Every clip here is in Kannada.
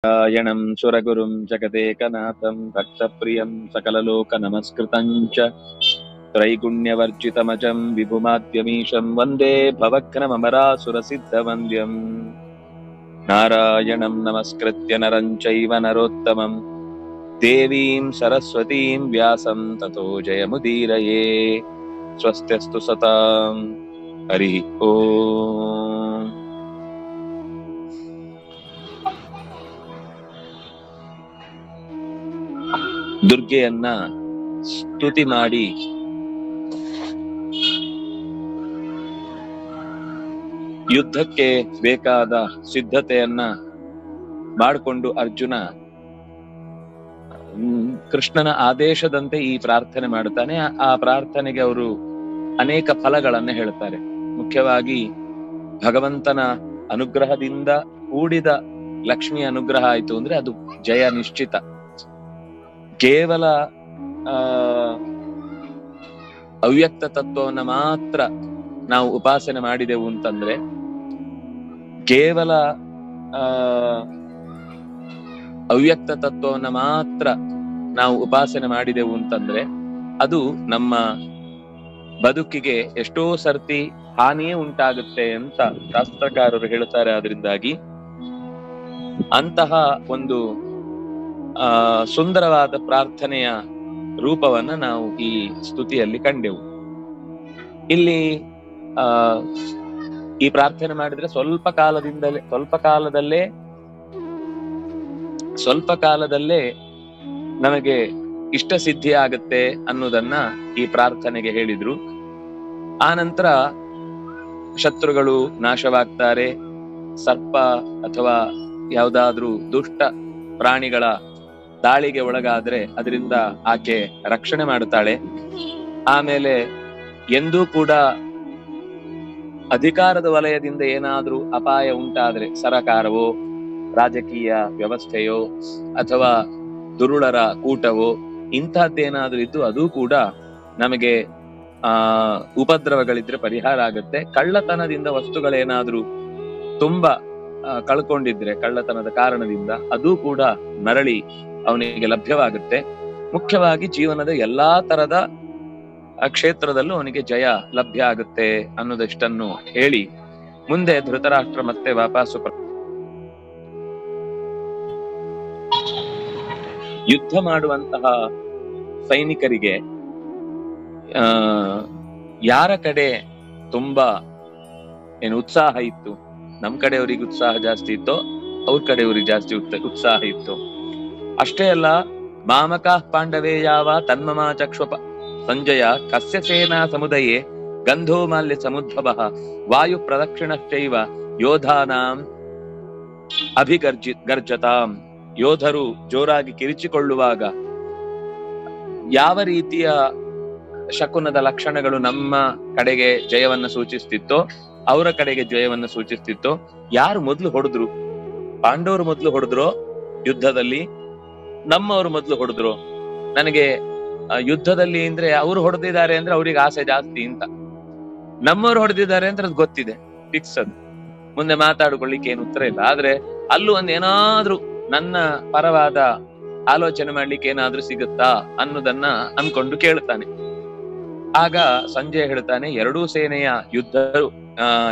नारायणं सुरगुरुं जगदेकनाथं भक्तप्रियं सकललोकनमस्कृतं च त्रैगुण्यवर्जितमजं विभुमाद्यमीशं वन्दे भवघ्नममरासुरसिद्धवन्द्यम् नारायणं नमस्कृत्य नरं चैव नरोत्तमं देवीं सरस्वतीं व्यासं ततो जयमुदीरये स्वस्त्यस्तु सतां हरिः ओम्। ದುರ್ಗೆಯನ್ನ ಸ್ತುತಿ ಮಾಡಿ ಯುದ್ಧಕ್ಕೆ ಬೇಕಾದ ಸಿದ್ಧತೆಯನ್ನ ಮಾಡಿಕೊಂಡು ಅರ್ಜುನ ಕೃಷ್ಣನ ಆದೇಶದಂತೆ ಈ ಪ್ರಾರ್ಥನೆ ಮಾಡುತ್ತಾನೆ. ಆ ಪ್ರಾರ್ಥನೆಗೆ ಅವರು ಅನೇಕ ಫಲಗಳನ್ನ ಹೇಳ್ತಾರೆ. ಮುಖ್ಯವಾಗಿ ಭಗವಂತನ ಅನುಗ್ರಹದಿಂದ ಕೂಡಿದ ಲಕ್ಷ್ಮಿ ಅನುಗ್ರಹ ಆಯ್ತು ಅಂದ್ರೆ ಅದು ಜಯ ನಿಶ್ಚಿತ. ಕೇವಲ ಅವ್ಯಕ್ತ ತತ್ವವನ್ನ ಮಾತ್ರ ನಾವು ಉಪಾಸನೆ ಮಾಡಿದೆವು ಅಂತಂದ್ರೆ, ಕೇವಲ ಅವ್ಯಕ್ತ ತತ್ವವನ್ನ ಮಾತ್ರ ನಾವು ಉಪಾಸನೆ ಮಾಡಿದೆವು ಅಂತಂದ್ರೆ ಅದು ನಮ್ಮ ಬದುಕಿಗೆ ಎಷ್ಟೋ ಸರ್ತಿ ಹಾನಿಯೇ ಉಂಟಾಗುತ್ತೆ ಅಂತ ಶಾಸ್ತ್ರಕಾರರು ಹೇಳ್ತಾರೆ. ಆದ್ರಿಂದಾಗಿ ಅಂತಹ ಒಂದು ಸುಂದರವಾದ ಪ್ರಾರ್ಥನೆಯ ರೂಪವನ್ನ ನಾವು ಈ ಸ್ತುತಿಯಲ್ಲಿ ಕಂಡೆವು. ಇಲ್ಲಿ ಈ ಪ್ರಾರ್ಥನೆ ಮಾಡಿದ್ರೆ ಸ್ವಲ್ಪ ಕಾಲದಲ್ಲೇ ನಮಗೆ ಇಷ್ಟ ಸಿದ್ಧಿ ಆಗತ್ತೆ ಅನ್ನೋದನ್ನ ಈ ಪ್ರಾರ್ಥನೆಗೆ ಹೇಳಿದ್ರು. ಆ ನಂತರ ಶತ್ರುಗಳು ನಾಶವಾಗ್ತಾರೆ. ಸರ್ಪ ಅಥವಾ ಯಾವುದಾದ್ರೂ ದುಷ್ಟ ಪ್ರಾಣಿಗಳ ದಾಳಿಗೆ ಒಳಗಾದ್ರೆ ಅದರಿಂದ ಆಕೆ ರಕ್ಷಣೆ ಮಾಡುತ್ತಾಳೆ. ಆಮೇಲೆ ಎಂದೂ ಕೂಡ ಅಧಿಕಾರದ ವಲಯದಿಂದ ಏನಾದ್ರೂ ಅಪಾಯ ಉಂಟಾದ್ರೆ, ಸರಕಾರವೋ ರಾಜಕೀಯ ವ್ಯವಸ್ಥೆಯೋ ಅಥವಾ ದುರುಳರ ಕೂಟವೋ ಇಂತಹದ್ದೇನಾದ್ರೂ ಇದ್ದು ಅದು ಕೂಡ ನಮಗೆ ಉಪದ್ರವಗಳಿದ್ರೆ ಪರಿಹಾರ ಆಗುತ್ತೆ. ಕಳ್ಳತನದಿಂದ ವಸ್ತುಗಳೇನಾದ್ರೂ ತುಂಬಾ ಕಳ್ಕೊಂಡಿದ್ರೆ ಕಳ್ಳತನದ ಕಾರಣದಿಂದ ಅದು ಕೂಡ ಮರಳಿ ಅವನಿಗೆ ಲಭ್ಯವಾಗುತ್ತೆ. ಮುಖ್ಯವಾಗಿ ಜೀವನದ ಎಲ್ಲಾ ತರದ ಕ್ಷೇತ್ರದಲ್ಲೂ ಅವನಿಗೆ ಜಯ ಲಭ್ಯ ಆಗುತ್ತೆ ಅನ್ನೋದಷ್ಟನ್ನು ಹೇಳಿ ಮುಂದೆ ಧೃತರಾಷ್ಟ್ರ ಮತ್ತೆ ವಾಪಸ್ಸು ಯುದ್ಧ ಮಾಡುವಂತಹ ಸೈನಿಕರಿಗೆ ಯಾರ ಕಡೆ ತುಂಬಾ ಉತ್ಸಾಹ ಇತ್ತು, ನಮ್ ಕಡೆಯವರಿಗೆ ಉತ್ಸಾಹ ಜಾಸ್ತಿ ಇತ್ತೋ ಅವ್ರ ಕಡೆಯವರಿಗೆ ಜಾಸ್ತಿ ಉತ್ಸಾಹ ಇತ್ತು. ಅಷ್ಟೇ ಅಲ್ಲ, ಮಾಮಕ ಪಾಂಡವೇ ಯಾವ ತನ್ಮಮ ಚಕ್ಷುಪ ಸಂಜಯ ಕಸ್ಯ ಸೇನಾ ಸಮುದಯೇ ಗಂಧೋ ಮಾಲ್ಯ ಸಮುದ್ಭವ ವಾಯು ಪ್ರದಕ್ಷಿಣಶ್ಚೈವ ಯೋಧಾನಾಂ ಗರ್ಜತಾಂ. ಯೋಧರು ಜೋರಾಗಿ ಕಿರಿಚಿಕೊಳ್ಳುವಾಗ ಯಾವ ರೀತಿಯ ಶಕುನದ ಲಕ್ಷಣಗಳು ನಮ್ಮ ಕಡೆಗೆ ಜಯವನ್ನು ಸೂಚಿಸ್ತಿತ್ತೋ ಅವರ ಕಡೆಗೆ ಜಯವನ್ನು ಸೂಚಿಸ್ತಿತ್ತೋ. ಯಾರು ಮೊದಲು ಹೊಡೆದ್ರು? ಪಾಂಡವರು ಮೊದಲು ಹೊಡೆದ್ರು ಯುದ್ಧದಲ್ಲಿ, ನಮ್ಮವರು ಮೊದಲು ಹೊಡೆದ್ರು. ನನಗೆ ಯುದ್ಧದಲ್ಲಿ ಅಂದ್ರೆ ಅವ್ರು ಹೊಡೆದಿದ್ದಾರೆ ಅಂದ್ರೆ ಅವ್ರಿಗೆ ಆಸೆ ಜಾಸ್ತಿ ಅಂತ, ನಮ್ಮವ್ರು ಹೊಡೆದಿದ್ದಾರೆ ಅಂದ್ರೆ ಅದು ಗೊತ್ತಿದೆ, ಫಿಕ್ಸ್. ಅದು ಮುಂದೆ ಮಾತಾಡ್ಕೊಳ್ಳಿಕ್ಕೆ ಏನು ಉತ್ತರ ಇಲ್ಲ. ಆದ್ರೆ ಅಲ್ಲೂ ಏನಾದ್ರೂ ನನ್ನ ಪರವಾದ ಆಲೋಚನೆ ಮಾಡ್ಲಿಕ್ಕೆ ಏನಾದ್ರೂ ಸಿಗುತ್ತಾ ಅನ್ನೋದನ್ನ ಅನ್ಕೊಂಡು ಕೇಳ್ತಾನೆ. ಆಗ ಸಂಜಯ್ ಹೇಳ್ತಾನೆ, ಎರಡೂ ಸೇನೆಯ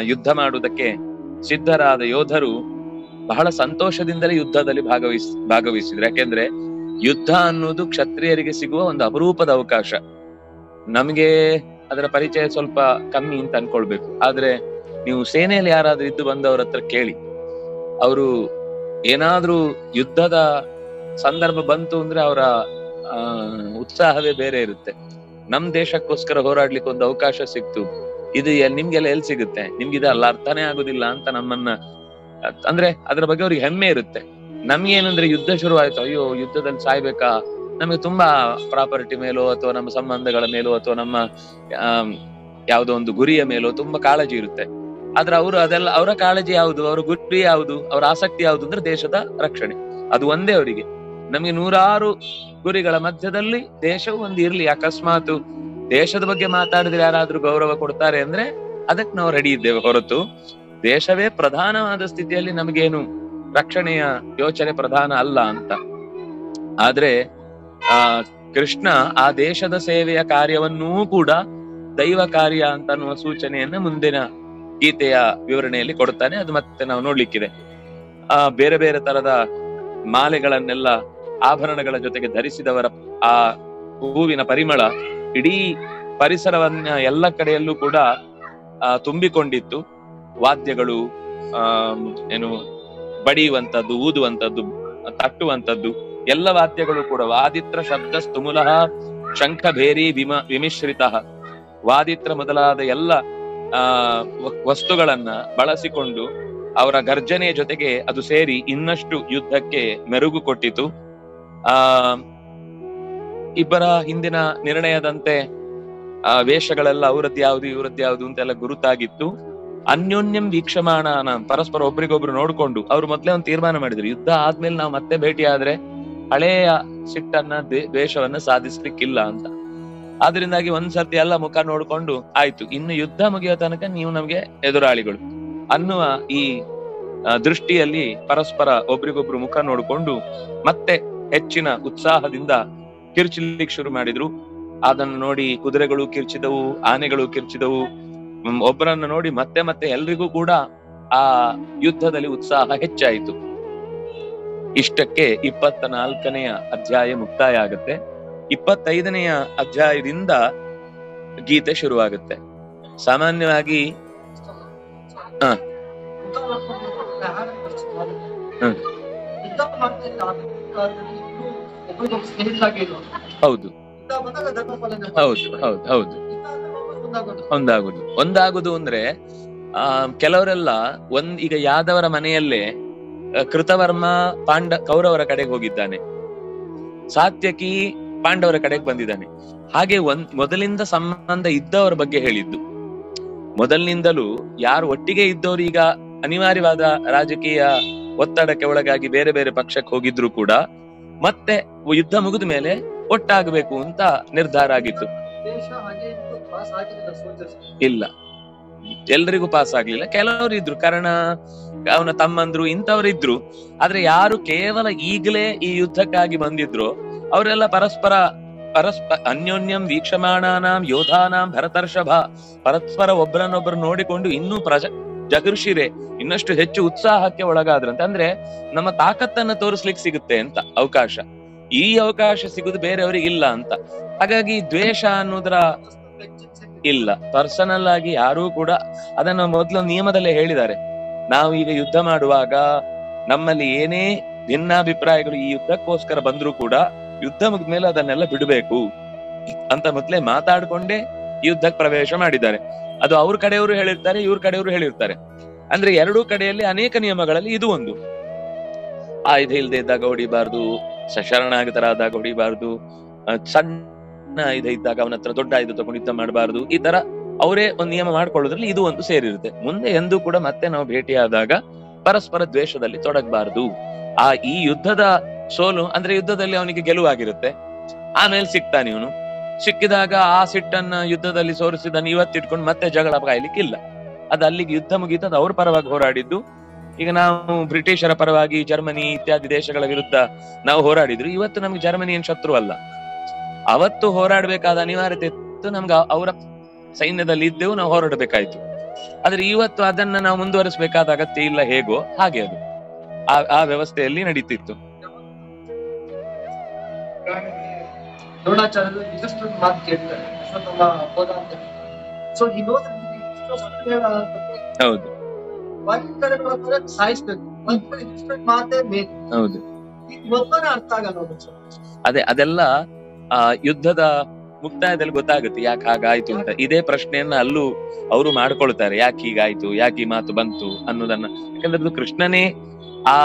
ಯುದ್ಧ ಮಾಡುವುದಕ್ಕೆ ಸಿದ್ಧರಾದ ಯೋಧರು ಬಹಳ ಸಂತೋಷದಿಂದಲೇ ಯುದ್ಧದಲ್ಲಿ ಭಾಗವಹಿಸಿದ್ರು. ಯಾಕೆಂದ್ರೆ ಯುದ್ಧ ಅನ್ನೋದು ಕ್ಷತ್ರಿಯರಿಗೆ ಸಿಗುವ ಒಂದು ಅಪರೂಪದ ಅವಕಾಶ. ನಮ್ಗೆ ಅದರ ಪರಿಚಯ ಸ್ವಲ್ಪ ಕಮ್ಮಿ ಅಂತ ಅನ್ಕೊಳ್ಬೇಕು. ಆದ್ರೆ ನೀವು ಸೇನೆಯಲ್ಲಿ ಯಾರಾದ್ರೂ ಇದ್ದು ಬಂದವ್ರ ಹತ್ರ ಕೇಳಿ, ಅವರು ಏನಾದ್ರೂ ಯುದ್ಧದ ಸಂದರ್ಭ ಬಂತು ಅಂದ್ರೆ ಅವರ ಉತ್ಸಾಹವೇ ಬೇರೆ ಇರುತ್ತೆ. ನಮ್ ದೇಶಕ್ಕೋಸ್ಕರ ಹೋರಾಡ್ಲಿಕ್ಕೆ ಒಂದು ಅವಕಾಶ ಸಿಕ್ತು, ಇದು ನಿಮ್ಗೆಲ್ಲ ಎಲ್ಲಿ ಸಿಗುತ್ತೆ, ನಿಮ್ಗೆ ಇದೆಲ್ಲ ಅರ್ಥನೇ ಆಗುದಿಲ್ಲ ಅಂತ ನಮ್ಮನ್ನ ಅಂದ್ರೆ ಅದ್ರ ಬಗ್ಗೆ ಅವ್ರಿಗೆ ಹೆಮ್ಮೆ ಇರುತ್ತೆ. ನಮ್ಗೇನಂದ್ರೆ ಯುದ್ಧ ಶುರು ಆಯ್ತು, ಅಯ್ಯೋ ಯುದ್ಧದಲ್ಲಿ ಸಾಯ್ಬೇಕಾ, ನಮಗೆ ತುಂಬಾ ಪ್ರಾಪರ್ಟಿ ಮೇಲೋ ಅಥವಾ ನಮ್ಮ ಸಂಬಂಧಗಳ ಮೇಲೋ ಅಥವಾ ನಮ್ಮ ಯಾವುದೋ ಒಂದು ಗುರಿಯ ಮೇಲೋ ತುಂಬಾ ಕಾಳಜಿ ಇರುತ್ತೆ. ಆದ್ರೆ ಅದೆಲ್ಲ ಅವರ ಕಾಳಜಿ ಯಾವುದು, ಅವರ ಗುರಿ ಯಾವುದು, ಅವರ ಆಸಕ್ತಿ ಯಾವುದು ಅಂದ್ರೆ ದೇಶದ ರಕ್ಷಣೆ. ಅದು ಒಂದೇ ಅವರಿಗೆ. ನಮ್ಗೆ ನೂರಾರು ಗುರಿಗಳ ಮಧ್ಯದಲ್ಲಿ ದೇಶವು ಒಂದು ಇರ್ಲಿ, ಅಕಸ್ಮಾತ್ ದೇಶದ ಬಗ್ಗೆ ಮಾತಾಡಿದ್ರೆ ಯಾರಾದ್ರೂ ಗೌರವ ಕೊಡ್ತಾರೆ ಅಂದ್ರೆ ಅದಕ್ಕೆ ನಾವು ರೆಡಿ ಇದ್ದೇವೆ ಹೊರತು ದೇಶವೇ ಪ್ರಧಾನವಾದ ಸ್ಥಿತಿಯಲ್ಲಿ ನಮಗೇನು ರಕ್ಷಣೆಯ ಯೋಚನೆ ಪ್ರಧಾನ ಅಲ್ಲ ಅಂತ. ಆದ್ರೆ ಕೃಷ್ಣ ಆ ದೇಶದ ಸೇವೆಯ ಕಾರ್ಯವನ್ನೂ ಕೂಡ ದೈವ ಕಾರ್ಯ ಅಂತ ಅನ್ನುವ ಸೂಚನೆಯನ್ನ ಮುಂದಿನ ಗೀತೆಯ ವಿವರಣೆಯಲ್ಲಿ ಕೊಡ್ತಾನೆ. ಅದು ಮತ್ತೆ ನಾವು ನೋಡ್ಲಿಕ್ಕಿದೆ. ಬೇರೆ ಬೇರೆ ತರದ ಮಾಲೆಗಳನ್ನೆಲ್ಲ ಆಭರಣಗಳ ಜೊತೆಗೆ ಧರಿಸಿದವರ ಆ ಹೂವಿನ ಪರಿಮಳ ಇಡೀ ಪರಿಸರವನ್ನ ಎಲ್ಲ ಕಡೆಯಲ್ಲೂ ಕೂಡ ತುಂಬಿಕೊಂಡಿತ್ತು. ವಾದ್ಯಗಳು, ಏನು ಬಡಿಯುವಂತದ್ದು, ಊದುವಂತದ್ದು, ತಟ್ಟುವಂತದ್ದು ಎಲ್ಲ ವಾದ್ಯಗಳು ಕೂಡ ವಾದಿತ್ರ ಶಬ್ದ ಸ್ತುಮುಲಃ ಶಂಖ ಭೇರಿ ವಿಮಿಶ್ರಿತ ವಾದಿತ್ರ ಮೊದಲಾದ ಎಲ್ಲ ವಸ್ತುಗಳನ್ನ ಬಳಸಿಕೊಂಡು ಅವರ ಗರ್ಜನೆಯ ಜೊತೆಗೆ ಅದು ಸೇರಿ ಇನ್ನಷ್ಟು ಯುದ್ಧಕ್ಕೆ ಮೆರುಗು ಕೊಟ್ಟಿತು. ಇಬ್ಬರ ಹಿಂದಿನ ನಿರ್ಣಯದಂತೆ ವೇಷಗಳೆಲ್ಲ ಅವರದ್ದು ಯಾವುದು ಅಂತೆಲ್ಲ ಗುರುತಾಗಿತ್ತು. ಅನ್ಯೋನ್ಯಂ ವೀಕ್ಷಮಾಣ, ಪರಸ್ಪರ ಒಬ್ರಿಗೊಬ್ರು ನೋಡ್ಕೊಂಡು ಅವ್ರು ಮೊದ್ಲೇ ಒಂದು ತೀರ್ಮಾನ ಮಾಡಿದ್ರು, ಯುದ್ಧ ಆದ್ಮೇಲೆ ನಾವು ಮತ್ತೆ ಭೇಟಿ ಆದ್ರೆ ಹಳೆಯ ಸಿಟ್ಟನ್ನ ದ್ವೇಷವನ್ನ ಸಾಧಿಸ್ಲಿಕ್ಕಿಲ್ಲ ಅಂತ. ಆದ್ರಿಂದಾಗಿ ಒಂದ್ಸರ್ತಿ ಎಲ್ಲ ಮುಖ ನೋಡ್ಕೊಂಡು ಆಯ್ತು, ಇನ್ನು ಯುದ್ಧ ಮುಗಿಯೋ ತನಕ ನೀವು ನಮ್ಗೆ ಎದುರಾಳಿಗಳು ಅನ್ನುವ ಈ ದೃಷ್ಟಿಯಲ್ಲಿ ಪರಸ್ಪರ ಒಬ್ರಿಗೊಬ್ರು ಮುಖ ನೋಡ್ಕೊಂಡು ಮತ್ತೆ ಹೆಚ್ಚಿನ ಉತ್ಸಾಹದಿಂದ ಕಿರ್ಚಲಿಕ್ಕೆ ಶುರು ಮಾಡಿದ್ರು. ಅದನ್ನು ನೋಡಿ ಕುದುರೆಗಳು ಕಿರ್ಚಿದವು, ಆನೆಗಳು ಕಿರ್ಚಿದವು. ಒಬ್ಬರನ್ನು ನೋಡಿ ಮತ್ತೆ ಮತ್ತೆ ಎಲ್ರಿಗೂ ಕೂಡ ಆ ಯುದ್ಧದಲ್ಲಿ ಉತ್ಸಾಹ ಹೆಚ್ಚಾಯಿತು. ಇಷ್ಟಕ್ಕೆ 24ನೆಯ ಅಧ್ಯಾಯ ಮುಕ್ತಾಯ ಆಗುತ್ತೆ. 25ನೆಯ ಅಧ್ಯಾಯದಿಂದ ಗೀತೆ ಶುರುವಾಗುತ್ತೆ. ಸಾಮಾನ್ಯವಾಗಿ ಹೌದು ಒಂದಾಗುದು ಅಂದ್ರೆ ಕೆಲವರೆಲ್ಲ ಈಗ ಯಾದವರ ಮನೆಯಲ್ಲೇ ಕೃತವರ್ಮ ಕೌರವರ ಕಡೆಗೆ ಹೋಗಿದ್ದಾನೆ, ಸಾತ್ಯಕಿ ಪಾಂಡವರ ಕಡೆಗೆ ಬಂದಿದ್ದಾನೆ. ಹಾಗೆ ಮೊದಲಿಂದ ಸಂಬಂಧ ಇದ್ದವರ ಬಗ್ಗೆ ಹೇಳಿದ್ದು. ಮೊದಲಿನಿಂದಲೂ ಯಾರು ಒಟ್ಟಿಗೆ ಇದ್ದವರು ಈಗ ಅನಿವಾರ್ಯವಾದ ರಾಜಕೀಯ ಒತ್ತಡಕ್ಕೆ ಒಳಗಾಗಿ ಬೇರೆ ಬೇರೆ ಪಕ್ಷಕ್ಕೆ ಹೋಗಿದ್ರು ಕೂಡ ಮತ್ತೆ ಯುದ್ಧ ಮುಗಿದ ಮೇಲೆ ಒಟ್ಟಾಗಬೇಕು ಅಂತ ನಿರ್ಧಾರ ಆಗಿತ್ತು. ಇಲ್ಲ, ಎಲ್ರಿಗೂ ಪಾಸ್ ಆಗ್ಲಿಲ್ಲ. ಕೆಲವರು ಇದ್ರು, ಕಾರಣ ಅವನ ತಮ್ಮಂದ್ರು ಇಂಥವ್ರು ಇದ್ರು. ಆದ್ರೆ ಯಾರು ಕೇವಲ ಈಗಲೇ ಈ ಯುದ್ಧಕ್ಕಾಗಿ ಬಂದಿದ್ರು ಅವರೆಲ್ಲ ಪರಸ್ಪರ ಅನ್ಯೋನ್ಯಂ ವೀಕ್ಷಮಾಣಾನಾಂ ಯೋಧಾನಾಂ ಭರತರ್ಷಭ, ಪರಸ್ಪರ ಒಬ್ಬರನ್ನೊಬ್ಬರು ನೋಡಿಕೊಂಡು ಇನ್ನೂ ಜಗರ್ಷಿರೆ ಇನ್ನಷ್ಟು ಹೆಚ್ಚು ಉತ್ಸಾಹಕ್ಕೆ ಒಳಗಾದ್ರಂತೆ. ಅಂದ್ರೆ ನಮ್ಮ ತಾಕತ್ತನ್ನ ತೋರಿಸ್ಲಿಕ್ಕೆ ಸಿಗುತ್ತೆ ಅಂತ ಅವಕಾಶ. ಈ ಅವಕಾಶ ಸಿಗುದು ಬೇರೆಯವರಿಗೆ ಇಲ್ಲ ಅಂತ. ಹಾಗಾಗಿ ದ್ವೇಷ ಅನ್ನೋದ್ರ ಇಲ್ಲ. ಪರ್ಸನಲ್ ಆಗಿ ಯಾರೂ ಕೂಡ ಅದನ್ನ ಮೊದಲು ನಿಯಮದಲ್ಲೇ ಹೇಳಿದ್ದಾರೆ. ನಾವು ಈಗ ಯುದ್ಧ ಮಾಡುವಾಗ ನಮ್ಮಲ್ಲಿ ಏನೇ ಭಿನ್ನಾಭಿಪ್ರಾಯಗಳು ಈ ಯುದ್ಧಕ್ಕೋಸ್ಕರ ಬಂದ್ರೂ ಕೂಡ ಯುದ್ಧ ಮುಗಿದ್ಮೇಲೆ ಅದನ್ನೆಲ್ಲ ಬಿಡಬೇಕು ಅಂತ ಮೊದಲೇ ಮಾತಾಡ್ಕೊಂಡೇ ಯುದ್ಧಕ್ಕೆ ಪ್ರವೇಶ ಮಾಡಿದ್ದಾರೆ. ಅದು ಅವ್ರ ಕಡೆಯವರು ಹೇಳಿರ್ತಾರೆ, ಇವ್ರ ಕಡೆಯವರು ಹೇಳಿರ್ತಾರೆ. ಅಂದ್ರೆ ಎರಡೂ ಕಡೆಯಲ್ಲಿ ಅನೇಕ ನಿಯಮಗಳಲ್ಲಿ ಇದು ಒಂದು. ಆಯುಧ ಇಲ್ಲದೆ ಇದ್ದಾಗ ಹೊಡಿಬಾರ್ದು, ಶರಣಾಗತರಾದಾಗ ಹೊಡಿಬಾರ್ದು, ಸಣ್ಣ ಆಯುಧ ಇದ್ದಾಗ ಅವನ ಹತ್ರ ದೊಡ್ಡ ಆಯುಧ ತಗೊಂಡು ಯುದ್ಧ ಮಾಡಬಾರ್ದು. ಈ ತರ ಅವರೇ ಒಂದು ನಿಯಮ ಮಾಡ್ಕೊಳ್ಳೋದ್ರಲ್ಲಿ ಇದು ಒಂದು ಸೇರಿರುತ್ತೆ. ಮುಂದೆ ಎಂದೂ ಕೂಡ ಮತ್ತೆ ನಾವು ಭೇಟಿಯಾದಾಗ ಪರಸ್ಪರ ದ್ವೇಷದಲ್ಲಿ ತೊಡಗಬಾರ್ದು. ಈ ಯುದ್ಧದ ಸೋಲು ಅಂದ್ರೆ ಯುದ್ಧದಲ್ಲಿ ಅವನಿಗೆ ಗೆಲುವಾಗಿರುತ್ತೆ, ಆಮೇಲೆ ಸಿಕ್ತಾನೆ ಇವನು. ಸಿಕ್ಕಿದಾಗ ಆ ಸಿಟ್ಟನ್ನ ಯುದ್ಧದಲ್ಲಿ ಸೋರಿಸಿದನ್ನು ಇವತ್ತಿಟ್ಕೊಂಡು ಮತ್ತೆ ಜಗಳ ಕಾಯ್ಲಿಕ್ಕಿಲ್ಲ. ಅದು ಅಲ್ಲಿಗೆ ಯುದ್ಧ ಮುಗೀತದ. ಅವ್ರ ಪರವಾಗಿ ಹೋರಾಡಿದ್ದು. ಈಗ ನಾವು ಬ್ರಿಟಿಷರ ಪರವಾಗಿ ಜರ್ಮನಿ ಇತ್ಯಾದಿ ದೇಶಗಳ ವಿರುದ್ಧ ನಾವು ಹೋರಾಡಿದ್ರು. ಇವತ್ತು ನಮ್ಗೆ ಜರ್ಮನಿ ಏನ್ ಶತ್ರು ಅಲ್ಲ. ಅವತ್ತು ಹೋರಾಡ್ಬೇಕಾದ ಅನಿವಾರ್ಯತೆ ಇತ್ತು, ನಮ್ಗೆ ಅವರ ಸೈನ್ಯದಲ್ಲಿ ಇದ್ದೆವು, ನಾವು ಹೋರಾಡಬೇಕಾಯ್ತು. ಆದ್ರೆ ಇವತ್ತು ಅದನ್ನ ನಾವು ಮುಂದುವರಿಸಬೇಕಾದ ಅಗತ್ಯ ಇಲ್ಲ. ಹೇಗೋ ಹಾಗೆ ಅದು ಆ ವ್ಯವಸ್ಥೆಯಲ್ಲಿ ನಡೀತಿತ್ತು. ಹೌದು ಹೌದು, ಅದೇ ಅದೆಲ್ಲ ಯುದ್ಧದ ಮುಕ್ತಾಯದಲ್ಲಿ ಗೊತ್ತಾಗುತ್ತೆ ಯಾಕೆ ಹಾಗಾಯ್ತು ಅಂತ. ಇದೇ ಪ್ರಶ್ನೆಯನ್ನ ಅಲ್ಲೂ ಅವರು ಮಾಡ್ಕೊಳ್ತಾರೆ, ಯಾಕೆ ಹೀಗಾಯ್ತು, ಯಾಕೆ ಈ ಮಾತು ಬಂತು ಅನ್ನೋದನ್ನ. ಯಾಕಂದ್ರೆ ಕೃಷ್ಣನೇ ಆ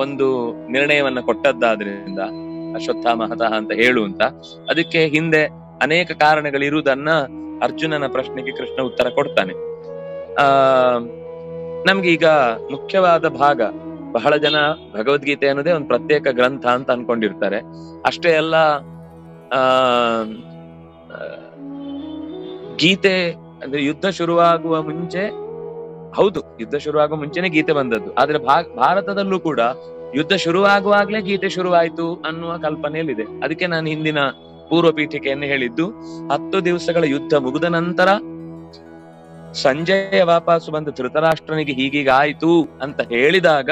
ಒಂದು ನಿರ್ಣಯವನ್ನ ಕೊಟ್ಟದ್ದಾದ್ರಿಂದ ಅಶ್ವತ್ಥಾಮ ಹತಃ ಅಂತ ಹೇಳುವಂತ, ಅದಕ್ಕೆ ಹಿಂದೆ ಅನೇಕ ಕಾರಣಗಳಿರುವುದನ್ನ ಅರ್ಜುನನ ಪ್ರಶ್ನೆಗೆ ಕೃಷ್ಣ ಉತ್ತರ ಕೊಡ್ತಾನೆ. ನಮ್ಗೆ ಈಗ ಮುಖ್ಯವಾದ ಭಾಗ, ಬಹಳ ಜನ ಭಗವದ್ಗೀತೆ ಅನ್ನೋದೇ ಒಂದು ಪ್ರತ್ಯೇಕ ಗ್ರಂಥ ಅಂತ ಅನ್ಕೊಂಡಿರ್ತಾರೆ. ಅಷ್ಟೇ ಅಲ್ಲ, ಗೀತೆ ಅಂದ್ರೆ ಯುದ್ಧ ಶುರುವಾಗುವ ಮುಂಚೆ ಹೌದು, ಯುದ್ಧ ಶುರುವಾಗುವ ಮುಂಚೆನೆ ಗೀತೆ ಬಂದದ್ದು. ಆದ್ರೆ ಭಾರತದಲ್ಲೂ ಕೂಡ ಯುದ್ಧ ಶುರುವಾಗುವಾಗ್ಲೇ ಗೀತೆ ಶುರುವಾಯ್ತು ಅನ್ನುವ ಕಲ್ಪನೆಯಲ್ಲಿದೆ. ಅದಕ್ಕೆ ನಾನು ಹಿಂದಿನ ಪೂರ್ವ ಪೀಠಿಕೆಯನ್ನು ಹೇಳಿದ್ದು, 10 ದಿವಸಗಳ ಯುದ್ಧ ಮುಗಿದ ನಂತರ ಸಂಜಯ ವಾಪಸ್ಸು ಬಂದು ಧೃತರಾಷ್ಟ್ರನಿಗೆ ಹೀಗೀಗಾಯ್ತು ಅಂತ ಹೇಳಿದಾಗ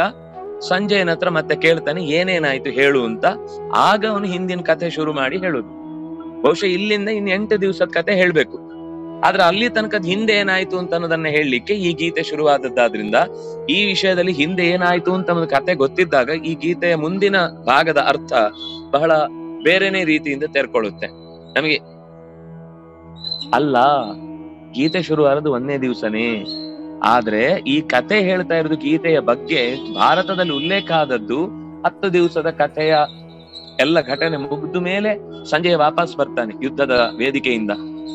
ಸಂಜಯನ ಹತ್ರ ಮತ್ತೆ ಕೇಳ್ತಾನೆ ಏನೇನಾಯ್ತು ಹೇಳು ಅಂತ. ಆಗ ಅವನು ಹಿಂದಿನ ಕಥೆ ಶುರು ಮಾಡಿ ಹೇಳುದು. ಬಹುಶಃ ಇಲ್ಲಿಂದ 8 ದಿವಸದ ಕಥೆ ಹೇಳ್ಬೇಕು. ಆದ್ರೆ ಅಲ್ಲಿ ತನಕದ ಹಿಂದೆ ಏನಾಯ್ತು ಅಂತ ಅನ್ನೋದನ್ನ ಹೇಳಲಿಕ್ಕೆ ಈ ಗೀತೆ ಶುರುವಾದದ್ದಾದ್ರಿಂದ ಈ ವಿಷಯದಲ್ಲಿ ಹಿಂದೆ ಏನಾಯ್ತು ಅಂತ ಒಂದು ಕಥೆ ಗೊತ್ತಿದ್ದಾಗ ಈ ಗೀತೆಯ ಮುಂದಿನ ಭಾಗದ ಅರ್ಥ ಬಹಳ ಬೇರೆನೇ ರೀತಿಯಿಂದ ತೆರ್ಕೊಳ್ಳುತ್ತೆ ನಮಗೆ. ಅಲ್ಲ, ಗೀತೆ ಶುರುವಾರದು 1ನೇ ದಿವಸನೇ, ಆದ್ರೆ ಈ ಕಥೆ ಹೇಳ್ತಾ ಇರೋದು ಗೀತೆಯ ಬಗ್ಗೆ ಭಾರತದಲ್ಲಿ ಉಲ್ಲೇಖ ಆದದ್ದು 10 ದಿವಸದ ಕಥೆಯ ಎಲ್ಲ ಘಟನೆ ಮುಗಿದ ಮೇಲೆ ಸಂಜೆ ವಾಪಸ್ ಬರ್ತಾನೆ ಯುದ್ಧದ ವೇದಿಕೆಯಿಂದ.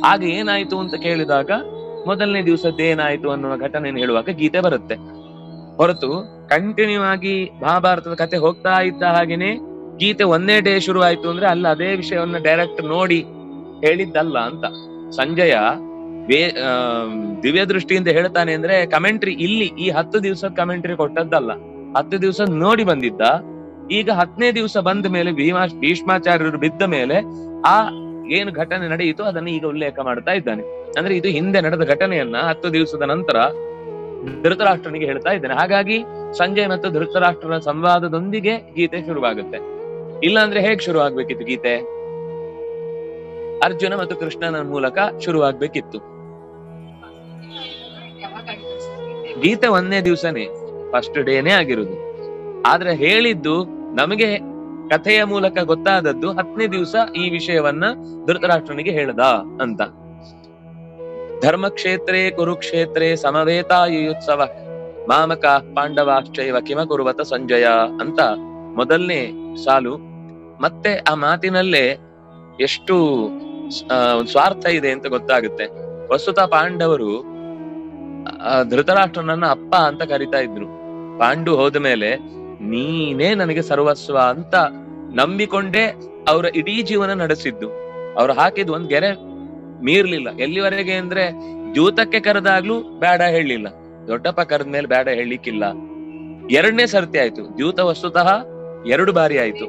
ಆಗ ಏನಾಯ್ತು ಅಂತ ಕೇಳಿದಾಗ ಮೊದಲನೇ ದಿವಸದ್ದು ಏನಾಯ್ತು ಅನ್ನುವ ಘಟನೆಯನ್ನು ಹೇಳುವಾಗ ಗೀತೆ ಬರುತ್ತೆ. ಹೊರತು ಕಂಟಿನ್ಯೂ ಆಗಿ ಮಹಾಭಾರತದ ಕಥೆ ಹೋಗ್ತಾ ಇದ್ದ ಹಾಗೇನೆ ಗೀತೆ 1ನೇ ಡೇ ಶುರು ಆಯ್ತು ಅಂದ್ರೆ ಅಲ್ಲ ಅದೇ ವಿಷಯವನ್ನ ಡೈರೆಕ್ಟ್ ನೋಡಿ ಹೇಳಿದ್ದಲ್ಲ ಅಂತ. ಸಂಜಯ ದಿವ್ಯ ದೃಷ್ಟಿಯಿಂದ ಹೇಳ್ತಾನೆ ಅಂದ್ರೆ ಕಮೆಂಟ್ರಿ ಇಲ್ಲಿ ಈ 10 ದಿವಸದ ಕಮೆಂಟ್ರಿ ಕೊಟ್ಟದ್ದಲ್ಲ, 10 ದಿವಸ ನೋಡಿ ಬಂದಿದ್ದ. ಈಗ 10ನೇ ದಿವಸ ಬಂದ ಮೇಲೆ ಭೀಷ್ಮಾಚಾರ್ಯರು ಬಿದ್ದ ಮೇಲೆ ಆ ಏನು ಘಟನೆ ನಡೆಯಿತು ಅದನ್ನ ಈಗ ಉಲ್ಲೇಖ ಮಾಡ್ತಾ ಇದ್ದಾನೆ. ಅಂದ್ರೆ ಇದು ಹಿಂದೆ ನಡೆದ ಘಟನೆಯನ್ನ 10 ದಿವಸದ ನಂತರ ಧೃತರಾಷ್ಟ್ರನಿಗೆ ಹೇಳ್ತಾ ಇದ್ದಾನೆ. ಹಾಗಾಗಿ ಸಂಜಯ್ ಮತ್ತು ಧೃತರಾಷ್ಟ್ರನ ಸಂವಾದದೊಂದಿಗೆ ಗೀತೆ ಶುರುವಾಗುತ್ತೆ. ಇಲ್ಲ ಅಂದ್ರೆ ಹೇಗ್ ಶುರುವಾಗ್ಬೇಕಿತ್ತು ಗೀತೆ? ಅರ್ಜುನ ಮತ್ತು ಕೃಷ್ಣನ ಮೂಲಕ ಶುರುವಾಗ್ಬೇಕಿತ್ತು. ಗೀತೆ 1ನೇ ದಿವಸನೇ, ಫಸ್ಟ್ ಡೇನೇ ಆಗಿರುದು. ಆದ್ರೆ ಹೇಳಿದ್ದು ನಮಗೆ ಕಥೆಯ ಮೂಲಕ ಗೊತ್ತಾದದ್ದು 10ನೇ ದಿವಸ ಈ ವಿಷಯವನ್ನ ಧೃತರಾಷ್ಟ್ರನಿಗೆ ಹೇಳ್ದ ಅಂತ. ಧರ್ಮಕ್ಷೇತ್ರೇ ಕುರುಕ್ಷೇತ್ರೇ ಸಮವೇತಾಯುತ್ಸವ ಮಾಮಕ ಪಾಂಡವಾಶ್ಚೈವ ಕಿಮ ಕುರುವತ ಸಂಜಯ ಅಂತ ಮೊದಲನೇ ಸಾಲು. ಮತ್ತೆ ಆ ಮಾತಿನಲ್ಲೇ ಎಷ್ಟು ಸ್ವಾರ್ಥ ಇದೆ ಅಂತ ಗೊತ್ತಾಗುತ್ತೆ. ವಸ್ತುತ ಪಾಂಡವರು ಧೃತರಾಷ್ಟ್ರನನ್ನ ಅಪ್ಪ ಅಂತ ಕರಿತಾ ಇದ್ರು. ಪಾಂಡು ಹೋದ ಮೇಲೆ ನೀನೇ ನನಗೆ ಸರ್ವಸ್ವ ಅಂತ ನಂಬಿಕೊಂಡೇ ಅವರ ಇಡೀ ಜೀವನ ನಡೆಸಿದ್ದು. ಅವ್ರು ಹಾಕಿದ್ ಒಂದ್ ಗೆರೆ ಮೀರ್ಲಿಲ್ಲ. ಎಲ್ಲಿವರೆಗೆ ಅಂದ್ರೆ ದ್ಯೂತಕ್ಕೆ ಕರೆದಾಗ್ಲೂ ಬೇಡ ಹೇಳಲಿಲ್ಲ, ದೊಡ್ಡಪ್ಪ ಕರೆದ ಮೇಲೆ ಬೇಡ ಹೇಳಲಿಕ್ಕಿಲ್ಲ. 2ನೇ ಸರ್ತಿ ಆಯ್ತು ದ್ಯೂತ, ವಸ್ತುತಃ 2 ಬಾರಿ ಆಯ್ತು.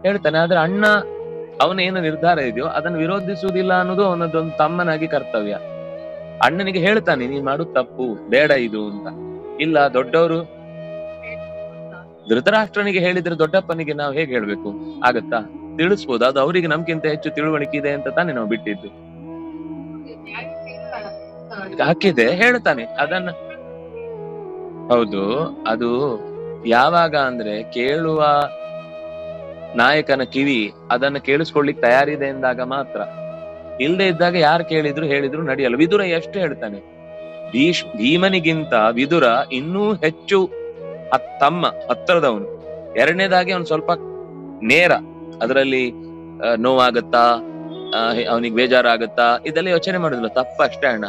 ಹೇಳ್ತಾನೆ ಆದ್ರೆ ಅಣ್ಣ ಅವನೇನು ನಿರ್ಧಾರ ಇದೆಯೋ ಅದನ್ನು ವಿರೋಧಿಸುವುದಿಲ್ಲ ಅನ್ನೋದು ಅವನದೊಂದು ತಮ್ಮನಾಗಿ ಕರ್ತವ್ಯ. ಅಣ್ಣನಿಗೆ ಹೇಳ್ತಾನೆ ನೀನ್ ಮಾಡುದು ತಪ್ಪು, ಬೇಡ ಇದು ಅಂತ. ಇಲ್ಲ, ದೊಡ್ಡವರು ಧೃತರಾಷ್ಟ್ರನಿಗೆ ಹೇಳಿದ್ರೆ ದೊಡ್ಡಪ್ಪನಿಗೆ ನಾವು ಹೇಗೆ ಹೇಳ್ಬೇಕು? ಆಗತ್ತಾ? ತಿಳಿಸ್ಬೋದು. ಅದು ಅವರಿಗೆ ನಮ್ಗಿಂತ ಹೆಚ್ಚು ತಿಳುವಳಿಕೆ ಇದೆ ಅಂತ ತಾನೇ ನಾವು ಬಿಟ್ಟಿದ್ದು. ಹಾಕಿದೆ ಹೇಳ್ತಾನೆ ಅದನ್ನ. ಹೌದು, ಅದು ಯಾವಾಗ ಅಂದ್ರೆ ಕೇಳುವ ನಾಯಕನ ಕಿವಿ ಅದನ್ನ ಕೇಳಿಸ್ಕೊಳ್ಲಿಕ್ಕೆ ತಯಾರಿದೆ ಎಂದಾಗ ಮಾತ್ರ. ಇಲ್ಲದೆ ಇದ್ದಾಗ ಯಾರು ಹೇಳಿದ್ರು ನಡೆಯಲ್ಲ. ವಿದುರ ಎಷ್ಟು ಹೇಳ್ತಾನೆ, ಭೀಮನಿಗಿಂತ ವಿದುರ ಇನ್ನೂ ಹೆಚ್ಚು ತಮ್ಮ ಹತ್ತಿರದವನು. 2ನೇದಾಗಿ ಅವನು ಸ್ವಲ್ಪ ನೇರ, ಅದರಲ್ಲಿ ನೋವಾಗತ್ತಾ, ಅವನಿಗೆ ಬೇಜಾರಾಗತ್ತಾ, ಇದೆಲ್ಲ ಯೋಚನೆ ಮಾಡುದಿಲ್ಲ. ತಪ್ಪ ಅಷ್ಟೇ ಅಣ್ಣ,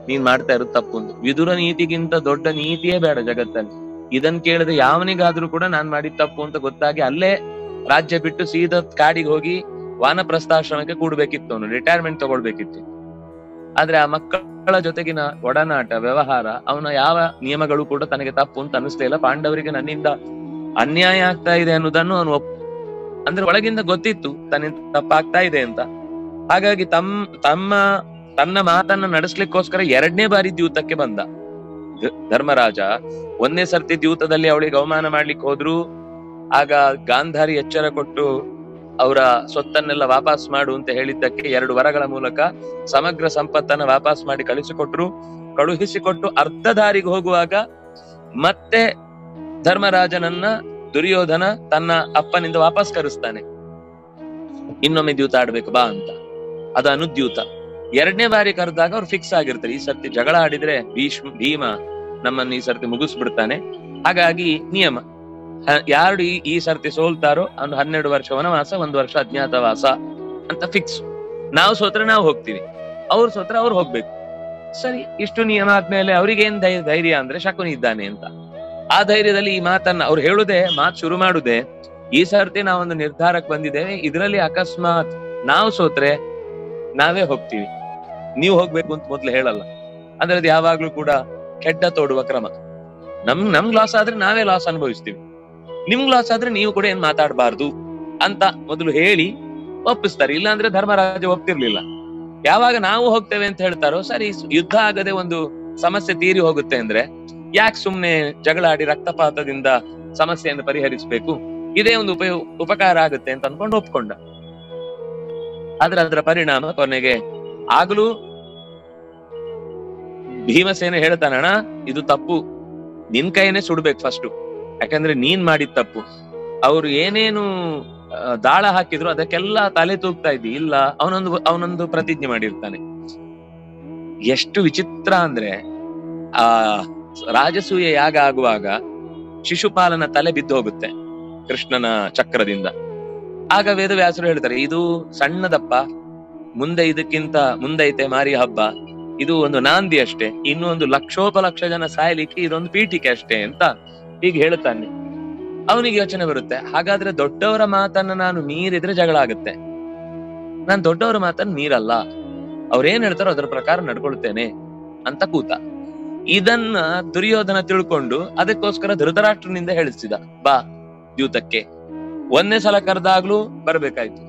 ನೀನ್ ಮಾಡ್ತಾ ಇರೋದು ತಪ್ಪು ಅಂತ. ವಿದುರ ನೀತಿಗಿಂತ ದೊಡ್ಡ ನೀತಿಯೇ ಬೇಡ ಜಗತ್ತಲ್ಲಿ. ಇದನ್ ಕೇಳಿದ್ರೆ ಯಾವನಿಗಾದ್ರೂ ಕೂಡ ನಾನ್ ಮಾಡಿದ ತಪ್ಪು ಅಂತ ಗೊತ್ತಾಗಿ ಅಲ್ಲೇ ರಾಜ್ಯ ಬಿಟ್ಟು ಸೀದಾ ಕಾಡಿಗೆ ಹೋಗಿ ವಾನಪ್ರಸ್ಥಾಶ್ರಮಕ್ಕೆ ಕೂಡ್ಬೇಕಿತ್ತು, ಅವನು ರಿಟೈರ್ಮೆಂಟ್ ತಗೊಳ್ಬೇಕಿತ್ತು. ಆದ್ರೆ ಆ ಮಕ್ಕಳ ಜೊತೆಗಿನ ಒಡನಾಟ, ವ್ಯವಹಾರ, ಅವನ ಯಾವ ನಿಯಮಗಳು ಕೂಡ ತನಗೆ ತಪ್ಪು ಅಂತ ಅನಿಸ್ಲಿಲ್ಲ. ಪಾಂಡವರಿಗೆ ನನ್ನಿಂದ ಅನ್ಯಾಯ ಆಗ್ತಾ ಇದೆ ಅನ್ನೋದನ್ನು ಅವನು ಅಂದ್ರೆ ಒಳಗಿಂದ ಗೊತ್ತಿತ್ತು ತನ್ನಿಂದ ತಪ್ಪಾಗ್ತಾ ಇದೆ ಅಂತ. ಹಾಗಾಗಿ ತನ್ನ ಮಾತನ್ನ ನಡೆಸ್ಲಿಕ್ಕೋಸ್ಕರ 2ನೇ ಬಾರಿ ದ್ಯೂತಕ್ಕೆ ಬಂದ ಧರ್ಮರಾಜ. 1ನೇ ಸರ್ತಿ ದ್ಯೂತದಲ್ಲಿ ಅವಳಿಗೆ ಅವಮಾನ ಮಾಡ್ಲಿಕ್ಕೆ ಹೋದ್ರು. ಆಗ ಗಾಂಧಾರಿ ಎಚ್ಚರ ಕೊಟ್ಟು ಅವರ ಸೊತ್ತನ್ನೆಲ್ಲ ವಾಪಸ್ ಮಾಡು ಅಂತ ಹೇಳಿದ್ದಕ್ಕೆ 2 ವರಗಳ ಮೂಲಕ ಸಮಗ್ರ ಸಂಪತ್ತನ್ನ ವಾಪಸ್ ಮಾಡಿ ಕಳುಹಿಸಿಕೊಟ್ಟು ಅರ್ಧ ದಾರಿಗೆ ಹೋಗುವಾಗ ಮತ್ತೆ ಧರ್ಮರಾಜನನ್ನ ದುರ್ಯೋಧನ ತನ್ನ ಅಪ್ಪನಿಂದ ವಾಪಸ್ ಕರೆಸ್ತಾನೆ. ಇನ್ನೊಮ್ಮೆ ದ್ಯೂತ ಆಡ್ಬೇಕು ಬಾ ಅಂತ. ಅದು ಅನುದ್ಯೂತ. 2ನೇ ಬಾರಿ ಕರೆದಾಗ ಅವ್ರು ಫಿಕ್ಸ್ ಆಗಿರ್ತಾರೆ, ಈ ಸರ್ತಿ ಜಗಳ ಆಡಿದ್ರೆ ಭೀಮ ನಮ್ಮನ್ನು ಈ ಸರ್ತಿ ಮುಗಿಸ್ಬಿಡ್ತಾನೆ. ಹಾಗಾಗಿ ನಿಯಮ, ಯಾರು ಈ ಸರ್ತಿ ಸೋಲ್ತಾರೋ ಅವ್ನು 12 ವರ್ಷ ವನವಾಸ, 1 ವರ್ಷ ಅಜ್ಞಾತವಾಸ ಅಂತ ಫಿಕ್ಸ್. ನಾವು ಸೋತ್ರೆ ನಾವು ಹೋಗ್ತೀವಿ, ಅವ್ರು ಸೋತ್ರೆ ಅವ್ರು ಹೋಗ್ಬೇಕು. ಸರಿ, ಇಷ್ಟು ನಿಯಮ ಆದ್ಮೇಲೆ ಅವ್ರಿಗೇನ್ ಧೈರ್ಯ ಅಂದ್ರೆ ಶಕುನಿ ಇದ್ದಾನೆ ಅಂತ. ಆ ಧೈರ್ಯದಲ್ಲಿ ಈ ಮಾತನ್ನ ಅವ್ರು ಮಾತು ಶುರು ಮಾಡುದೇ ಈ ಸರ್ತಿ ನಾವೊಂದು ನಿರ್ಧಾರಕ್ಕೆ ಬಂದಿದ್ದೇವೆ, ಇದರಲ್ಲಿ ಅಕಸ್ಮಾತ್ ನಾವು ಸೋತ್ರೆ ನಾವೇ ಹೋಗ್ತೀವಿ, ನೀವು ಹೋಗ್ಬೇಕು ಅಂತ ಮೊದ್ಲು ಹೇಳಲ್ಲ. ಅಂದ್ರೆ ಅದು ಯಾವಾಗ್ಲೂ ಕೂಡ ಕೆಡ್ಡ ತೋಡುವ ಕ್ರಮ. ನಮ್ಗ್ ಲಾಸ್ ಆದ್ರೆ ನಾವೇ ಲಾಸ್ ಅನುಭವಿಸ್ತೀವಿ, ನಿಮ್ಗ್ ಲಾಸ್ ಆದ್ರೆ ನೀವು ಕೂಡ ಏನ್ ಮಾತಾಡಬಾರ್ದು ಅಂತ ಮೊದಲು ಹೇಳಿ ಒಪ್ಪಿಸ್ತಾರೆ. ಇಲ್ಲಾಂದ್ರೆ ಧರ್ಮರಾಜ ಒಪ್ತಿರ್ಲಿಲ್ಲ. ಯಾವಾಗ ನಾವು ಹೋಗ್ತೇವೆ ಅಂತ ಹೇಳ್ತಾರೋ, ಸರಿ ಯುದ್ಧ ಆಗದೆ ಒಂದು ಸಮಸ್ಯೆ ತೀರಿ ಹೋಗುತ್ತೆ ಅಂದ್ರೆ ಯಾಕೆ ಸುಮ್ನೆ ಜಗಳ ಆಡಿ ರಕ್ತಪಾತದಿಂದ ಸಮಸ್ಯೆಯನ್ನು ಪರಿಹರಿಸಬೇಕು, ಇದೇ ಒಂದು ಉಪಕಾರ ಆಗುತ್ತೆ ಅಂತ ಅನ್ಕೊಂಡು ಒಪ್ಕೊಂಡ. ಆದ್ರೆ ಅದರ ಪರಿಣಾಮ ಕೊನೆಗೆ ಆಗ್ಲೂ ಭೀಮಸೇನ ಹೇಳ್ತಾನಣ್ಣ, ಇದು ತಪ್ಪು, ನಿನ್ ಕೈಯನ್ನೇ ಸುಡ್ಬೇಕು ಫಸ್ಟ್, ಯಾಕಂದ್ರೆ ನೀನ್ ಮಾಡಿದ ತಪ್ಪು. ಅವ್ರು ಏನೇನು ದಾಳ ಹಾಕಿದ್ರು ಅದಕ್ಕೆಲ್ಲ ತಲೆ ತೂಗ್ತಾ ಇದ್ದಿ, ಇಲ್ಲ ಅವನೊಂದು ಪ್ರತಿಜ್ಞೆ ಮಾಡಿರ್ತಾನೆ. ಎಷ್ಟು ವಿಚಿತ್ರ ಅಂದ್ರೆ, ಆ ರಾಜಸೂಯ ಯಾಗ ಆಗುವಾಗ ಶಿಶುಪಾಲನ ತಲೆ ಬಿದ್ದು ಹೋಗುತ್ತೆ ಕೃಷ್ಣನ ಚಕ್ರದಿಂದ. ಆಗ ವೇದವ್ಯಾಸರು ಹೇಳ್ತಾರೆ, ಇದು ಸಣ್ಣದಪ್ಪ, ಮುಂದೆ ಇದಕ್ಕಿಂತ ಮುಂದೈತೆ ಮಾರಿ ಹಬ್ಬ, ಇದು ಒಂದು ನಾಂದಿ ಅಷ್ಟೇ, ಇನ್ನು ಒಂದು ಲಕ್ಷೋಪಲಕ್ಷ ಜನ ಸಾಯ್ಲಿಕ್ಕೆ ಇದೊಂದು ಪೀಠಿಕೆ ಅಷ್ಟೇ ಅಂತ ಹೀಗೆ ಹೇಳ್ತಾನೆ. ಅವನಿಗೆ ಯೋಚನೆ ಬರುತ್ತೆ, ಹಾಗಾದ್ರೆ ದೊಡ್ಡವರ ಮಾತನ್ನ ನಾನು ಮೀರಿದ್ರೆ ಜಗಳ ಆಗುತ್ತೆ, ನಾನ್ ದೊಡ್ಡವರ ಮಾತನ್ನ ಮೀರಲ್ಲ, ಅವ್ರೇನ್ ಹೇಳ್ತಾರೋ ಅದ್ರ ಪ್ರಕಾರ ನಡ್ಕೊಳ್ತೇನೆ ಅಂತ ಕೂತ. ಇದನ್ನ ದುರ್ಯೋಧನ ತಿಳ್ಕೊಂಡು ಅದಕ್ಕೋಸ್ಕರ ಧೃತರಾಷ್ಟ್ರನಿಂದ ಹೇಳಿಸಿದ, ಬಾ ದ್ಯೂತಕ್ಕೆ. ಒಂದನೇ ಸಲ ಕರೆದಾಗ್ಲೂ ಬರ್ಬೇಕಾಯ್ತು,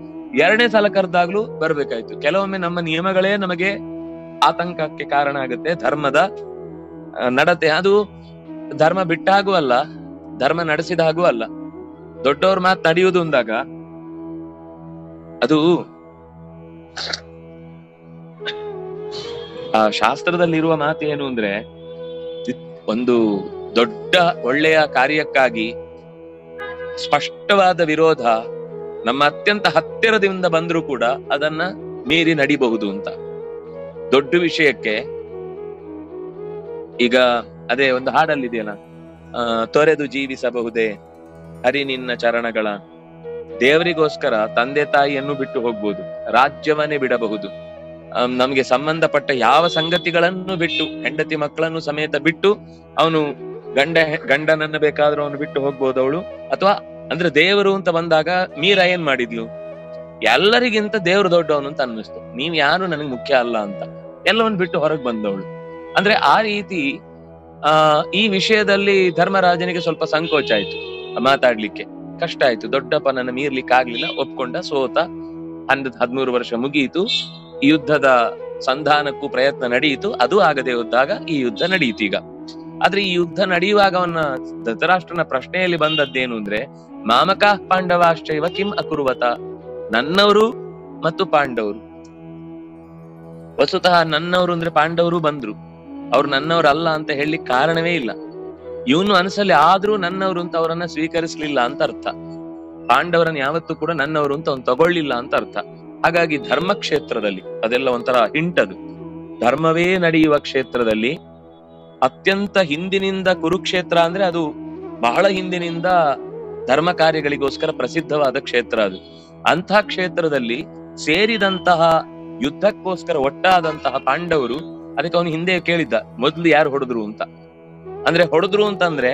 ಎರಡನೇ ಸಲ ಕರೆದಾಗ್ಲೂ ಬರ್ಬೇಕಾಯ್ತು. ಕೆಲವೊಮ್ಮೆ ನಮ್ಮ ನಿಯಮಗಳೇ ನಮಗೆ ಆತಂಕಕ್ಕೆ ಕಾರಣ ಆಗುತ್ತೆ. ಧರ್ಮದ ನಡತೆ ಅದು ಧರ್ಮ ಬಿಟ್ಟಾಗೂ ಅಲ್ಲ, ಧರ್ಮ ನಡೆಸಿದ ಹಾಗೂ ಅಲ್ಲ. ದೊಡ್ಡವ್ರ ಮಾತು ನಡೆಯುವುದು ಅಂದಾಗ ಅದು ಆ ಶಾಸ್ತ್ರದಲ್ಲಿರುವ ಮಾತು ಏನು ಅಂದ್ರೆ, ಒಂದು ದೊಡ್ಡ ಒಳ್ಳೆಯ ಕಾರ್ಯಕ್ಕಾಗಿ ಸ್ಪಷ್ಟವಾದ ವಿರೋಧ ನಮ್ಮ ಅತ್ಯಂತ ಹತ್ತಿರದಿಂದ ಬಂದ್ರೂ ಕೂಡ ಅದನ್ನ ಮೀರಿ ನಡಿಬಹುದು ಅಂತ. ದೊಡ್ಡ ವಿಷಯಕ್ಕೆ ಈಗ ಅದೇ ಒಂದು ಹಾಡಲ್ಲಿದೆಯಲ್ಲ, ತೊರೆದು ಜೀವಿಸಬಹುದೇ ಹರಿ ನಿನ್ನ ಚರಣಗಳ. ದೇವರಿಗೋಸ್ಕರ ತಂದೆ ತಾಯಿಯನ್ನು ಬಿಟ್ಟು ಹೋಗ್ಬೋದು, ರಾಜ್ಯವನ್ನೇ ಬಿಡಬಹುದು, ನಮ್ಗೆ ಸಂಬಂಧಪಟ್ಟ ಯಾವ ಸಂಗತಿಗಳನ್ನು ಬಿಟ್ಟು, ಹೆಂಡತಿ ಮಕ್ಕಳನ್ನು ಸಮೇತ ಬಿಟ್ಟು ಅವನು ಗಂಡನನ್ನ ಬೇಕಾದ್ರೂ ಅವನು ಬಿಟ್ಟು ಹೋಗ್ಬೋದು ಅವಳು. ಅಥವಾ ಅಂದ್ರೆ ದೇವರು ಅಂತ ಬಂದಾಗ ಮೀರಾ ಏನ್ ಮಾಡಿದ್ಲು, ಎಲ್ಲರಿಗಿಂತ ದೇವ್ರು ದೊಡ್ಡವನು ಅಂತ ಅನ್ನಿಸ್ತು, ನೀವ್ ಯಾರು ನನಗೆ ಮುಖ್ಯ ಅಲ್ಲ ಅಂತ ಎಲ್ಲವನ್ನ ಬಿಟ್ಟು ಹೊರಗೆ ಬಂದವಳು. ಅಂದ್ರೆ ಆ ರೀತಿ ಈ ವಿಷಯದಲ್ಲಿ ಧರ್ಮರಾಜನಿಗೆ ಸ್ವಲ್ಪ ಸಂಕೋಚ ಆಯ್ತು, ಮಾತಾಡ್ಲಿಕ್ಕೆ ಕಷ್ಟ ಆಯ್ತು. ದೊಡ್ಡಪ್ಪ ನನ್ನ ಮೀರ್ಲಿಕ್ಕೆ ಆಗ್ಲಿಲ್ಲ, ಒಪ್ಕೊಂಡ, ಸೋತ. 13 ವರ್ಷ ಮುಗಿಯಿತು, ಈ ಯುದ್ಧದ ಸಂಧಾನಕ್ಕೂ ಪ್ರಯತ್ನ ನಡೆಯಿತು, ಅದು ಆಗದೆ ಹೋದಾಗ ಈ ಯುದ್ಧ ನಡೆಯಿತು ಈಗ. ಆದ್ರೆ ಈ ಯುದ್ಧ ನಡೆಯುವಾಗ ಅವನ ಧೃತರಾಷ್ಟ್ರನ ಪ್ರಶ್ನೆಯಲ್ಲಿ ಬಂದದ್ದೇನು ಅಂದ್ರೆ, ಮಾಮಕ ಪಾಂಡವಾಶ್ಚೈವ ಕಿಂ ಅಕುರ್ವತ, ನನ್ನವರು ಮತ್ತು ಪಾಂಡವರು. ವಸ್ತುತಃ ನನ್ನವರು ಅಂದ್ರೆ ಪಾಂಡವರು ಬಂದ್ರು, ಅವ್ರು ನನ್ನವರಲ್ಲ ಅಂತ ಹೇಳಲಿಕ್ಕೆ ಕಾರಣವೇ ಇಲ್ಲ. ಇವನು ಅನ್ಸಲ್ಲಿ ಆದ್ರೂ ನನ್ನವರು ಅಂತ ಅವರನ್ನ ಸ್ವೀಕರಿಸಲಿಲ್ಲ ಅಂತ ಅರ್ಥ. ಪಾಂಡವರನ್ನ ಯಾವತ್ತೂ ಕೂಡ ನನ್ನವರು ಅಂತ ಅವ್ನು ತಗೊಳ್ಳಿಲ್ಲ ಅಂತ ಅರ್ಥ. ಹಾಗಾಗಿ ಧರ್ಮ ಕ್ಷೇತ್ರದಲ್ಲಿ ಅದೆಲ್ಲ ಒಂಥರ ಹಿಂಟದು. ಧರ್ಮವೇ ನಡೆಯುವ ಕ್ಷೇತ್ರದಲ್ಲಿ ಅತ್ಯಂತ ಹಿಂದಿನಿಂದ ಕುರುಕ್ಷೇತ್ರ ಅಂದ್ರೆ ಅದು ಬಹಳ ಹಿಂದಿನಿಂದ ಧರ್ಮ ಕಾರ್ಯಗಳಿಗೋಸ್ಕರ ಪ್ರಸಿದ್ಧವಾದ ಕ್ಷೇತ್ರ ಅದು. ಅಂಥ ಕ್ಷೇತ್ರದಲ್ಲಿ ಸೇರಿದಂತಹ ಯುದ್ಧಕ್ಕೋಸ್ಕರ ಒಟ್ಟಾದಂತಹ ಪಾಂಡವರು, ಅದಕ್ಕೆ ಅವನು ಹಿಂದೆ ಕೇಳಿದ್ದ, ಮೊದ್ಲು ಯಾರು ಹೊಡೆದ್ರು ಅಂತ. ಅಂದ್ರೆ ಹೊಡೆದ್ರು ಅಂತಂದ್ರೆ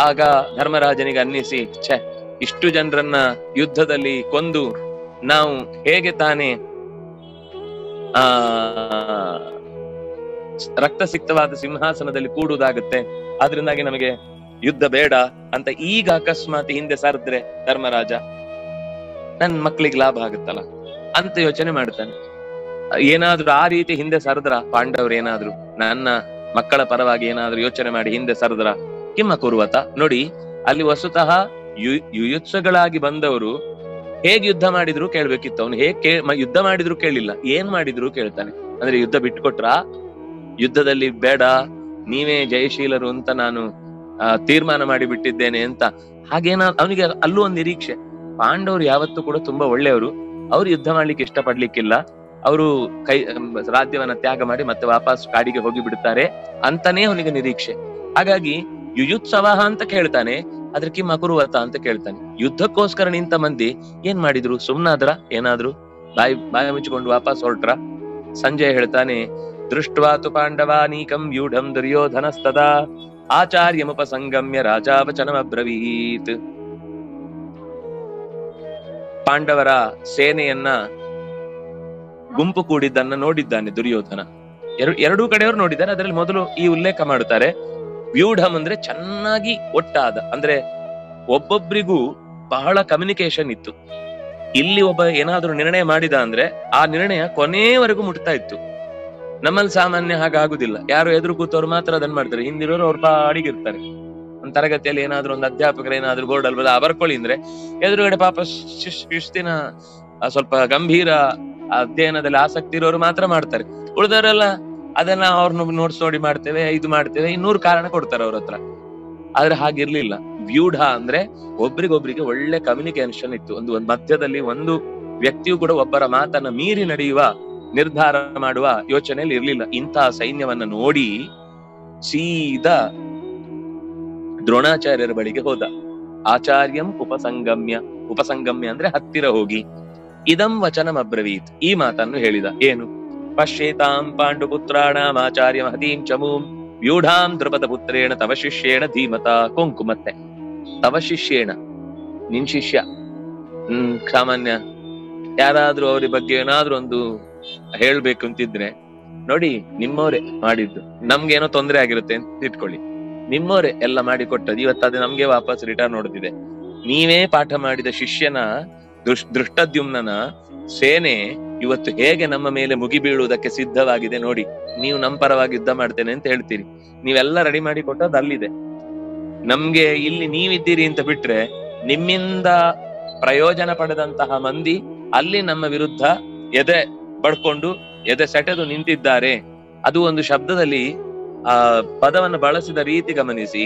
ಆಗ ಧರ್ಮರಾಜನಿಗೆ ಅನ್ನಿಸಿ, ಛೆ, ಇಷ್ಟು ಜನರನ್ನ ಯುದ್ಧದಲ್ಲಿ ಕೊಂದು ನಾವು ಹೇಗೆ ತಾನೇ ರಕ್ತಸಿಕ್ತವಾದ ಸಿಂಹಾಸನದಲ್ಲಿ ಕೂಡುವುದಾಗುತ್ತೆ, ಆದ್ರಿಂದಾಗಿ ನಮಗೆ ಯುದ್ಧ ಬೇಡ ಅಂತ ಈಗ ಅಕಸ್ಮಾತ್ ಹಿಂದೆ ಸರಿದ್ರೆ ಧರ್ಮರಾಜ ನನ್ ಮಕ್ಳಿಗೆ ಲಾಭ ಆಗುತ್ತಲ್ಲ ಅಂತ ಯೋಚನೆ ಮಾಡ್ತಾನೆ. ಏನಾದ್ರೂ ಆ ರೀತಿ ಹಿಂದೆ ಸರಿದ್ರ ಪಾಂಡವ್ರು, ಏನಾದ್ರು ನನ್ನ ಮಕ್ಕಳ ಪರವಾಗಿ ಏನಾದ್ರೂ ಯೋಚನೆ ಮಾಡಿ ಹಿಂದೆ ಸರಿದ್ರ ಕಿಮ್ಮ ಕುರುವತ. ನೋಡಿ, ಅಲ್ಲಿ ವಸ್ತುತಃ ಯುಯುತ್ಸಗಳಾಗಿ ಬಂದವರು ಹೇಗ್ ಯುದ್ಧ ಮಾಡಿದ್ರು ಕೇಳ್ಬೇಕಿತ್ತು. ಅವನು ಹೇಗ್ ಯುದ್ಧ ಮಾಡಿದ್ರು ಕೇಳಿಲ್ಲ, ಏನ್ ಮಾಡಿದ್ರು ಕೇಳ್ತಾನೆ. ಅಂದ್ರೆ ಯುದ್ಧ ಬಿಟ್ಕೊಟ್ರ, ಯುದ್ಧದಲ್ಲಿ ಬೇಡ, ನೀವೇ ಜಯಶೀಲರು ಅಂತ ನಾನು ತೀರ್ಮಾನ ಮಾಡಿ ಬಿಟ್ಟಿದ್ದೇನೆ ಅಂತ. ಹಾಗೇನ ಅವನಿಗೆ ಅಲ್ಲೂ ಒಂದು ನಿರೀಕ್ಷೆ. ಪಾಂಡವರು ಯಾವತ್ತೂ ಕೂಡ ತುಂಬಾ ಒಳ್ಳೆಯವರು, ಅವ್ರು ಯುದ್ಧ ಮಾಡ್ಲಿಕ್ಕೆ ಇಷ್ಟಪಡ್ಲಿಕ್ಕಿಲ್ಲ, ಅವರು ರಾಜ್ಯವನ್ನ ತ್ಯಾಗ ಮಾಡಿ ಮತ್ತೆ ವಾಪಸ್ ಕಾಡಿಗೆ ಹೋಗಿ ಬಿಡ್ತಾರೆ ಅಂತಾನೆ ಅವನಿಗೆ ನಿರೀಕ್ಷೆ. ಹಾಗಾಗಿ ಯುಯುತ್ಸವ ಅಂತ ಕೇಳ್ತಾನೆ, ಅದ್ರ ಕಿಮ್ಮ ಕುರುವತ ಅಂತ ಕೇಳ್ತಾನೆ. ಯುದ್ಧಕ್ಕೋಸ್ಕರ ನಿಂತ ಮಂದಿ ಏನ್ ಮಾಡಿದ್ರು, ಸುಮ್ನಾದ್ರ, ಏನಾದ್ರು ಬಾಯಿ ಮುಚ್ಚಿಕೊಂಡು ವಾಪಸ್ ಹೊರಟ್ರ? ಸಂಜಯ ಹೇಳ್ತಾನೆ, ದೃಷ್ಟ್ವಾತು ಪಾಂಡವಾನೀಕಂ ವ್ಯೂಢಂ ದುರ್ಯೋಧನಸ್ತದಾ ಆಚಾರ್ಯಮುಪಸಂಗಮ್ಯ ರಾಜಾವಚನಮಬ್ರವೀತ್. ಪಾಂಡವರ ಸೇನೆಯನ್ನ ಗುಂಪು ಕೂಡಿದ್ದನ್ನ ನೋಡಿದ್ದಾನೆ ದುರ್ಯೋಧನ. ಎರಡೂ ಕಡೆಯವರು ನೋಡಿದ್ದಾರೆ. ಅದರಲ್ಲಿ ಮೊದಲು ಈ ಉಲ್ಲೇಖ ಮಾಡುತ್ತಾರೆ, ವ್ಯೂಢಂ ಅಂದ್ರೆ ಚೆನ್ನಾಗಿ ಒಟ್ಟಾದ, ಅಂದ್ರೆ ಒಬ್ಬೊಬ್ರಿಗೂ ಬಹಳ ಕಮ್ಯುನಿಕೇಶನ್ ಇತ್ತು. ಇಲ್ಲಿ ಒಬ್ಬ ಏನಾದ್ರೂ ನಿರ್ಣಯ ಮಾಡಿದ ಅಂದ್ರೆ ಆ ನಿರ್ಣಯ ಕೊನೆಯವರೆಗೂ ಮುಟ್ತಾ ಇತ್ತು. ನಮ್ಮಲ್ಲಿ ಸಾಮಾನ್ಯ ಹಾಗಾಗುದಿಲ್ಲ. ಯಾರು ಎದುರು ಕೂತವ್ರು ಮಾತ್ರ ಅದನ್ನ ಮಾಡ್ತಾರೆ, ಹಿಂದಿರೋರು ಅವ್ರ ಪಾಡಿಗಿರ್ತಾರೆ. ಒಂದ್ ತರಗತಿಯಲ್ಲಿ ಏನಾದ್ರು ಒಂದು ಅಧ್ಯಾಪಕರು ಏನಾದ್ರು ಬೋರ್ಡ್ ಅಲ್ಲಿ ಬರ್ಕೊಳ್ಳಿ ಅಂದ್ರೆ ಎದುರುಗಡೆ ಪಾಪ ಶಿಸ್ತಿನ ಸ್ವಲ್ಪ ಗಂಭೀರ ಅಧ್ಯಯನದಲ್ಲಿ ಆಸಕ್ತಿ ಇರೋರು ಮಾತ್ರ ಮಾಡ್ತಾರೆ. ಉಳಿದವರೆಲ್ಲ ಅದನ್ನ ಅವ್ರನ್ನ ನೋಡಿ ಮಾಡ್ತೇವೆ, ಇದು ಮಾಡ್ತೇವೆ, 200 ಕಾರಣ ಕೊಡ್ತಾರೆ ಅವ್ರ ಹತ್ರ. ಆದ್ರೆ ಹಾಗಿರ್ಲಿಲ್ಲ. ವ್ಯೂಢ ಅಂದ್ರೆ ಒಬ್ರಿಗೊಬ್ರಿಗೆ ಒಳ್ಳೆ ಕಮ್ಯುನಿಕೇಶನ್ ಇತ್ತು. ಒಂದು ಮಧ್ಯದಲ್ಲಿ ಒಂದು ವ್ಯಕ್ತಿಯು ಕೂಡ ಒಬ್ಬರ ಮಾತನ್ನ ಮೀರಿ ನಡೆಯುವ ನಿರ್ಧಾರ ಮಾಡುವ ಯೋಚನೆಯಲ್ಲಿ ಇರ್ಲಿಲ್ಲ. ಇಂತಹ ಸೈನ್ಯವನ್ನ ನೋಡಿ ಸೀದಾ ದ್ರೋಣಾಚಾರ್ಯರ ಬಳಿಗೆ ಹೋದ. ಆಚಾರ್ಯಂ ಉಪಸಂಗಮ್ಯ ಅಂದ್ರೆ ಹತ್ತಿರ ಹೋಗಿ ಇದಂ ವಚನಂ ಅಬ್ರವೀತ್, ಈ ಮಾತನ್ನು ಹೇಳಿದ. ಏನು? ಪಶ್ಯೇತಾಂ ಪಾಂಡುಪುತ್ರಾಣಾಂ ಆಚಾರ್ಯ ಮಹತೀಂ ಚಮೂಂ ವ್ಯೂಢಾಂ ದ್ರುಪದ ಪುತ್ರೇಣ ತವ ಶಿಷ್ಯೇಣ ಧೀಮತ ಕೊಂಕು. ಮತ್ತೆ ತವ ಶಿಷ್ಯೇಣ, ನಿನ್ ಶಿಷ್ಯ. ಸಾಮಾನ್ಯ ಯಾರಾದ್ರೂ ಅವ್ರ ಬಗ್ಗೆ ಏನಾದ್ರೂ ಒಂದು ಹೇಳ್ಬೇಕು ಅಂತಿದ್ರೆ ನೋಡಿ, ನಿಮ್ಮವರೇ ಮಾಡಿದ್ದು, ನಮ್ಗೇನೋ ತೊಂದರೆ ಆಗಿರುತ್ತೆ ಅಂತ ಇಟ್ಕೊಳ್ಳಿ, ನಿಮ್ಮವರೇ ಎಲ್ಲ ಮಾಡಿ ಕೊಟ್ಟದ್ದು, ಇವತ್ತದು ನಮ್ಗೆ ವಾಪಸ್ ರಿಟರ್ನ್ ನೋಡ್ತಿದೆ. ನೀವೇ ಪಾಠ ಮಾಡಿದ ಶಿಷ್ಯನ ದೃಷ್ಟದ್ಯುಮ್ನನ ಸೇನೆ ಇವತ್ತು ಹೇಗೆ ನಮ್ಮ ಮೇಲೆ ಮುಗಿ ಬೀಳುವುದಕ್ಕೆ ಸಿದ್ಧವಾಗಿದೆ ನೋಡಿ, ನೀವು ನಮ್ಮ ಪರವಾಗಿ ಯುದ್ಧ ಮಾಡ್ತೇನೆ ಅಂತ ಹೇಳ್ತೀರಿ. ನೀವೆಲ್ಲ ರೆಡಿ ಮಾಡಿ ಕೊಟ್ಟದ್ದು ಅಲ್ಲಿದೆ. ನಮ್ಗೆ ಇಲ್ಲಿ ನೀವಿದ್ದೀರಿ ಅಂತ ಬಿಟ್ರೆ ನಿಮ್ಮಿಂದ ಪ್ರಯೋಜನ ಪಡೆದಂತಹ ಮಂದಿ ಅಲ್ಲಿ ನಮ್ಮ ವಿರುದ್ಧ ಎದೆ ಬಡ್ಕೊಂಡು ಎದೆ ಸೆಟೆದು ನಿಂತಿದ್ದಾರೆ. ಅದು ಒಂದು ಶಬ್ದದಲ್ಲಿ ಆ ಪದವನ್ನು ಬಳಸಿದ ರೀತಿ ಗಮನಿಸಿ.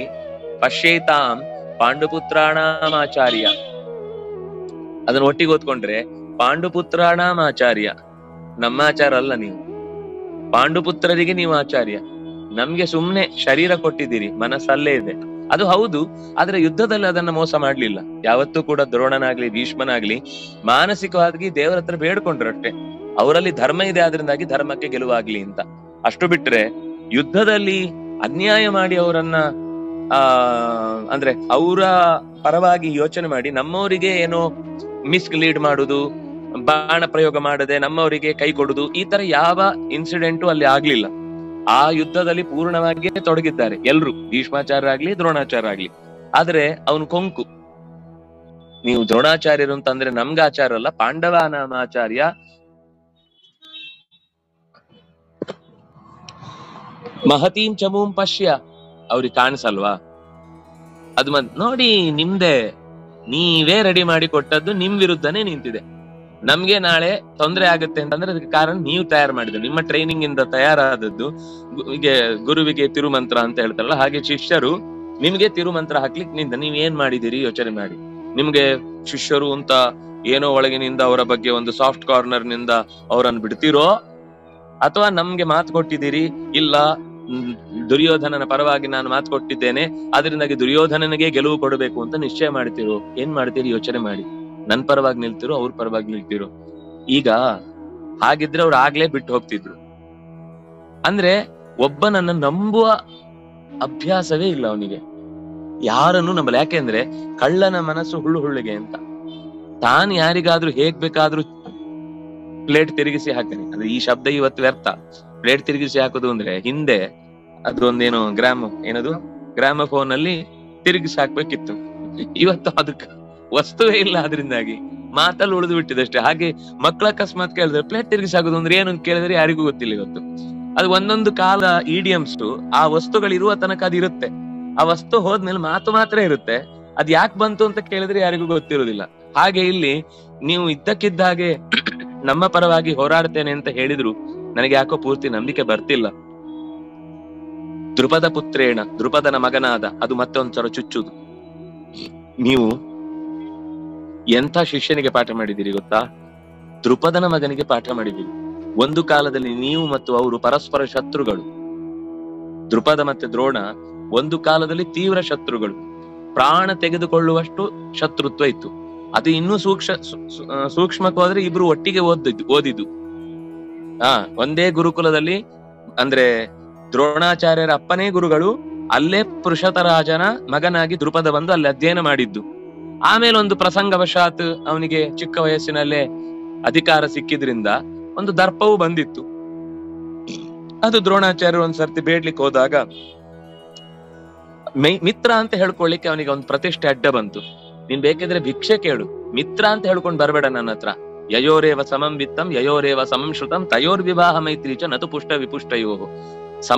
ಪಶ್ಯೇತಾಂ ಪಾಂಡುಪುತ್ರಾಣಾಮಾಚಾರ್ಯ, ಅದನ್ನ ಒಟ್ಟಿಗೆ ಓದ್ಕೊಂಡ್ರೆ ಪಾಂಡುಪುತ್ರಾಣಾಮಾಚಾರ್ಯ, ನಮ್ಮ ಆಚಾರ ಅಲ್ಲ ನೀವು, ಪಾಂಡುಪುತ್ರರಿಗೆ ನೀವು ಆಚಾರ್ಯ. ನಮ್ಗೆ ಸುಮ್ನೆ ಶರೀರ ಕೊಟ್ಟಿದ್ದೀರಿ, ಮನಸ್ಸಲ್ಲೇ ಇದೆ, ಅದು ಹೌದು. ಆದ್ರೆ ಯುದ್ಧದಲ್ಲಿ ಅದನ್ನ ಮೋಸ ಮಾಡ್ಲಿಲ್ಲ. ಯಾವತ್ತೂ ಕೂಡ ದ್ರೋಣನಾಗ್ಲಿ ಭೀಷ್ಮನಾಗ್ಲಿ ಮಾನಸಿಕವಾಗಿ ದೇವರ ಹತ್ರ ಬೇಡ್ಕೊಂಡ್ರು ಅಷ್ಟೇ. ಅವರಲ್ಲಿ ಧರ್ಮ ಇದೆ, ಆದ್ರಿಂದಾಗಿ ಧರ್ಮಕ್ಕೆ ಗೆಲುವಾಗ್ಲಿ ಅಂತ. ಅಷ್ಟು ಬಿಟ್ರೆ ಯುದ್ಧದಲ್ಲಿ ಅನ್ಯಾಯ ಮಾಡಿ ಅವರನ್ನ ಅಂದ್ರೆ ಅವರ ಪರವಾಗಿ ಯೋಚನೆ ಮಾಡಿ ನಮ್ಮವರಿಗೆ ಏನೋ ಮಿಸ್ಲೀಡ್ ಮಾಡುದು, ಬಾಣ ಪ್ರಯೋಗ ಮಾಡದೆ ನಮ್ಮವರಿಗೆ ಕೈ ಕೊಡುದು, ಈ ತರ ಯಾವ ಇನ್ಸಿಡೆಂಟು ಅಲ್ಲಿ ಆಗ್ಲಿಲ್ಲ. ಆ ಯುದ್ಧದಲ್ಲಿ ಪೂರ್ಣವಾಗಿ ತೊಡಗಿದ್ದಾರೆ ಎಲ್ರು, ಭೀಷ್ಮಾಚಾರ್ಯ ಆಗ್ಲಿ ದ್ರೋಣಾಚಾರ್ಯ ಆಗ್ಲಿ. ಆದ್ರೆ ಅವನು ಕೊಂಕು. ನೀವು ದ್ರೋಣಾಚಾರ್ಯರು ಅಂತಂದ್ರೆ ನಮ್ಗ ಆಚಾರ ಅಲ್ಲ, ಪಾಂಡವಾನಾಮಾಚಾರ್ಯ. ಮಹತೀಂ ಚಮೂಂ ಪಶ್ಯ, ಅವ್ರಿಗೆ ಕಾಣಿಸಲ್ವಾ? ಅದು ನೋಡಿ, ನಿಮ್ದೆ, ನೀವೇ ರೆಡಿ ಮಾಡಿ ಕೊಟ್ಟದ್ದು ನಿಮ್ ವಿರುದ್ಧನೇ ನಿಂತಿದೆ. ನಮ್ಗೆ ನಾಳೆ ತೊಂದರೆ ಆಗುತ್ತೆ ಅಂತಂದ್ರೆ ಅದಕ್ಕೆ ಕಾರಣ ನೀವು ತಯಾರು ಮಾಡಿದ್ರು, ನಿಮ್ಮ ಟ್ರೈನಿಂಗ್ ಇಂದ ತಯಾರಾದದ್ದು. ಹೀಗೆ ಗುರುವಿಗೆ ತಿರುಮಂತ್ರ ಅಂತ ಹೇಳ್ತಾರಲ್ಲ, ಹಾಗೆ ಶಿಷ್ಯರು ನಿಮ್ಗೆ ತಿರುಮಂತ್ರ ಹಾಕ್ಲಿಕ್ಕೆ ನಿಂತ ನೀವ್ ಏನ್ ಮಾಡಿದಿರಿ ಯೋಚನೆ ಮಾಡಿ. ನಿಮ್ಗೆ ಶಿಷ್ಯರು ಅಂತ ಏನೋ ಒಳಗಿನಿಂದ ಅವರ ಬಗ್ಗೆ ಒಂದು ಸಾಫ್ಟ್ ಕಾರ್ನರ್ ನಿಂದ ಅವರನ್ನು ಬಿಡ್ತಿರೋ, ಅಥವಾ ನಮ್ಗೆ ಮಾತು ಕೊಟ್ಟಿದ್ದೀರಿ, ಇಲ್ಲ ದುರ್ಯೋಧನನ ಪರವಾಗಿ ನಾನು ಮಾತು ಕೊಟ್ಟಿದ್ದೇನೆ, ಅದರಿಂದಾಗಿ ದುರ್ಯೋಧನನಿಗೆ ಗೆಲುವು ಕೊಡಬೇಕು ಅಂತ ನಿಶ್ಚಯ ಮಾಡ್ತಿರೋ, ಏನ್ ಮಾಡ್ತೀರಿ ಯೋಚನೆ ಮಾಡಿ. ನನ್ ಪರವಾಗಿ ನಿಲ್ತಿರೋ, ಅವ್ರ ಪರವಾಗಿ ನಿಲ್ತಿರೋ? ಈಗ ಹಾಗಿದ್ರೆ ಅವ್ರು ಆಗ್ಲೇ ಬಿಟ್ಟು ಹೋಗ್ತಿದ್ರು. ಅಂದ್ರೆ ಒಬ್ಬನನ್ನ ನಂಬುವ ಅಭ್ಯಾಸವೇ ಇಲ್ಲ ಅವನಿಗೆ, ಯಾರನ್ನು ನಂಬಲ್ಲ. ಯಾಕೆಂದ್ರೆ ಕಳ್ಳನ ಮನಸ್ಸು ಹುಳ್ಳಿಗೆ ಅಂತ. ತಾನು ಯಾರಿಗಾದ್ರೂ ಹೇಗ್ ಬೇಕಾದ್ರೂ ಪ್ಲೇಟ್ ತಿರುಗಿಸಿ ಹಾಕ್ತಾನೆ. ಅಂದ್ರೆ ಈ ಶಬ್ದ ಇವತ್ತು ವ್ಯರ್ಥ. ಪ್ಲೇಟ್ ತಿರುಗಿಸಿ ಹಾಕೋದು ಅಂದ್ರೆ ಹಿಂದೆ ಅದು ಒಂದೇನೋ ಗ್ರಾಮಫೋನ್ ಅಲ್ಲಿ ತಿರುಗಿಸಿ ಹಾಕ್ಬೇಕಿತ್ತು. ಇವತ್ತು ಅದಕ್ಕೆ ವಸ್ತುವೇ ಇಲ್ಲ, ಅದರಿಂದಾಗಿ ಮಾತಲ್ಲಿ ಉಳಿದು ಬಿಟ್ಟಿದಷ್ಟೇ. ಹಾಗೆ ಮಕ್ಕಳ ಅಕಸ್ಮಾತ್ ಕೇಳಿದ್ರೆ ಪ್ಲೇಟ್ ತಿರುಗಿಸಿ ಹಾಕೋದು ಅಂದ್ರೆ ಏನು ಕೇಳಿದ್ರೆ ಯಾರಿಗೂ ಗೊತ್ತಿಲ್ಲ ಇವತ್ತು. ಅದು ಒಂದೊಂದು ಕಾಲ ಇಡಿಯಮ್ಸ್, ಆ ವಸ್ತುಗಳು ಇರುವ ತನಕ ಅದು ಇರುತ್ತೆ. ಆ ವಸ್ತು ಹೋದ್ಮೇಲೆ ಮಾತು ಮಾತ್ರ ಇರುತ್ತೆ. ಅದ್ ಯಾಕೆ ಬಂತು ಅಂತ ಕೇಳಿದ್ರೆ ಯಾರಿಗೂ ಗೊತ್ತಿರೋದಿಲ್ಲ. ಹಾಗೆ ಇಲ್ಲಿ ನೀವು ಇದ್ದಕ್ಕಿದ್ದ ಹಾಗೆ ನಮ್ಮ ಪರವಾಗಿ ಹೋರಾಡ್ತೇನೆ ಅಂತ ಹೇಳಿದ್ರು ನನಗೆ ಯಾಕೋ ಪೂರ್ತಿ ನಂಬಿಕೆ ಬರ್ತಿಲ್ಲ. ದ್ರುಪದ ಪುತ್ರೇಣ, ದ್ರುಪದನ ಮಗನಾದ, ಅದು ಮತ್ತೆ ಒಂದ್ಸಲ ಚುಚ್ಚುದು. ನೀವು ಎಂಥ ಶಿಷ್ಯನಿಗೆ ಪಾಠ ಮಾಡಿದ್ದೀರಿ ಗೊತ್ತಾ? ದ್ರುಪದನ ಮಗನಿಗೆ ಪಾಠ ಮಾಡಿದ್ದೀರಿ. ಒಂದು ಕಾಲದಲ್ಲಿ ನೀವು ಮತ್ತು ಅವರು ಪರಸ್ಪರ ಶತ್ರುಗಳು. ದ್ರುಪದ ಮತ್ತೆ ದ್ರೋಣ ಒಂದು ಕಾಲದಲ್ಲಿ ತೀವ್ರ ಶತ್ರುಗಳು, ಪ್ರಾಣ ತೆಗೆದುಕೊಳ್ಳುವಷ್ಟು ಶತ್ರುತ್ವ ಇತ್ತು. ಅದು ಇನ್ನೂ ಸೂಕ್ಷ್ಮಕ್ಕೆ ಹೋದ್ರೆ ಇಬ್ರು ಒಟ್ಟಿಗೆ ಓದಿದ್ದು. ಒಂದೇ ಗುರುಕುಲದಲ್ಲಿ, ಅಂದ್ರೆ ದ್ರೋಣಾಚಾರ್ಯರ ಅಪ್ಪನೇ ಗುರುಗಳು, ಅಲ್ಲೇ ಪುರುಷತ ರಾಜನ ಮಗನಾಗಿ ದ್ರುಪದ ಬಂದು ಅಲ್ಲಿ ಅಧ್ಯಯನ ಮಾಡಿದ್ದು. ಆಮೇಲೆ ಒಂದು ಪ್ರಸಂಗವಶಾತ್ ಅವನಿಗೆ ಚಿಕ್ಕ ವಯಸ್ಸಿನಲ್ಲೇ ಅಧಿಕಾರ ಸಿಕ್ಕಿದ್ರಿಂದ ಒಂದು ದರ್ಪವೂ ಬಂದಿತ್ತು. ಅದು ದ್ರೋಣಾಚಾರ್ಯರು ಒಂದ್ಸರ್ತಿ ಬೇಡ್ಲಿಕ್ಕೆ ಹೋದಾಗ ಮಿತ್ರ ಅಂತ ಹೇಳ್ಕೊಳ್ಳಿಕ್ಕೆ ಅವನಿಗೆ ಒಂದು ಪ್ರತಿಷ್ಠೆ ಅಡ್ಡ ಬಂತು. ನೀನ್ ಬೇಕಿದ್ರೆ ಭಿಕ್ಷೆ ಕೇಳು, ಮಿತ್ರ ಅಂತ ಹೇಳ್ಕೊಂಡು ಬರ್ಬೇಡ ನನ್ನ ಹತ್ರ. ಯಯೋರೇವ ಸಮಂ ವಿತ್ತಂ ಯಯೋರೇವ ಸಮಂ ಶ್ರುತಂ ತಯೋರ್ ವಿವಾಹ ಮೈತ್ರಿ ಚ ನತು ಪುಷ್ಟ ವಿಪುಷ್ಟಯೋ.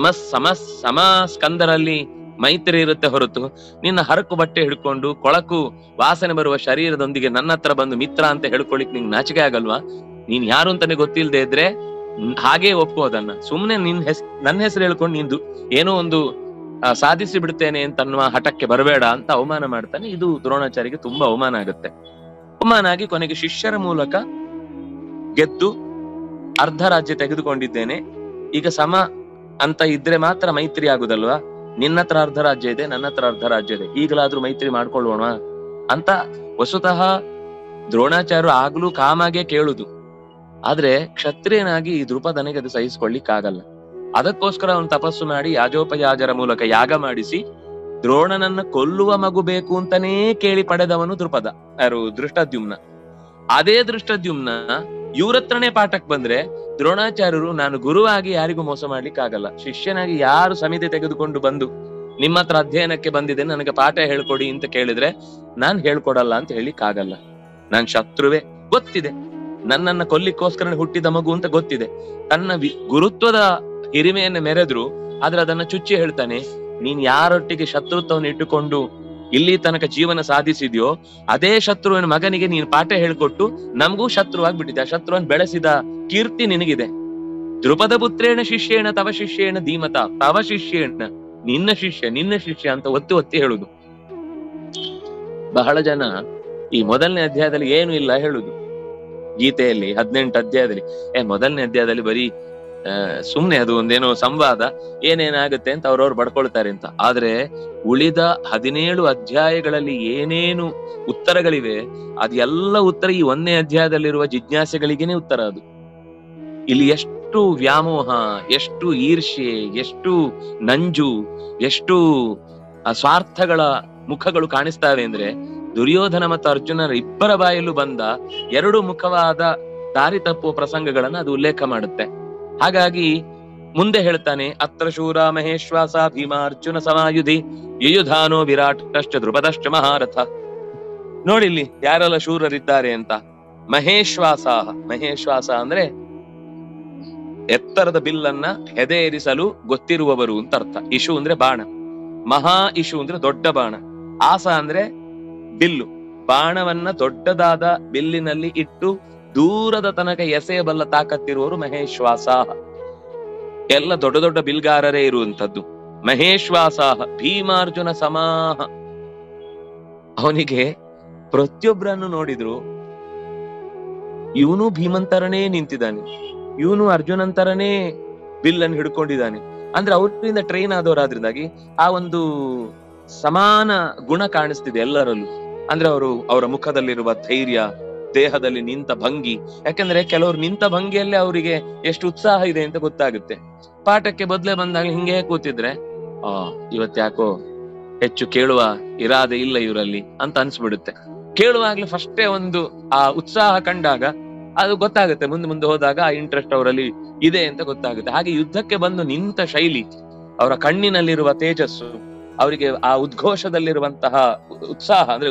ಸಮ ಸ್ಕಂದರಲ್ಲಿ ಮೈತ್ರಿ ಇರುತ್ತೆ ಹೊರತು ನಿನ್ನ ಹರಕು ಬಟ್ಟೆ ಹಿಡ್ಕೊಂಡು ಕೊಳಕು ವಾಸನೆ ಬರುವ ಶರೀರದೊಂದಿಗೆ ನನ್ನ ಹತ್ರ ಬಂದು ಮಿತ್ರ ಅಂತ ಹೇಳ್ಕೊಳಿಕ್ ನಿಂಗೆ ನಾಚಿಕೆ ಆಗಲ್ವಾ? ನೀನ್ ಯಾರು ಅಂತಾನೆ ಗೊತ್ತಿಲ್ಲದೆ ಇದ್ರೆ ಹಾಗೆ ಒಪ್ಪು ಅದನ್ನ. ಸುಮ್ನೆ ನನ್ನ ಹೆಸರು ಹೇಳ್ಕೊಂಡು ನಿಂದು ಏನೋ ಒಂದು ಸಾಧಿಸಿ ಬಿಡ್ತೇನೆ ಅಂತ ಅನ್ನುವ ಹಠಕ್ಕೆ ಬರಬೇಡ ಅಂತ ಅವಮಾನ ಮಾಡ್ತಾನೆ. ಇದು ದ್ರೋಣಾಚಾರ್ಯಗೆ ತುಂಬಾ ಅವಮಾನ ಆಗುತ್ತೆ. ಅವಮಾನ ಆಗಿ ಕೊನೆಗೆ ಶಿಷ್ಯರ ಮೂಲಕ ಗೆದ್ದು ಅರ್ಧ ರಾಜ್ಯ ತೆಗೆದುಕೊಂಡಿದ್ದೇನೆ, ಈಗ ಸಮ ಅಂತ ಇದ್ರೆ ಮಾತ್ರ ಮೈತ್ರಿ ಆಗುದಲ್ವಾ? ನಿನ್ನ ಹತ್ರ ಅರ್ಧ ರಾಜ್ಯ ಇದೆ, ನನ್ನ ಹತ್ರ ಅರ್ಧ ರಾಜ್ಯ ಇದೆ, ಈಗಲಾದ್ರೂ ಮೈತ್ರಿ ಮಾಡ್ಕೊಳ್ಳೋಣ ಅಂತ ವಸುತಃ ದ್ರೋಣಾಚಾರ್ಯರು ಆಗ್ಲೂ ಕಾಮಾಗೆ ಕೇಳುದು. ಆದ್ರೆ ಕ್ಷತ್ರಿಯನಾಗಿ ಈ ದ್ರುಪದನಿಗೆ ಅದು ಸಹಿಸ್ಕೊಳ್ಳಿಕ್ಕಾಗಲ್ಲ. ಅದಕ್ಕೋಸ್ಕರ ಅವನು ತಪಸ್ಸು ಮಾಡಿ ಯಾಜೋಪಯಾಜರ ಮೂಲಕ ಯಾಗ ಮಾಡಿಸಿ ದ್ರೋಣನನ್ನ ಕೊಲ್ಲುವ ಮಗು ಬೇಕು ಅಂತಾನೇ ಕೇಳಿ ಪಡೆದವನು ದ್ರುಪದ, ಯಾರು ದೃಷ್ಟದ್ಯುಮ್ನ. ಅದೇ ದೃಷ್ಟದ್ಯುಮ್ನ ಇವ್ರತ್ರನೇ ಪಾಠಕ್ ಬಂದ್ರೆ ದ್ರೋಣಾಚಾರ್ಯರು ನಾನು ಗುರುವಾಗಿ ಯಾರಿಗೂ ಮೋಸ ಮಾಡ್ಲಿಕ್ಕಾಗಲ್ಲ, ಶಿಷ್ಯನಾಗಿ ಯಾರು ಸಮಿತಿ ತೆಗೆದುಕೊಂಡು ಬಂದು ನಿಮ್ಮ ಹತ್ರ ಅಧ್ಯಯನಕ್ಕೆ ಬಂದಿದೆ ನನಗೆ ಪಾಠ ಹೇಳ್ಕೊಡಿ ಅಂತ ಕೇಳಿದ್ರೆ ನಾನ್ ಹೇಳ್ಕೊಡಲ್ಲ ಅಂತ ಹೇಳಿಕ್ಕಾಗಲ್ಲ. ನಾನ್ ಶತ್ರುವೆ ಗೊತ್ತಿದೆ, ನನ್ನನ್ನ ಕೊಲ್ಲಿಕ್ಕೋಸ್ಕರ ಹುಟ್ಟಿದ ಮಗು ಅಂತ ಗೊತ್ತಿದೆ. ತನ್ನ ಗುರುತ್ವದ ಹಿರಿಮೆಯನ್ನು ಮೆರೆದ್ರು ಆದ್ರೆ ಅದನ್ನ ಚುಚ್ಚಿ ಹೇಳ್ತಾನೆ, ನೀನ್ ಯಾರೊಟ್ಟಿಗೆ ಶತ್ರುತ್ವವನ್ನು ಇಟ್ಟುಕೊಂಡು ಇಲ್ಲಿ ತನಕ ಜೀವನ ಸಾಧಿಸಿದ್ಯೋ ಅದೇ ಶತ್ರುವಿನ ಮಗನಿಗೆ ನೀನ್ ಪಾಠ ಹೇಳ್ಕೊಟ್ಟು ನಮಗೂ ಶತ್ರುವಾಗ್ಬಿಟ್ಟಿದೆ. ಆ ಶತ್ರುವನ್ನು ಬೆಳೆಸಿದ ಕೀರ್ತಿ ನಿನಗಿದೆ. ದ್ರುಪದ ಪುತ್ರೇಣ ಶಿಷ್ಯೇಣ ತವ ಶಿಷ್ಯೇಣ ಧೀಮತ, ತವ ಶಿಷ್ಯೇಣ ನಿನ್ನ ಶಿಷ್ಯ ಅಂತ ಒತ್ತಿ ಒತ್ತಿ ಹೇಳುದು. ಬಹಳ ಜನ ಈ ಮೊದಲನೇ ಅಧ್ಯಾಯದಲ್ಲಿ ಏನು ಇಲ್ಲ ಹೇಳುದು. ಗೀತೆಯಲ್ಲಿ 18 ಅಧ್ಯಾಯದಲ್ಲಿ ಮೊದಲನೇ ಅಧ್ಯಾಯದಲ್ಲಿ ಬರೀ ಸುಮ್ನೆ ಅದು ಒಂದೇನೋ ಸಂವಾದ, ಏನೇನಾಗುತ್ತೆ ಅಂತ ಅವ್ರವ್ರು ಬಡ್ಕೊಳ್ತಾರೆ ಅಂತ. ಆದ್ರೆ ಉಳಿದ 17 ಅಧ್ಯಾಯಗಳಲ್ಲಿ ಏನೇನು ಉತ್ತರಗಳಿವೆ ಅದೆಲ್ಲ ಉತ್ತರ ಈ 1ನೇ ಅಧ್ಯಾಯದಲ್ಲಿರುವ ಜಿಜ್ಞಾಸೆಗಳಿಗೇನೆ ಉತ್ತರ. ಅದು ಇಲ್ಲಿ ಎಷ್ಟು ವ್ಯಾಮೋಹ, ಎಷ್ಟು ಈರ್ಷ್ಯೆ, ಎಷ್ಟು ನಂಜು, ಎಷ್ಟು ಸ್ವಾರ್ಥಗಳ ಮುಖಗಳು ಕಾಣಿಸ್ತಾವೆ ಅಂದ್ರೆ ದುರ್ಯೋಧನ ಮತ್ತು ಅರ್ಜುನರ ಇಬ್ಬರ ಬಾಯಲ್ಲೂ ಬಂದ 2 ಮುಖವಾದ ದಾರಿ ತಪ್ಪುವ ಪ್ರಸಂಗಗಳನ್ನ ಅದು ಉಲ್ಲೇಖ ಮಾಡುತ್ತೆ. ಹಾಗಾಗಿ ಮುಂದೆ ಹೇಳ್ತಾನೆ, ಅತ್ರ ಶೂರ ಮಹೇಶ್ವಾಸ ಭೀಮ ಅರ್ಜುನ ಸಮಾಯುಧಿ ಯಯುಧಾನೋ ವಿರಾಟಶ್ಚ ದ್ರುಪದಶ್ಚ ಮಹಾರಥ. ನೋಡಿಲ್ಲಿ ಯಾರೆಲ್ಲ ಶೂರರಿದ್ದಾರೆ ಅಂತ. ಮಹೇಶ್ವಾಸ ಅಂದ್ರೆ ಎತ್ತರದ ಬಿಲ್ಲನ್ನ ಹೆದೆಯೇರಿಸಲು ಗೊತ್ತಿರುವವರು ಅಂತ ಅರ್ಥ. ಇಶು ಅಂದ್ರೆ ಬಾಣ, ಮಹಾ ಇಶು ಅಂದ್ರೆ ದೊಡ್ಡ ಬಾಣ, ಆಸ ಅಂದ್ರೆ ಬಿಲ್ಲು. ಬಾಣವನ್ನ ದೊಡ್ಡದಾದ ಬಿಲ್ಲಿನಲ್ಲಿ ಇಟ್ಟು ದೂರದ ತನಕ ಎಸೆಯಬಲ್ಲ ತಾಕತ್ತಿರುವವರು ಮಹೇಶ್ವಾಸ. ಎಲ್ಲ ದೊಡ್ಡ ದೊಡ್ಡ ಬಿಲ್ಗಾರರೇ ಇರುವಂತದ್ದು. ಮಹೇಶ್ವಾಸ ಭೀಮಾರ್ಜುನ ಸಮಾಹ. ಅವನಿಗೆ ಪ್ರತಿಯೊಬ್ಬರನ್ನು ನೋಡಿದ್ರು ಇವನು ಭೀಮಂತರನೇ ನಿಂತಿದ್ದಾನೆ, ಇವನು ಅರ್ಜುನಂತರನೇ ಬಿಲ್ಲನ್ನು ಹಿಡ್ಕೊಂಡಿದ್ದಾನೆ. ಅಂದ್ರೆ ಅವರಿಂದ ಟ್ರೈನ್ ಆದವರಾದ್ರಿಂದಾಗಿ ಆ ಒಂದು ಸಮಾನ ಗುಣ ಕಾಣಿಸ್ತಿದೆ ಎಲ್ಲರಲ್ಲೂ. ಅಂದ್ರೆ ಅವರ ಮುಖದಲ್ಲಿರುವ ಧೈರ್ಯ, ದೇಹದಲ್ಲಿ ನಿಂತ ಭಂಗಿ. ಯಾಕಂದ್ರೆ ಕೆಲವರು ನಿಂತ ಭಂಗಿಯಲ್ಲೇ ಅವರಿಗೆ ಎಷ್ಟು ಉತ್ಸಾಹ ಇದೆ ಅಂತ ಗೊತ್ತಾಗುತ್ತೆ. ಪಾಠಕ್ಕೆ ಬದಲೇ ಬಂದಾಗ ಹಿಂಗೆ ಕೂತಿದ್ರೆ ಇವತ್ತ್ಯಾಕೋ ಹೆಚ್ಚು ಕೇಳುವ ಇರಾದೆ ಇಲ್ಲ ಇವರಲ್ಲಿ ಅಂತ ಅನ್ಸ್ಬಿಡುತ್ತೆ. ಕೇಳುವಾಗ್ಲೇ ಫಸ್ಟೇ ಒಂದು ಆ ಉತ್ಸಾಹ ಕಂಡಾಗ ಅದು ಗೊತ್ತಾಗುತ್ತೆ, ಮುಂದೆ ಹೋದಾಗ ಆ ಇಂಟ್ರೆಸ್ಟ್ ಅವರಲ್ಲಿ ಇದೆ ಅಂತ ಗೊತ್ತಾಗುತ್ತೆ. ಹಾಗೆ ಯುದ್ಧಕ್ಕೆ ಬಂದು ನಿಂತ ಶೈಲಿ, ಅವರ ಕಣ್ಣಿನಲ್ಲಿರುವ ತೇಜಸ್ಸು, ಅವರಿಗೆ ಆ ಉದ್ಘೋಷದಲ್ಲಿರುವಂತಹ ಉತ್ಸಾಹ ಅಂದ್ರೆ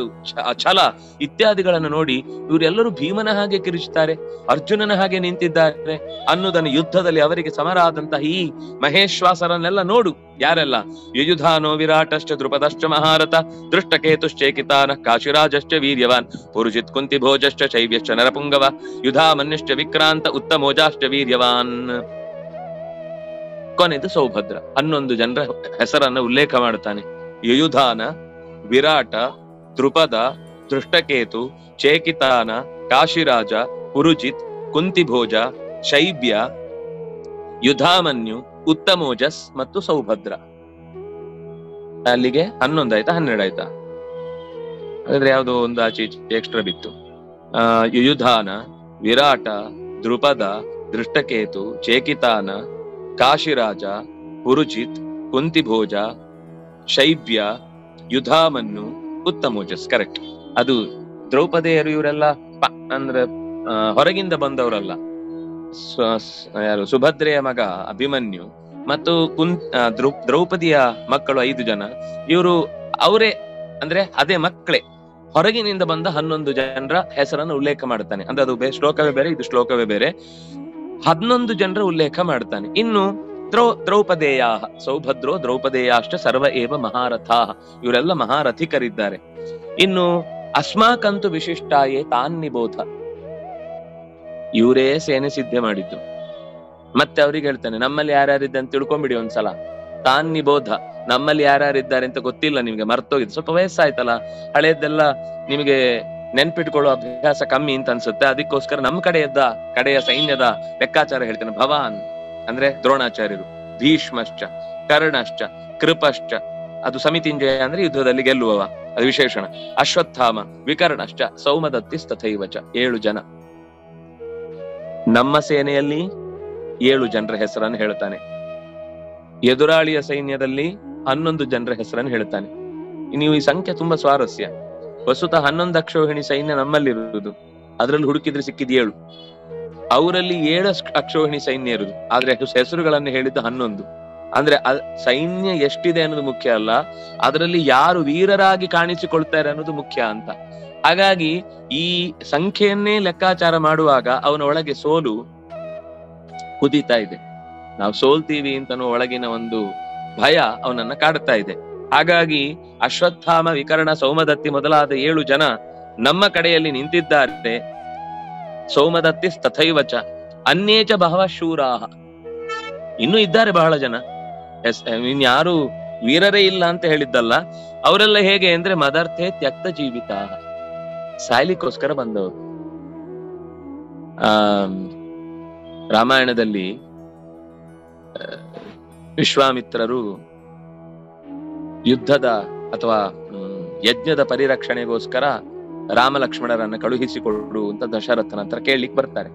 ಛಲ ಇತ್ಯಾದಿಗಳನ್ನು ನೋಡಿ ಇವರೆಲ್ಲರೂ ಭೀಮನ ಹಾಗೆ ಕಿರಿಚುತ್ತಾರೆ, ಅರ್ಜುನನ ಹಾಗೆ ನಿಂತಿದ್ದಾರೆ ಅನ್ನೋದನ್ನು ಯುದ್ಧದಲ್ಲಿ ಅವರಿಗೆ ಸಮರಾದಂತಹ ಈ ಮಹೇಶ್ವಾಸರನ್ನೆಲ್ಲ ನೋಡು. ಯಾರೆಲ್ಲ? ಯಯುಧಾನೋ ವಿರಾಟಶ್ಚ ದ್ರುಪದಶ್ಚ ಮಹಾರಥ ದೃಷ್ಟಕೇತುಶ್ಚೇಕಿತಾನ ಕಾಶಿರಾಜಶ್ಚ ವೀರ್ಯವಾನ್ ಪುರುಜಿತ್ ಕುಂತಿಭೋಜಶ್ಚ ಶೈವ್ಯಶ್ಚ ನರಪುಂಗವ ಯುಧಾಮನ್ಯಶ್ಚ ವಿಕ್ರಾಂತ ಉತ್ತಮೋಜಾಶ್ಚ ವೀರ್ಯವಾನ್. ಕೊನೆದು ಸೌಭದ್ರ. 11 ಜನರ ಹೆಸರನ್ನ ಉಲ್ಲೇಖ ಮಾಡ್ತಾನೆ. ಯಯುಧಾನ, ವಿರಾಟ, ದ್ರುಪದ, ದೃಷ್ಟಕೇತು, ಚೇಕಿತಾನ, ಕಾಶಿರಾಜ, ಪುರುಜಿತ್, ಕುಂತಿಭೋಜ, ಶೈಬ್ಯ, ಯುಧಾಮನ್ಯು, ಉತ್ತಮೋಜಸ್ ಮತ್ತು ಸೌಭದ್ರ. ಅಲ್ಲಿಗೆ 11 ಆಯ್ತಾ 12 ಆಯ್ತಾ? ಹಾಗಾದ್ರೆ ಯಾವ್ದೋ ಒಂದು ಆಚೆ ಎಕ್ಸ್ಟ್ರಾ ಬಿತ್ತು. ಯಯುಧಾನ, ವಿರಾಟ, ದ್ರುಪದ, ದೃಷ್ಟಕೇತು, ಚೇಕಿತಾನ, ಕಾಶಿರಾಜ, ಪುರುಜಿತ್, ಕುಂತಿಭೋಜ, ಶೈಬ್ಯ, ಯುಧಾಮನ್ನು, ಉತ್ತಮೋಜಸ್. ಕರೆಕ್ಟ್. ಅದು ದ್ರೌಪದಿಯರು ಇವರೆಲ್ಲ ಅಂದ್ರೆ ಹೊರಗಿಂದ ಬಂದವರಲ್ಲ. ಯಾರು ಸುಭದ್ರೆಯ ಮಗ ಅಭಿಮನ್ಯು ಮತ್ತು ದ್ರೌಪದಿಯ ಮಕ್ಕಳು 5 ಜನ, ಇವರು ಅವರೇ ಅಂದ್ರೆ ಅದೇ ಮಕ್ಕಳೇ. ಹೊರಗಿನಿಂದ ಬಂದ 11 ಜನರ ಹೆಸರನ್ನು ಉಲ್ಲೇಖ ಮಾಡ್ತಾನೆ. ಅಂದ್ರೆ ಅದು ಶ್ಲೋಕವೇ ಬೇರೆ, ಇದು ಶ್ಲೋಕವೇ ಬೇರೆ. 11 ಜನರ ಉಲ್ಲೇಖ ಮಾಡ್ತಾನೆ. ಇನ್ನು ದ್ರೌಪದೇಯ ಸೌಭದ್ರೋ ದ್ರೌಪದೇಯಾಶ್ಚ ಸರ್ವ ಏವ ಮಹಾರಥಾ, ಇವರೆಲ್ಲ ಮಹಾರಥಿಕರಿದ್ದಾರೆ. ಇನ್ನು ಅಸ್ಮಾಕಂತು ವಿಶಿಷ್ಟಾಯೇ ತಾನ್ ನಿಬೋಧ, ಇವರೇ ಸೇನೆ ಸಿದ್ಧ ಮಾಡಿದ್ದು. ಮತ್ತೆ ಅವ್ರಿಗೆ ಹೇಳ್ತಾನೆ, ನಮ್ಮಲ್ಲಿ ಯಾರ್ಯಾರಿದ್ದ ಅಂತ ತಿಳ್ಕೊಂಬಿಡಿ ಒಂದ್ಸಲ. ತಾನ್ ನಿಬೋಧ, ನಮ್ಮಲ್ಲಿ ಯಾರ್ಯಾರಿದ್ದಾರೆ ಅಂತ ಗೊತ್ತಿಲ್ಲ ನಿಮ್ಗೆ, ಮರ್ತೋಗಿದೆ. ಸ್ವಲ್ಪ ವಯಸ್ಸಾಯ್ತಲ್ಲ, ಹಳೇದೆಲ್ಲ ನಿಮಗೆ ನೆನ್ಪಿಟ್ಕೊಳ್ಳೋ ಅಭ್ಯಾಸ ಕಮ್ಮಿ ಅಂತ ಅನ್ಸುತ್ತೆ. ಅದಕ್ಕೋಸ್ಕರ ನಮ್ಮ ಕಡೆಯ ಸೈನ್ಯದ ಲೆಕ್ಕಾಚಾರ ಹೇಳ್ತೇನೆ. ಭವಾನ್ ಅಂದ್ರೆ ದ್ರೋಣಾಚಾರ್ಯರು, ಭೀಷ್ಮಶ್ಚ, ಕರ್ಣಶ್ಚ, ಕೃಪಶ್ಚ, ಅದು ಸಮಿತಿಂಜಯ ಅಂದ್ರೆ ಯುದ್ಧದಲ್ಲಿ ಗೆಲ್ಲುವವ, ಅದು ವಿಶೇಷಣ. ಅಶ್ವತ್ಥಾಮ, ವಿಕರ್ಣಶ್ಚ, ಸೌಮದತ್ತಿಸ್ತಥೈವಚ, 7 ಜನ. ನಮ್ಮ ಸೇನೆಯಲ್ಲಿ 7 ಜನರ ಹೆಸರನ್ನು ಹೇಳ್ತಾನೆ. ಎದುರಾಳಿಯ ಸೈನ್ಯದಲ್ಲಿ 11 ಜನರ ಹೆಸರನ್ನು ಹೇಳ್ತಾನೆ. ನೀವು ಈ ಸಂಖ್ಯೆ ತುಂಬಾ ಸ್ವಾರಸ್ಯ. ವಸ್ತುತಃ 11 ಅಕ್ಷೋಹಿಣಿ ಸೈನ್ಯ ನಮ್ಮಲ್ಲಿರುವುದು, ಅದರಲ್ಲಿ ಹುಡುಕಿದ್ರೆ ಸಿಕ್ಕಿದ್ 7. ಅವರಲ್ಲಿ 7 ಅಕ್ಷೋಹಿಣಿ ಸೈನ್ಯ ಇರುವುದು, ಆದ್ರೆ ಹೆಸರುಗಳನ್ನು ಹೇಳಿದ್ದು 11. ಅಂದ್ರೆ ಸೈನ್ಯ ಎಷ್ಟಿದೆ ಅನ್ನೋದು ಮುಖ್ಯ ಅಲ್ಲ, ಅದರಲ್ಲಿ ಯಾರು ವೀರರಾಗಿ ಕಾಣಿಸಿಕೊಳ್ತಾರೆ ಅನ್ನೋದು ಮುಖ್ಯ ಅಂತ. ಹಾಗಾಗಿ ಈ ಸಂಖ್ಯೆಯನ್ನೇ ಲೆಕ್ಕಾಚಾರ ಮಾಡುವಾಗ ಅವನ ಒಳಗೆ ಸೋಲು ಕುದೀತಾ ಇದೆ. ನಾವು ಸೋಲ್ತೀವಿ ಅಂತ ಒಳಗಿನ ಒಂದು ಭಯ ಅವನನ್ನ ಕಾಡ್ತಾ ಇದೆ. ಹಾಗಾಗಿ ಅಶ್ವತ್ಥಾಮ, ವಿಕರ್ಣ, ಸೌಮದತ್ತಿ ಮೊದಲಾದ 7 ಜನ ನಮ್ಮ ಕಡೆಯಲ್ಲಿ ನಿಂತಿದ್ದಾರೆ. ಸೌಮದತ್ತಿ ತಥೈವಚ ಅನ್ಯೇಚ ಬಹವ ಶೂರಾಹ, ಇನ್ನೂ ಇದ್ದಾರೆ ಬಹಳ ಜನ. ಇನ್ಯಾರು ವೀರರೇ ಇಲ್ಲ ಅಂತ ಹೇಳಿದ್ದಲ್ಲ. ಅವರೆಲ್ಲ ಹೇಗೆ ಅಂದ್ರೆ ಮದರ್ಥೆ ತ್ಯಕ್ತ ಜೀವಿತ, ಸಾಯ್ಲಿಕ್ಕೋಸ್ಕರ ಬಂದವರು. ರಾಮಾಯಣದಲ್ಲಿ ವಿಶ್ವಾಮಿತ್ರರು ಯುದ್ಧದ ಅಥವಾ ಯಜ್ಞದ ಪರಿರಕ್ಷಣೆಗೋಸ್ಕರ ರಾಮ ಲಕ್ಷ್ಮಣರನ್ನ ಕಳುಹಿಸಿಕೊಡು ಅಂತ ದಶರಥನ ಹತ್ರ ಕೇಳ್ಲಿಕ್ ಬರ್ತಾರೆ.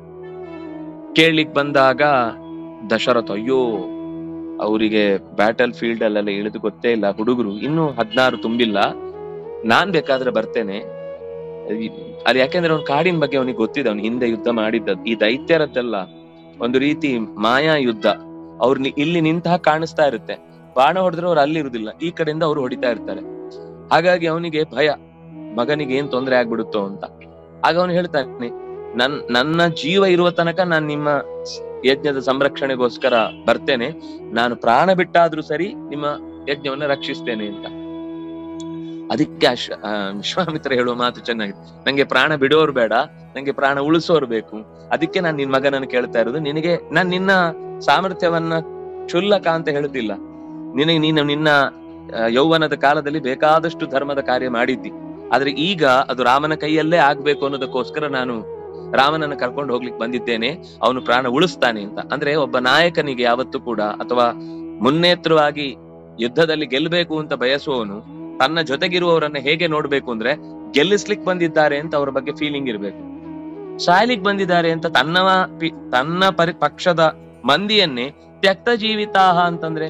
ಕೇಳ್ಲಿಕ್ ಬಂದಾಗ ದಶರಥ, ಅಯ್ಯೋ ಅವರಿಗೆ ಬ್ಯಾಟಲ್ ಫೀಲ್ಡ್ ಅಲ್ಲೆಲ್ಲ ಇಳಿದು ಗೊತ್ತೇ ಇಲ್ಲ, ಹುಡುಗರು ಇನ್ನೂ 16 ತುಂಬಿಲ್ಲ, ನಾನ್ ಬೇಕಾದ್ರೆ ಬರ್ತೇನೆ. ಅದು ಯಾಕೆಂದ್ರೆ ಅವ್ನ ಕಾಡಿನ ಬಗ್ಗೆ ಅವನಿಗೆ ಗೊತ್ತಿದೆ, ಅವ್ನು ಹಿಂದೆ ಯುದ್ಧ ಮಾಡಿದ್ದದ್ದು. ಈ ದೈತ್ಯರದ್ದೆಲ್ಲ ಒಂದು ರೀತಿ ಮಾಯಾ ಯುದ್ಧ. ಅವ್ರು ಇಲ್ಲಿ ನಿಂತ ಕಾಣಿಸ್ತಾ ಇರುತ್ತೆ, ಬಾಣ ಹೊಡೆದ್ರೆ ಅವ್ರು ಅಲ್ಲಿ ಇರುದಿಲ್ಲ, ಈ ಕಡೆಯಿಂದ ಅವ್ರು ಹೊಡಿತಾ ಇರ್ತಾರೆ. ಹಾಗಾಗಿ ಅವನಿಗೆ ಭಯ, ಮಗನಿಗೆ ಏನ್ ತೊಂದರೆ ಆಗ್ಬಿಡುತ್ತೋ ಅಂತ. ಆಗ ಅವನು ಹೇಳ್ತಾನೆ, ನನ್ನ ಜೀವ ಇರುವ ತನಕ ನಾನು ನಿಮ್ಮ ಯಜ್ಞದ ಸಂರಕ್ಷಣೆಗೋಸ್ಕರ ಬರ್ತೇನೆ, ನಾನು ಪ್ರಾಣ ಬಿಟ್ಟಾದ್ರೂ ಸರಿ ನಿಮ್ಮ ಯಜ್ಞವನ್ನ ರಕ್ಷಿಸ್ತೇನೆ ಅಂತ. ಅದಕ್ಕೆ ವಿಶ್ವಾಮಿತ್ರ ಹೇಳುವ ಮಾತು ಚೆನ್ನಾಗಿದೆ, ನಂಗೆ ಪ್ರಾಣ ಬಿಡೋರು ಬೇಡ, ನಂಗೆ ಪ್ರಾಣ ಉಳಿಸೋರು ಬೇಕು. ಅದಕ್ಕೆ ನಾನು ನಿನ್ ಮಗನನ್ನು ಕೇಳ್ತಾ ಇರೋದು. ನಾನ್ ನಿನ್ನ ಸಾಮರ್ಥ್ಯವನ್ನ ಕ್ಷುಲ್ಲಕ ಅಂತ ಹೇಳುತ್ತಿಲ್ಲ, ನಿನ್ನ ಯೌವನದ ಕಾಲದಲ್ಲಿ ಬೇಕಾದಷ್ಟು ಧರ್ಮದ ಕಾರ್ಯ ಮಾಡಿದ್ದಿ, ಆದ್ರೆ ಈಗ ಅದು ರಾಮನ ಕೈಯಲ್ಲೇ ಆಗ್ಬೇಕು ಅನ್ನೋದಕ್ಕೋಸ್ಕರ ನಾನು ರಾಮನನ್ನು ಕರ್ಕೊಂಡು ಹೋಗ್ಲಿಕ್ಕೆ ಬಂದಿದ್ದೇನೆ, ಅವನು ಪ್ರಾಣ ಉಳಿಸ್ತಾನೆ ಅಂತ. ಅಂದ್ರೆ ಒಬ್ಬ ನಾಯಕನಿಗೆ ಯಾವತ್ತೂ ಕೂಡ, ಅಥವಾ ಮುನ್ನೇತ್ರವಾಗಿ ಯುದ್ಧದಲ್ಲಿ ಗೆಲ್ಲಬೇಕು ಅಂತ ಬಯಸುವವನು ತನ್ನ ಜೊತೆಗಿರುವವರನ್ನ ಹೇಗೆ ನೋಡ್ಬೇಕು ಅಂದ್ರೆ, ಗೆಲ್ಲಿಸ್ಲಿಕ್ ಬಂದಿದ್ದಾರೆ ಅಂತ ಅವ್ರ ಬಗ್ಗೆ ಫೀಲಿಂಗ್ ಇರ್ಬೇಕು. ಸಾಯ್ಲಿಕ್ ಬಂದಿದ್ದಾರೆ ಅಂತ ತನ್ನ ಪಕ್ಷದ ಮಂದಿಯನ್ನೇ ತ್ಯಕ್ತ ಜೀವಿತಾಹ ಅಂತಂದ್ರೆ,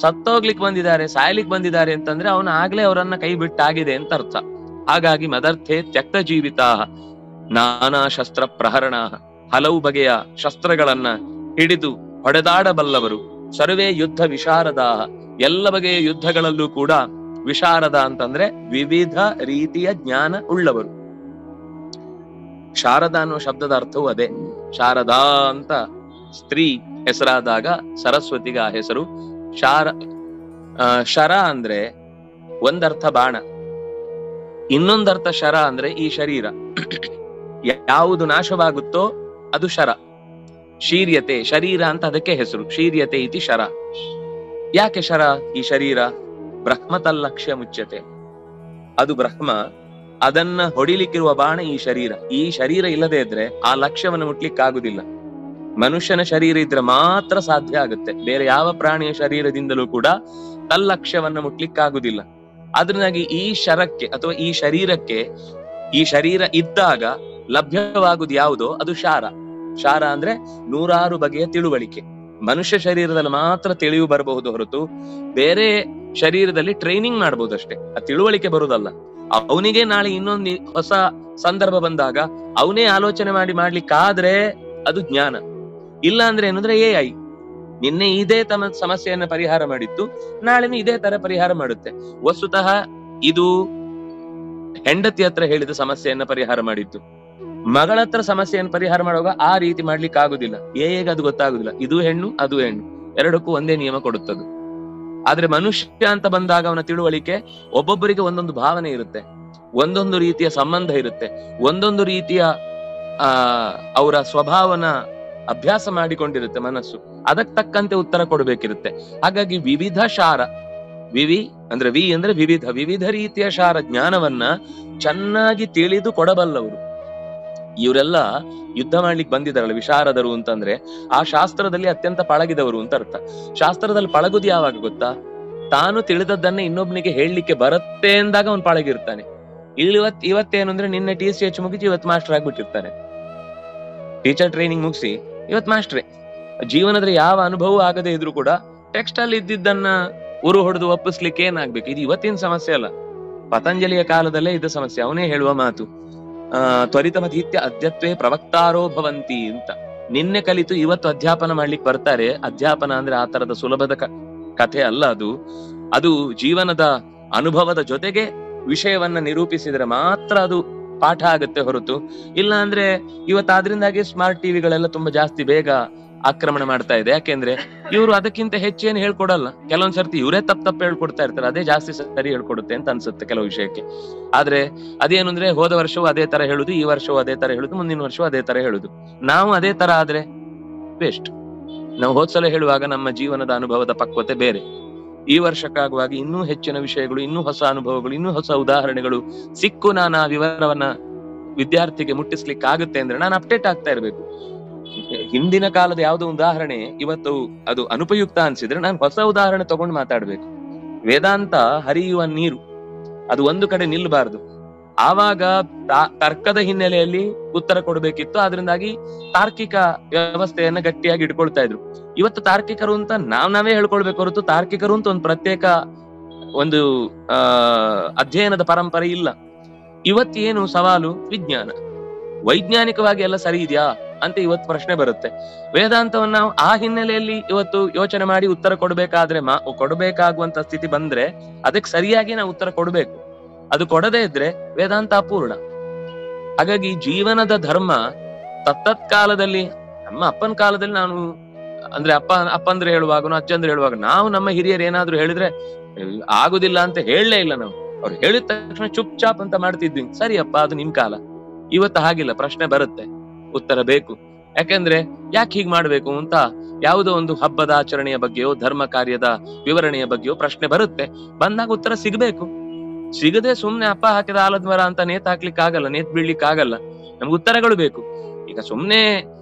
ಸತ್ತೋಗ್ಲಿಕ್ ಬಂದಿದ್ದಾರೆ, ಸಾಯ್ಲಿಕ್ ಬಂದಿದ್ದಾರೆ ಅಂತಂದ್ರೆ ಅವನು ಆಗ್ಲೇ ಅವರನ್ನ ಕೈ ಬಿಟ್ಟಾಗಿದೆ ಅಂತ ಅರ್ಥ. ಹಾಗಾಗಿ ಮದರ್ಥೆ ತ್ಯಕ್ತ ಜೀವಿತಾಹ ನಾನಾ ಶಸ್ತ್ರ ಪ್ರಹರಣ, ಹಲವು ಬಗೆಯ ಶಸ್ತ್ರಗಳನ್ನ ಹಿಡಿದು ಹೊಡೆದಾಡಬಲ್ಲವರು. ಸರ್ವೇ ಯುದ್ಧ ವಿಶಾರದಾಹ, ಎಲ್ಲ ಬಗೆಯ ಯುದ್ಧಗಳಲ್ಲೂ ಕೂಡ ವಿಶಾರದ ಅಂತಂದ್ರೆ ವಿವಿಧ ರೀತಿಯ ಜ್ಞಾನ ಉಳ್ಳವರು. ಶಾರದಾ ಅನ್ನೋ ಶಬ್ದದ ಅರ್ಥವು ಅದೇ. ಶಾರದಾ ಅಂತ ಸ್ತ್ರೀ ಹೆಸರಾದಾಗ ಸರಸ್ವತಿಗೆ ಆ ಹೆಸರು. ಶರ ಅಂದ್ರೆ ಒಂದರ್ಥ ಬಾಣ, ಇನ್ನೊಂದರ್ಥ ಶರ ಅಂದ್ರೆ ಈ ಶರೀರ. ಯಾವುದು ನಾಶವಾಗುತ್ತೋ ಅದು ಶರ. ಶೀರ್ಯತೆ, ಶರೀರ ಅಂತ ಅದಕ್ಕೆ ಹೆಸರು. ಶೀರ್ಯತೆ ಇತಿ ಶರ. ಯಾಕೆ ಶರ? ಈ ಶರೀರ ಬ್ರಹ್ಮತಲ್ಲಕ್ಷ್ಯ ಮುಚ್ಯತೆ, ಅದು ಬ್ರಹ್ಮ, ಅದನ್ನ ಹೊಡಿಲಿಕ್ಕಿರುವ ಬಾಣ ಈ ಶರೀರ. ಈ ಶರೀರ ಇಲ್ಲದೆ ಇದ್ರೆ ಆ ಲಕ್ಷ್ಯವನ್ನು ಮುಟ್ಲಿಕ್ಕಾಗುದಿಲ್ಲ. ಮನುಷ್ಯನ ಶರೀರ ಇದ್ರೆ ಮಾತ್ರ ಸಾಧ್ಯ ಆಗುತ್ತೆ, ಬೇರೆ ಯಾವ ಪ್ರಾಣಿಯ ಶರೀರದಿಂದಲೂ ಕೂಡ ತಲ್ಲಕ್ಷ್ಯವನ್ನ ಮುಟ್ಲಿಕ್ಕಾಗುದಿಲ್ಲ. ಅದ್ರನಾಗಿ ಈ ಶರಕ್ಕೆ ಅಥವಾ ಈ ಶರೀರಕ್ಕೆ, ಈ ಶರೀರ ಇದ್ದಾಗ ಲಭ್ಯವಾಗುವುದು ಯಾವುದೋ ಅದು ಶಾರ. ಶಾರ ಅಂದ್ರೆ 100 ಬಗೆಯ ತಿಳುವಳಿಕೆ. ಮನುಷ್ಯ ಶರೀರದಲ್ಲಿ ಮಾತ್ರ ತಿಳಿವು ಬರಬಹುದು ಹೊರತು ಬೇರೆ ಶರೀರದಲ್ಲಿ ಟ್ರೈನಿಂಗ್ ಮಾಡಬಹುದು ಅಷ್ಟೇ, ಆ ತಿಳುವಳಿಕೆ ಬರುವುದಲ್ಲ. ಅವನಿಗೆ ನಾಳೆ ಇನ್ನೊಂದು ಹೊಸ ಸಂದರ್ಭ ಬಂದಾಗ ಅವನೇ ಆಲೋಚನೆ ಮಾಡ್ಲಿಕ್ಕಾದ್ರೆ ಅದು ಜ್ಞಾನ. ಇಲ್ಲ ಅಂದ್ರೆ ಏನಂದ್ರೆ AI ನಿನ್ನೆ ಇದೇ ಸಮಸ್ಯೆಯನ್ನ ಪರಿಹಾರ ಮಾಡಿತ್ತು, ನಾಳೆನೂ ಇದೇ ತರ ಪರಿಹಾರ ಮಾಡುತ್ತೆ. ವಸ್ತುತಃ ಇದು ಹೆಂಡತಿ ಹತ್ರ ಹೇಳಿದ ಸಮಸ್ಯೆಯನ್ನ ಪರಿಹಾರ ಮಾಡಿತ್ತು, ಮಗಳ ಹತ್ರ ಸಮಸ್ಯೆಯನ್ನು ಪರಿಹಾರ ಮಾಡುವಾಗ ಆ ರೀತಿ ಮಾಡ್ಲಿಕ್ಕೆ ಆಗುದಿಲ್ಲ. AIಗೆ ಅದು ಗೊತ್ತಾಗುದಿಲ್ಲ, ಇದು ಹೆಣ್ಣು ಅದು ಹೆಣ್ಣು, ಎರಡಕ್ಕೂ ಒಂದೇ ನಿಯಮ ಕೊಡುತ್ತದೆ. ಆದ್ರೆ ಮನುಷ್ಯ ಅಂತ ಬಂದಾಗ ಅವನ ತಿಳುವಳಿಕೆ ಒಬ್ಬೊಬ್ಬರಿಗೆ ಒಂದೊಂದು ಭಾವನೆ ಇರುತ್ತೆ, ಒಂದೊಂದು ರೀತಿಯ ಸಂಬಂಧ ಇರುತ್ತೆ, ಒಂದೊಂದು ರೀತಿಯ ಅವರ ಸ್ವಭಾವನ ಅಭ್ಯಾಸ ಮಾಡಿಕೊಂಡಿರುತ್ತೆ ಮನಸ್ಸು, ಅದಕ್ಕೆ ತಕ್ಕಂತೆ ಉತ್ತರ ಕೊಡ್ಬೇಕಿರುತ್ತೆ. ಹಾಗಾಗಿ ವಿವಿಧ ಶಾರ, ವಿ ಅಂದ್ರೆ ವಿವಿಧ ರೀತಿಯ ಶಾರ ಜ್ಞಾನವನ್ನ ಚೆನ್ನಾಗಿ ತಿಳಿದು ಕೊಡಬಲ್ಲವರು. ಇವರೆಲ್ಲ ಯುದ್ಧ ಮಾಡ್ಲಿಕ್ಕೆ ಬಂದಿದಾರಲ್ಲ ವಿಶಾರದರು ಅಂತಂದ್ರೆ ಆ ಶಾಸ್ತ್ರದಲ್ಲಿ ಅತ್ಯಂತ ಪಳಗಿದವರು ಅಂತ ಅರ್ಥ. ಶಾಸ್ತ್ರದಲ್ಲಿ ಪಳಗುದು ಯಾವಾಗ ಗೊತ್ತಾ? ತಾನು ತಿಳಿದದ್ದನ್ನೇ ಇನ್ನೊಬ್ನಿಗೆ ಹೇಳಲಿಕ್ಕೆ ಬರುತ್ತೆ ಎಂದಾಗ ಅವನು ಪಳಗಿರ್ತಾನೆ. ಇವತ್ತೇನು ಅಂದ್ರೆ ನಿನ್ನೆ TCH ಮುಗಿಸಿ ಇವತ್ತು ಮಾಸ್ಟರ್ ಆಗ್ಬಿಟ್ಟಿರ್ತಾನೆ, ಟೀಚರ್ ಟ್ರೈನಿಂಗ್ ಮುಗಿಸಿ ಇವತ್ತು ಮಾಸ್ಟ್ರೇ. ಜೀವನದಲ್ಲಿ ಯಾವ ಅನುಭವ ಆಗದೆ ಇದ್ರು ಕೂಡ ಟೆಕ್ಸ್ಟ್ ಅಲ್ಲಿ ಇದ್ದಿದ್ದನ್ನ ಉರು ಹೊಡೆದು ಒಪ್ಪಿಸ್ಲಿಕ್ಕೆ ಏನಾಗ್ಬೇಕು? ಇದು ಇವತ್ತಿನ ಸಮಸ್ಯೆ ಅಲ್ಲ, ಪತಂಜಲಿಯ ಕಾಲದಲ್ಲೇ ಇದ್ದ ಸಮಸ್ಯೆ. ಅವನೇ ಹೇಳುವ ಮಾತು ತ್ವರಿತಮತೀತ್ಯ ಅದ್ಯತ್ವೇ ಪ್ರವಕ್ತಾರೋ ಭವಂತಿ ಅಂತ. ನಿನ್ನೆ ಕಲಿತು ಇವತ್ತು ಅಧ್ಯಾಪನ ಮಾಡ್ಲಿಕ್ಕೆ ಬರ್ತಾರೆ. ಅಧ್ಯಾಪನ ಅಂದ್ರೆ ಆ ತರದ ಸುಲಭದ ಕಥೆ ಅಲ್ಲ ಅದು ಜೀವನದ ಅನುಭವದ ಜೊತೆಗೆ ವಿಷಯವನ್ನ ನಿರೂಪಿಸಿದ್ರೆ ಮಾತ್ರ ಅದು ಪಾಠ ಆಗುತ್ತೆ ಹೊರತು ಇಲ್ಲ ಅಂದ್ರೆ ಇವತ್ತಾದ್ರಿಂದಾಗಿ ಸ್ಮಾರ್ಟ್ ಟಿವಿಗಳೆಲ್ಲ ತುಂಬಾ ಜಾಸ್ತಿ ಬೇಗ ಆಕ್ರಮಣ ಮಾಡ್ತಾ ಇದೆ. ಯಾಕೆಂದ್ರೆ ಇವರು ಅದಕ್ಕಿಂತ ಹೆಚ್ಚೇನು ಹೇಳ್ಕೊಡಲ್ಲ, ಕೆಲವೊಂದ್ಸರ್ತಿ ಇವರೇ ತಪ್ಪು ಹೇಳ್ಕೊಡ್ತಾ ಇರ್ತಾರೆ, ಅದೇ ಜಾಸ್ತಿ ಸರಿ ಹೇಳ್ಕೊಡುತ್ತೆ ಅಂತ ಅನ್ಸುತ್ತೆ ಕೆಲವು ವಿಷಯಕ್ಕೆ. ಆದ್ರೆ ಅದೇನು ಅಂದ್ರೆ ಹೋದ ವರ್ಷವೂ ಅದೇ ತರ ಹೇಳುದು, ಈ ವರ್ಷವೂ ಅದೇ ತರ ಹೇಳುದು, ಮುಂದಿನ ವರ್ಷವೂ ಅದೇ ತರ ಹೇಳುದು. ನಾವು ಅದೇ ತರ ಆದ್ರೆ ವೇಸ್ಟ್. ನಾವು ಹೋದ್ಸಲ ಹೇಳುವಾಗ ನಮ್ಮ ಜೀವನದ ಅನುಭವದ ಪಕ್ವತೆ ಬೇರೆ, ಈ ವರ್ಷಕ್ಕಾಗುವಾಗ ಇನ್ನೂ ಹೆಚ್ಚಿನ ವಿಷಯಗಳು, ಇನ್ನೂ ಹೊಸ ಅನುಭವಗಳು, ಇನ್ನೂ ಹೊಸ ಉದಾಹರಣೆಗಳು ಸಿಕ್ಕು ನಾನು ಆ ವಿವರವನ್ನ ವಿದ್ಯಾರ್ಥಿಗೆ ಮುಟ್ಟಿಸ್ಲಿಕ್ಕೆ ಆಗುತ್ತೆ ಅಂದ್ರೆ ನಾನು ಅಪ್ಡೇಟ್ ಆಗ್ತಾ ಇರ್ಬೇಕು. ಹಿಂದಿನ ಕಾಲದ ಯಾವುದೋ ಉದಾಹರಣೆ ಇವತ್ತು ಅದು ಅನುಪಯುಕ್ತ ಅನ್ಸಿದ್ರೆ ನಾನು ಹೊಸ ಉದಾಹರಣೆ ತಗೊಂಡು ಮಾತಾಡ್ಬೇಕು. ವೇದಾಂತ ಹರಿಯುವ ನೀರು, ಅದು ಒಂದು ಕಡೆ ನಿಲ್ಬಾರ್ದು. ಆವಾಗ ತರ್ಕದ ಹಿನ್ನೆಲೆಯಲ್ಲಿ ಉತ್ತರ ಕೊಡ್ಬೇಕಿತ್ತು, ಅದರಿಂದಾಗಿ ತಾರ್ಕಿಕ ವ್ಯವಸ್ಥೆಯನ್ನ ಗಟ್ಟಿಯಾಗಿ ಇಟ್ಕೊಳ್ತಾ ಇದ್ರು. ಇವತ್ತು ತಾರ್ಕಿಕರು ಅಂತ ನಾವೇ ಹೇಳ್ಕೊಳ್ಬೇಕು ಹೊರತು ತಾರ್ಕಿಕರು ಅಂತ ಒಂದು ಪ್ರತ್ಯೇಕ ಒಂದು ಅಧ್ಯಯನದ ಪರಂಪರೆ ಇಲ್ಲ. ಇವತ್ತೇನು ಸವಾಲು? ವಿಜ್ಞಾನ, ವೈಜ್ಞಾನಿಕವಾಗಿ ಎಲ್ಲ ಸರಿ ಇದೆಯಾ ಅಂತ ಇವತ್ತು ಪ್ರಶ್ನೆ ಬರುತ್ತೆ. ವೇದಾಂತವನ್ನ ನಾವು ಆ ಹಿನ್ನೆಲೆಯಲ್ಲಿ ಇವತ್ತು ಯೋಚನೆ ಮಾಡಿ ಉತ್ತರ ಕೊಡಬೇಕಾಗುವಂತ ಸ್ಥಿತಿ ಬಂದ್ರೆ ಅದಕ್ಕೆ ಸರಿಯಾಗಿ ನಾವು ಉತ್ತರ ಕೊಡ್ಬೇಕು. ಅದು ಕೊಡದೇ ಇದ್ರೆ ವೇದಾಂತ ಅಪೂರ್ಣ. ಹಾಗಾಗಿ ಜೀವನದ ಧರ್ಮ ತತ್ತತ್ ಕಾಲದಲ್ಲಿ, ನಮ್ಮ ಅಪ್ಪನ ಕಾಲದಲ್ಲಿ ನಾನು ಅಂದ್ರೆ ಅಪ್ಪಂದ್ರೆ ಹೇಳುವಾಗ, ಅಜ್ಜಂದ್ರೆ ಹೇಳುವಾಗ ನಾವು ನಮ್ಮ ಹಿರಿಯರು ಏನಾದ್ರು ಹೇಳಿದ್ರೆ ಆಗುದಿಲ್ಲ ಅಂತ ಹೇಳಲೇ ಇಲ್ಲ. ನಾವು ಅವ್ರು ಹೇಳಿದ ತಕ್ಷಣ ಚುಪ್ ಚಾಪ್ ಅಂತ ಮಾಡ್ತಿದ್ವಿ. ಸರಿ ಅಪ್ಪ, ಅದು ನಿಮ್ ಕಾಲ. ಇವತ್ತು ಹಾಗಿಲ್ಲ, ಪ್ರಶ್ನೆ ಬರುತ್ತೆ, ಉತ್ತರ ಬೇಕು. ಯಾಕೆಂದ್ರೆ ಯಾಕೆ ಹೀಗ್ ಮಾಡ್ಬೇಕು ಅಂತ ಯಾವುದೋ ಒಂದು ಹಬ್ಬದ ಆಚರಣೆಯ ಬಗ್ಗೆಯೋ ಧರ್ಮ ಕಾರ್ಯದ ವಿವರಣೆಯ ಬಗ್ಗೆಯೋ ಪ್ರಶ್ನೆ ಬರುತ್ತೆ. ಬಂದಾಗ ಉತ್ತರ ಸಿಗ್ಬೇಕು. ಸಿಗದೆ ಸುಮ್ನೆ ಅಪ್ಪ ಹಾಕಿದ ಆಲದ ಮರ ಅಂತ ನೇತ್ ಹಾಕ್ಲಿಕ್ಕೆ ಆಗಲ್ಲ, ನೇತ್ ಬೀಳ್ಲಿಕ್ಕೆ ಆಗಲ್ಲ. ನಮ್ಗೆ ಉತ್ತರಗಳು ಬೇಕು. ಈಗ ಸುಮ್ನೆ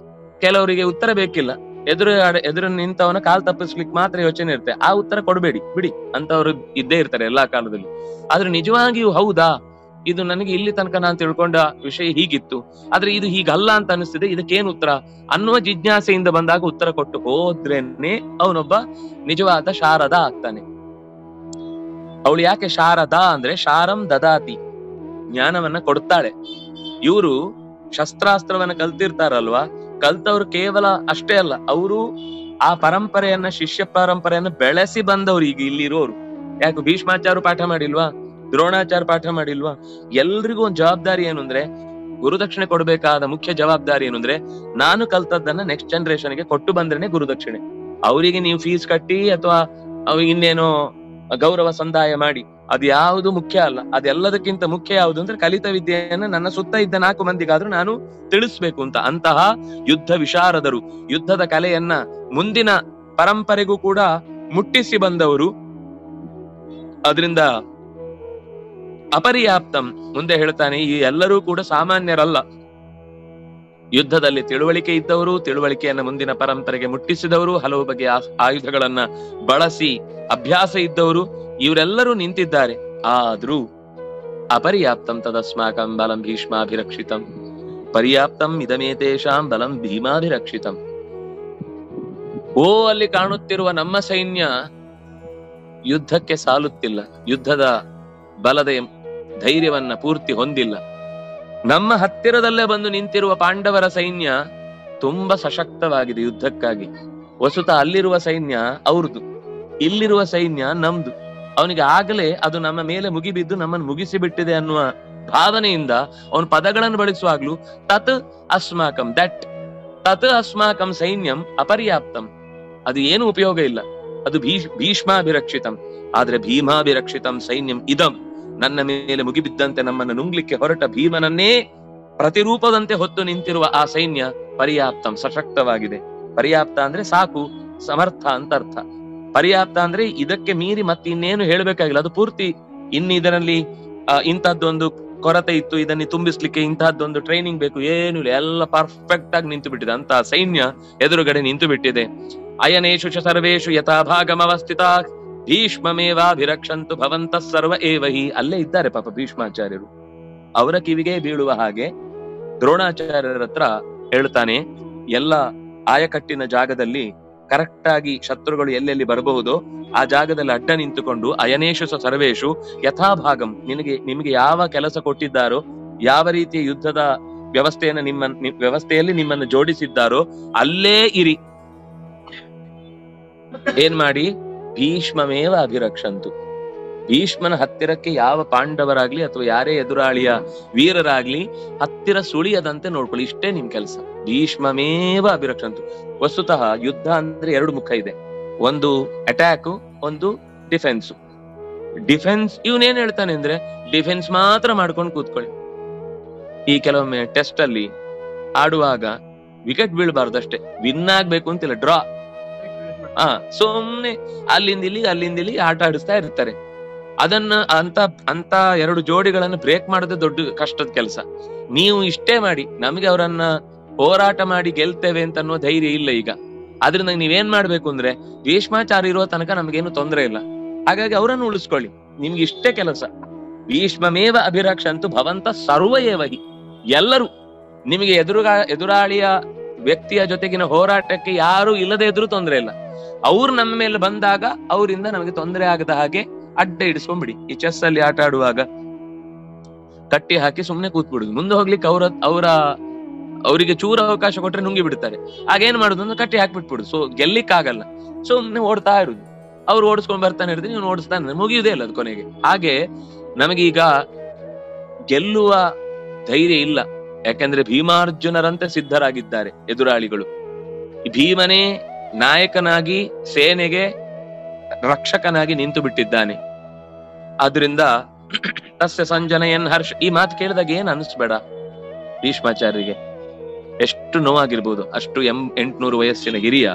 ಕೆಲವರಿಗೆ ಉತ್ತರ ಬೇಕಿಲ್ಲ, ಎದುರು ನಿಂತವನ ಕಾಲ್ ತಪ್ಪಿಸ್ಲಿಕ್ಕೆ ಮಾತ್ರ ಯೋಚನೆ ಇರುತ್ತೆ. ಆ ಉತ್ತರ ಕೊಡ್ಬೇಡಿ ಬಿಡಿ ಅಂತವ್ರು ಇದ್ದೇ ಇರ್ತಾರೆ ಎಲ್ಲಾ ಕಾಲದಲ್ಲಿ. ಆದ್ರೆ ನಿಜವಾಗಿಯೂ ಹೌದಾ, ಇದು ನನಗೆ ಇಲ್ಲಿ ತನಕ ನಾನು ತಿಳ್ಕೊಂಡ ವಿಷಯ ಹೀಗಿತ್ತು, ಆದ್ರೆ ಇದು ಹೀಗಲ್ಲ ಅಂತ ಅನಿಸ್ತಿದೆ, ಇದಕ್ಕೇನು ಉತ್ತರ ಅನ್ನುವ ಜಿಜ್ಞಾಸೆಯಿಂದ ಬಂದಾಗ ಉತ್ತರ ಕೊಟ್ಟು ಹೋದ್ರೇನೆ ಅವನೊಬ್ಬ ನಿಜವಾದ ಶಾರದಾ ಆಗ್ತಾನೆ. ಅವಳು ಯಾಕೆ ಶಾರದಾ ಅಂದ್ರೆ ಶಾರಂ ದದಾತಿ, ಜ್ಞಾನವನ್ನ ಕೊಡ್ತಾಳೆ. ಇವರು ಶಸ್ತ್ರಾಸ್ತ್ರವನ್ನ ಕಲ್ತಿರ್ತಾರಲ್ವಾ, ಕಲ್ತವ್ರು ಕೇವಲ ಅಷ್ಟೇ ಅಲ್ಲ, ಅವರು ಆ ಪರಂಪರೆಯನ್ನ, ಶಿಷ್ಯ ಪರಂಪರೆಯನ್ನ ಬೆಳೆಸಿ ಬಂದವ್ರು ಈಗ ಇಲ್ಲಿರೋರು. ಯಾಕೆ ಭೀಷ್ಮಾಚಾರ್ಯ ಪಾಠ ಮಾಡಿಲ್ವಾ, ದ್ರೋಣಾಚಾರ್ಯ ಪಾಠ ಮಾಡಿಲ್ವಾ? ಎಲ್ರಿಗೂ ಒಂದು ಜವಾಬ್ದಾರಿ ಏನು ಅಂದ್ರೆ, ಗುರುದಕ್ಷಿಣೆ ಕೊಡ್ಬೇಕಾದ ಮುಖ್ಯ ಜವಾಬ್ದಾರಿ ಏನು ಅಂದ್ರೆ, ನಾನು ಕಲ್ತದ್ದನ್ನ ನೆಕ್ಸ್ಟ್ ಜನರೇಷನ್ಗೆ ಕೊಟ್ಟು ಬಂದ್ರೇನೆ ಗುರುದಕ್ಷಿಣೆ. ಅವರಿಗೆ ನೀವು ಫೀಸ್ ಕಟ್ಟಿ ಅಥವಾ ಇನ್ನೇನೋ ಗೌರವ ಸಂದಾಯ ಮಾಡಿ ಅದು ಯಾವುದು ಮುಖ್ಯ ಅಲ್ಲ. ಅದೆಲ್ಲದಕ್ಕಿಂತ ಮುಖ್ಯ ಯಾವುದು ಅಂದ್ರೆ ಕಲಿತ ವಿದ್ಯೆಯನ್ನ ನನ್ನ ಸುತ್ತ ಇದ್ದ 4 ಮಂದಿಗಾದ್ರೂ ನಾನು ತಿಳಿಸ್ಬೇಕು ಅಂತ. ಅಂತಹ ಯುದ್ಧ ವಿಶಾರದರು, ಯುದ್ಧದ ಕಲೆಯನ್ನ ಮುಂದಿನ ಪರಂಪರೆಗೂ ಕೂಡ ಮುಟ್ಟಿಸಿ ಬಂದವರು. ಅದರಿಂದ ಅಪರ್ಯಾಪ್ತಂ ಮುಂದೆ ಹೇಳ್ತಾನೆ, ಈ ಎಲ್ಲರೂ ಕೂಡ ಸಾಮಾನ್ಯರಲ್ಲ. ಯುದ್ಧದಲ್ಲಿ ತಿಳುವಳಿಕೆ ಇದ್ದವರು, ತಿಳುವಳಿಕೆಯನ್ನ ಮುಂದಿನ ಪರಂಪರೆಗೆ ಮುಟ್ಟಿಸಿದವರು, ಹಲವು ಬಗೆಯ ಆಯುಧಗಳನ್ನ ಬಳಸಿ ಅಭ್ಯಾಸ ಇದ್ದವರು, ಇವರೆಲ್ಲರೂ ನಿಂತಿದ್ದಾರೆ. ಆದ್ರೂ ಅಪರ್ಯಾಪ್ತಂ ತದಸ್ಮಾಕಂ ಬಲಂ ಭೀಷ್ಮಾಭಿರಕ್ಷಿತಂ ಪರ್ಯಾಪ್ತಂ ಇದಮೇತೇಷಾಂ ಬಲಂ ಭೀಮಾಭಿರಕ್ಷಿತಂ. ಅಲ್ಲಿ ಕಾಣುತ್ತಿರುವ ನಮ್ಮ ಸೈನ್ಯ ಯುದ್ಧಕ್ಕೆ ಸಾಲುತ್ತಿಲ್ಲ, ಯುದ್ಧದ ಬಲದ ಧೈರ್ಯವನ್ನ ಪೂರ್ತಿ ಹೊಂದಿಲ್ಲ. ನಮ್ಮ ಹತ್ತಿರದಲ್ಲೇ ಬಂದು ನಿಂತಿರುವ ಪಾಂಡವರ ಸೈನ್ಯ ತುಂಬಾ ಸಶಕ್ತವಾಗಿದೆ ಯುದ್ಧಕ್ಕಾಗಿ. ವಸುತ ಅಲ್ಲಿರುವ ಸೈನ್ಯ ಅವ್ರದ್ದು, ಇಲ್ಲಿರುವ ಸೈನ್ಯ ನಮ್ದು. ಅವನಿಗೆ ಆಗಲೇ ಅದು ನಮ್ಮ ಮೇಲೆ ಮುಗಿಬಿದ್ದು ನಮ್ಮನ್ನು ಮುಗಿಸಿ ಬಿಟ್ಟಿದೆ ಅನ್ನುವ ಭಾವನೆಯಿಂದ ಅವನು ಪದಗಳನ್ನು ಬಳಸುವಾಗ್ಲೂ ತತ್ ಅಸ್ಮಾಕಂ, ತತ್ ಅಸ್ಮಾಕಂ ಸೈನ್ಯಂ ಅಪರ್ಯಾಪ್ತಂ, ಅದು ಏನು ಉಪಯೋಗ ಇಲ್ಲ, ಅದು ಭೀಷ್ಮಾಭಿರಕ್ಷಿತಂ. ಆದ್ರೆ ಭೀಮಾಭಿರಕ್ಷಿತಂ ಸೈನ್ಯಂ ಇದಂ, ನನ್ನ ಮೇಲೆ ಮುಗಿಬಿದ್ದಂತೆ ನಮ್ಮನ್ನು ನುಂಗ್ಲಿಕ್ಕೆ ಹೊರಟ ಭೀಮನನ್ನೇ ಪ್ರತಿರೂಪದಂತೆ ಹೊತ್ತು ನಿಂತಿರುವ ಆ ಸೈನ್ಯ ಪರ್ಯಾಪ್ತಂ, ಸಶಕ್ತವಾಗಿದೆ. ಪರ್ಯಾಪ್ತ ಅಂದ್ರೆ ಸಾಕು, ಸಮರ್ಥ ಅಂತ ಅರ್ಥ. ಪರ್ಯಾಪ್ತ ಅಂದ್ರೆ ಇದಕ್ಕೆ ಮೀರಿ ಮತ್ತೆ ಇನ್ನೇನು ಹೇಳ್ಬೇಕಾಗಿಲ್ಲ, ಅದು ಪೂರ್ತಿ. ಇನ್ನು ಇದರಲ್ಲಿ ಇಂತಹದ್ದೊಂದು ಕೊರತೆ ಇತ್ತು, ಇದನ್ನು ತುಂಬಿಸ್ಲಿಕ್ಕೆ ಇಂತಹದ್ದೊಂದು ಟ್ರೈನಿಂಗ್ ಬೇಕು, ಏನು ಇಲ್ಲ, ಎಲ್ಲ ಪರ್ಫೆಕ್ಟ್ ಆಗಿ ನಿಂತು ಬಿಟ್ಟಿದೆ. ಅಂತ ಸೈನ್ಯ ಎದುರುಗಡೆ ನಿಂತು ಬಿಟ್ಟಿದೆ. ಅಯನೇಶು ಚ ಸರ್ವೇಶು ಯಥಾಭಾಗಮವಸ್ಥಿತ ಭೀಷ್ಮಮೇವಾಭಿರಕ್ಷಂತು ಭವಂತಃ ಸರ್ವ ಏವಹಿ. ಅಲ್ಲೇ ಇದ್ದಾರೆ ಪಾಪ ಭೀಷ್ಮಾಚಾರ್ಯರು, ಅವರ ಕಿವಿಗೆ ಬೀಳುವ ಹಾಗೆ ದ್ರೋಣಾಚಾರ್ಯರ ಹತ್ರ ಹೇಳ್ತಾನೆ, ಎಲ್ಲ ಆಯಕಟ್ಟಿನ ಜಾಗದಲ್ಲಿ ಕರೆಕ್ಟ್ ಆಗಿ ಶತ್ರುಗಳು ಎಲ್ಲೆಲ್ಲಿ ಬರಬಹುದೋ ಆ ಜಾಗದಲ್ಲಿ ಅಡ್ಡ ನಿಂತುಕೊಂಡು ಅಯನೇಶು ಸರ್ವೇಶು ಯಥಾಭಾಗಂ, ನಿಮಗೆ ಯಾವ ಕೆಲಸ ಕೊಟ್ಟಿದ್ದಾರೋ, ಯಾವ ರೀತಿಯ ಯುದ್ಧದ ವ್ಯವಸ್ಥೆಯಲ್ಲಿ ನಿಮ್ಮನ್ನು ಜೋಡಿಸಿದ್ದಾರೋ ಅಲ್ಲೇ ಇರಿ. ಏನ್ ಮಾಡಿ? ಭೀಷ್ಮಮೇವ ಅಭಿರಕ್ಷಂತು, ಭೀಷ್ಮನ ಹತ್ತಿರಕ್ಕೆ ಯಾವ ಪಾಂಡವರಾಗ್ಲಿ ಅಥವಾ ಯಾರೇ ಎದುರಾಳಿಯ ವೀರರಾಗ್ಲಿ ಹತ್ತಿರ ಸುಳಿಯದಂತೆ ನೋಡ್ಕೊಳ್ಳಿ, ಇಷ್ಟೇ ನಿಮ್ ಕೆಲಸ. ಭೀಷ್ಮಮೇವ ಅಭಿರಕ್ಷಂತು. ವಸ್ತುತಃ ಯುದ್ಧ ಅಂದ್ರೆ ಎರಡು ಮುಖ ಇದೆ, ಒಂದು ಅಟ್ಯಾಕ್, ಒಂದು ಡಿಫೆನ್ಸ್. ಡಿಫೆನ್ಸ್ ಇವನೇನ್ ಹೇಳ್ತಾನೆ ಅಂದ್ರೆ ಡಿಫೆನ್ಸ್ ಮಾತ್ರ ಮಾಡ್ಕೊಂಡು ಕೂತ್ಕೊಳ್ಳಿ. ಈ ಕೆಲವೊಮ್ಮೆ ಟೆಸ್ಟ್ ಅಲ್ಲಿ ಆಡುವಾಗ ವಿಕೆಟ್ ಬೀಳ್ಬಾರ್ದು ಅಷ್ಟೇ, ವಿನ್ ಆಗ್ಬೇಕು ಅಂತಿಲ್ಲ, ಡ್ರಾ. ಸುಮ್ನೆ ಅಲ್ಲಿಂದ ಇಲ್ಲಿ ಆಟ ಆಡಿಸ್ತಾ ಇರ್ತಾರೆ. ಅದನ್ನ ಅಂತ ಎರಡು ಜೋಡಿಗಳನ್ನು ಬ್ರೇಕ್ ಮಾಡೋದೇ ದೊಡ್ಡ ಕಷ್ಟದ ಕೆಲಸ. ನೀವು ಇಷ್ಟೇ ಮಾಡಿ, ನಮಗೆ ಅವರನ್ನ ಹೋರಾಟ ಮಾಡಿ ಗೆಲ್ತೇವೆ ಅಂತ ಅನ್ನೋ ಧೈರ್ಯ ಇಲ್ಲ ಈಗ. ಆದ್ರಿಂದ ನೀವೇನ್ ಮಾಡ್ಬೇಕು ಅಂದ್ರೆ ಭೀಷ್ಮಾಚಾರ್ಯ ಇರುವ ತನಕ ನಮಗೇನು ತೊಂದರೆ ಇಲ್ಲ, ಹಾಗಾಗಿ ಅವರನ್ನು ಉಳಿಸ್ಕೊಳ್ಳಿ, ನಿಮ್ಗೆ ಇಷ್ಟೇ ಕೆಲಸ. ಭೀಷ್ಮಮೇವ ಅಭಿರಕ್ಷಂತು ಭವಂತ ಸರ್ವ ಏವಹಿ. ಎಲ್ಲರೂ ನಿಮಗೆ ಎದುರಾಳಿಯ ವ್ಯಕ್ತಿಯ ಜೊತೆಗಿನ ಹೋರಾಟಕ್ಕೆ ಯಾರು ಇಲ್ಲದೆ ಇದ್ರೂ ತೊಂದರೆ ಇಲ್ಲ. ಅವ್ರು ನಮ್ಮ ಮೇಲೆ ಬಂದಾಗ ಅವರಿಂದ ನಮಗೆ ತೊಂದರೆ ಆಗದ ಹಾಗೆ ಅಡ್ಡ ಇಡಿಸ್ಕೊಂಡ್ಬಿಡಿ. ಈ ಚೆಸ್ ಅಲ್ಲಿ ಆಟ ಆಡುವಾಗ ಕಟ್ಟಿ ಹಾಕಿ ಸುಮ್ನೆ ಕೂತ್ಬಿಡುದು, ಮುಂದೆ ಹೋಗ್ಲಿಕ್ಕೆ ಅವರಿಗೆ ಚೂರ ಅವಕಾಶ ಕೊಟ್ರೆ ನುಂಗಿ ಬಿಡ್ತಾರೆ. ಆಗೇನ್ ಮಾಡುದು ಅಂದ್ರೆ ಕಟ್ಟಿ ಹಾಕ್ಬಿಟ್ಬಿಡುದು. ಸೊ ಗೆಲ್ಲಿಕ್ಕಾಗಲ್ಲ, ಸುಮ್ನೆ ಓಡ್ತಾ ಇರುದು. ಅವ್ರು ಓಡಿಸ್ಕೊಂಡ್ ಬರ್ತಾನೆ ಇರ್ತೀನಿ, ನೀವು ಓಡಿಸ್ತಾನೆ, ಮುಗಿಯುವುದೇ ಇಲ್ಲ ಅದು ಕೊನೆಗೆ. ಹಾಗೆ ನಮಗೀಗ ಗೆಲ್ಲುವ ಧೈರ್ಯ ಇಲ್ಲ, ಯಾಕಂದ್ರೆ ಭೀಮಾರ್ಜುನರಂತೆ ಸಿದ್ಧರಾಗಿದ್ದಾರೆ ಎದುರಾಳಿಗಳು. ಭೀಮನೇ ನಾಯಕನಾಗಿ ಸೇನೆಗೆ ರಕ್ಷಕನಾಗಿ ನಿಂತು ಬಿಟ್ಟಿದ್ದಾನೆ. ಆದ್ರಿಂದ ತಸ್ಯ ಸಂಜನಯನ್ ಹರ್ಷ. ಈ ಮಾತು ಕೇಳಿದಾಗ ಏನ್ ಅನಿಸ್ಬೇಡ, ಭೀಷ್ಮಾಚಾರ್ಯರಿಗೆ ಎಷ್ಟು ನೋವಾಗಿರ್ಬೋದು. ಅಷ್ಟು 800 ವಯಸ್ಸಿನ ಹಿರಿಯ,